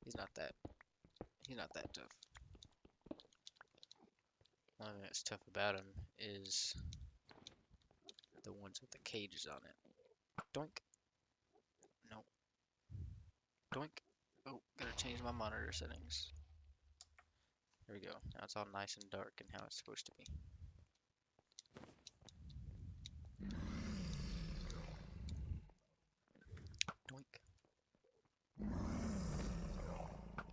Speaker 1: He's not that tough. One thing that's tough about him is the ones with the cages on it. Doink. No. Doink. Oh, gotta change my monitor settings. There we go. Now it's all nice and dark and how it's supposed to be. Doink.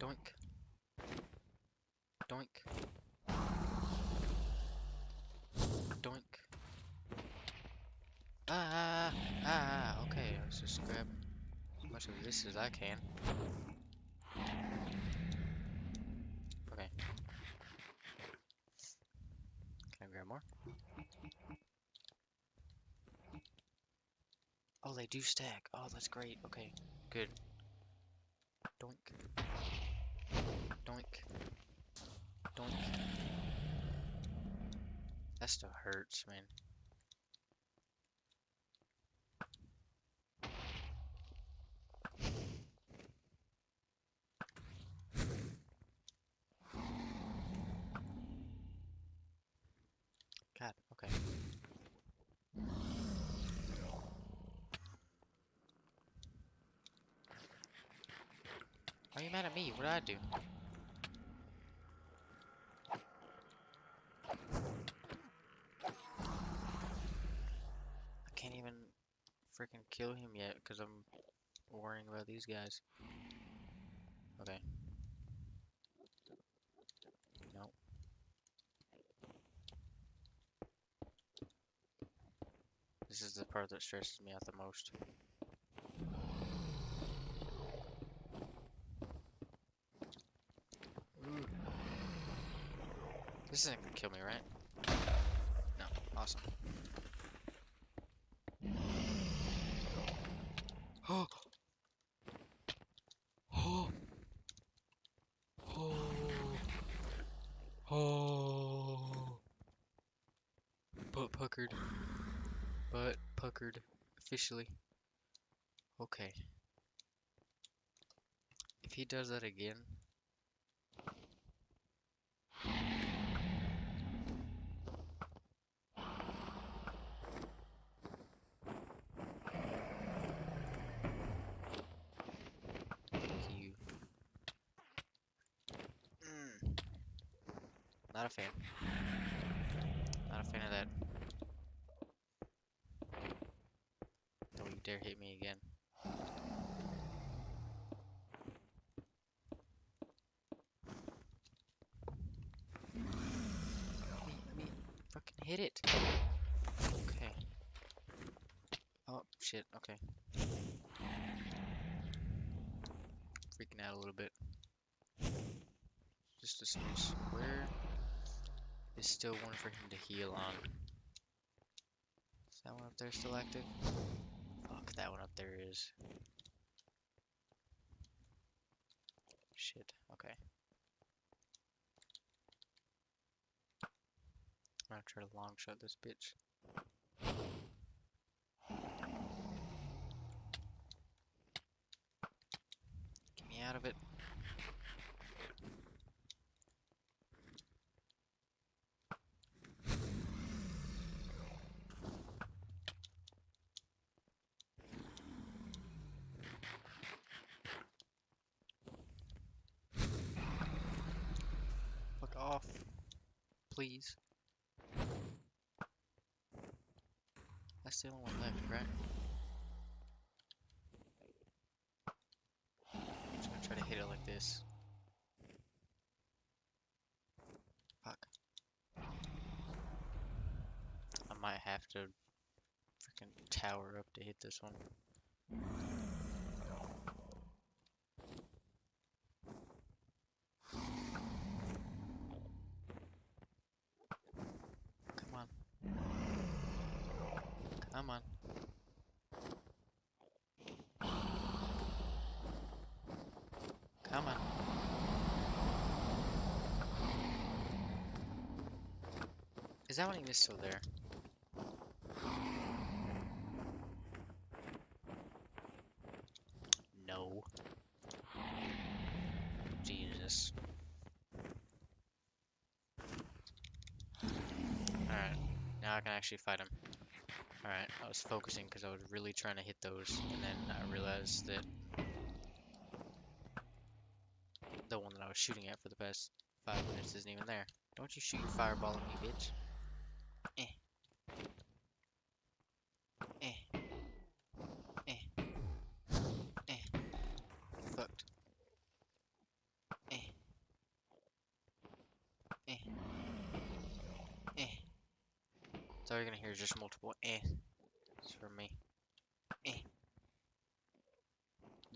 Speaker 1: Doink. Doink. Doink. Okay, let's just grab as much of this as I can. Okay. Can I grab more? Oh, they do stack. Oh, that's great. Okay, good. Doink. Doink. Doink. That stuff hurts, man. God, okay. Why are you mad at me? What did I do? I can't even freaking kill him yet because I'm worrying about these guys. Okay. No. This is the part that stresses me out the most. Ooh. This isn't gonna kill me, right? No. Awesome. Oh! Oh! Oh! Oh! Butt puckered. Butt puckered. Officially. Okay. If he does that again... You. Not a fan. Not a fan of that. Don't you dare hit me again. Let me fucking hit it. Okay. Oh, shit. Okay. Freaking out a little bit. Just a smidge. Where is still one for him to heal on? Is that one up there still active? Fuck, that one up there is. Shit. Okay. I'm gonna try to long shot this bitch. Get me out of it. Fuck off. Please. That's the only one left, right? I'm just gonna try to hit it like this. have to freaking tower up to hit this one. Come on. Come on. Come on. Is that one even still there? No. Jesus. Alright. Now I can actually fight him. Alright, I was focusing because I was really trying to hit those, and then I realized that the one that I was shooting at for the past 5 minutes isn't even there. Don't you shoot your fireball at me, bitch. Eh. Eh. Eh. Eh. Fucked. Eh. Eh. Eh. So all you're gonna hear is just multiple It's from me. Eh.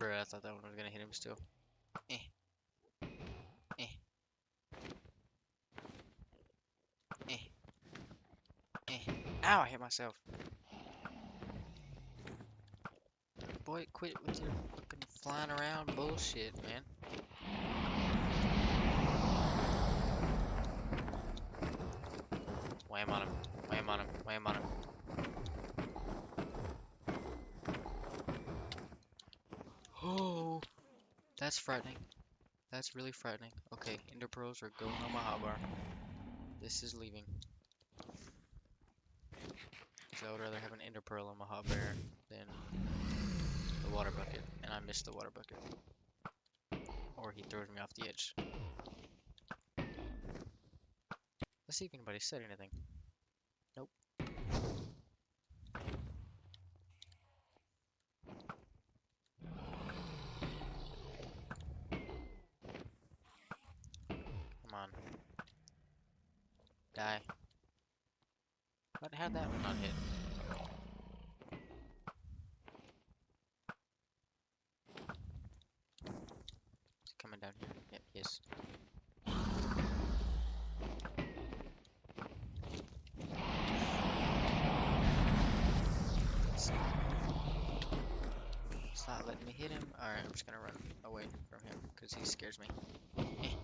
Speaker 1: Bruh, I thought that one was gonna hit him still. Eh. Eh. Eh. Eh. Ow, I hit myself. Boy, quit with your fucking flying around bullshit, man. Wham on him. Wham on him. Wham on him. Oh, that's frightening. That's really frightening. Okay, Ender Pearls are going on my hotbar. This is leaving. So I would rather have an Ender Pearl on my hotbar than the water bucket. And I missed the water bucket. Or he throws me off the edge. Let's see if anybody said anything. Nope. Come on. Die. But how'd that one not hit? Is he coming down here? Yep, he is. It's not letting me hit him. Alright, I'm just gonna run away from him because he scares me. Eh, eh.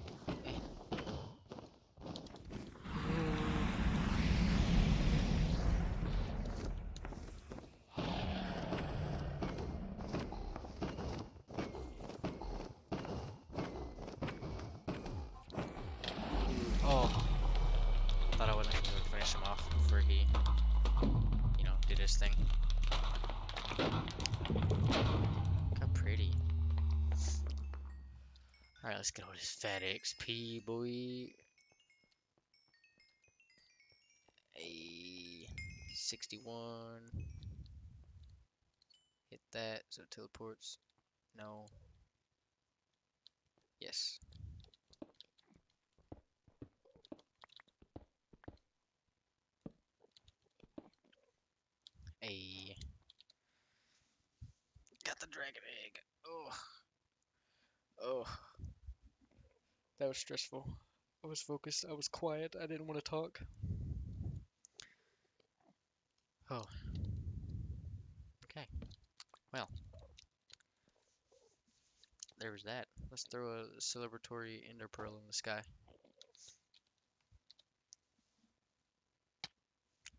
Speaker 1: Oh, thought I wasn't able to finish him off before he, did his thing. Look how pretty. Alright, let's get all this fat XP, boy. A 61. Hit that, so it teleports. No. Yes. A. Got the dragon egg. Oh. Oh. That was stressful. I was focused. I was quiet. I didn't want to talk. Oh. Okay. Well. There was that. Let's throw a celebratory ender pearl in the sky.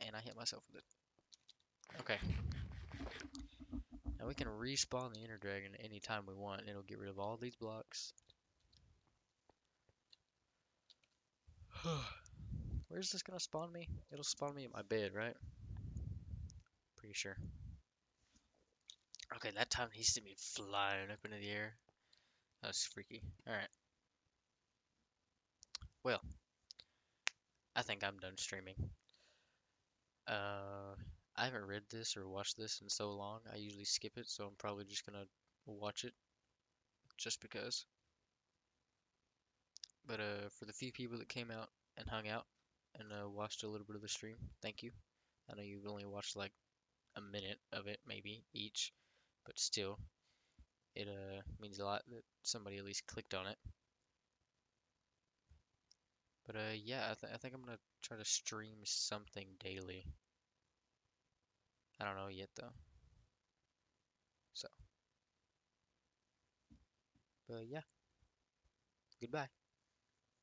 Speaker 1: And I hit myself with it. Okay. Now we can respawn the ender dragon anytime we want. And it'll get rid of all these blocks. Where's this gonna spawn me? It'll spawn me at my bed, right? Pretty sure. Okay, that time he sent me flying up into the air. That was freaky. Alright. Well, I think I'm done streaming. I haven't read this or watched this in so long. I usually skip it, so I'm probably just gonna watch it just because. But for the few people that came out and hung out and watched a little bit of the stream, thank you. I know you've only watched like a minute of it, maybe each, but still, it means a lot that somebody at least clicked on it. But yeah, I think I'm gonna try to stream something daily. I don't know yet though. So, but yeah, goodbye.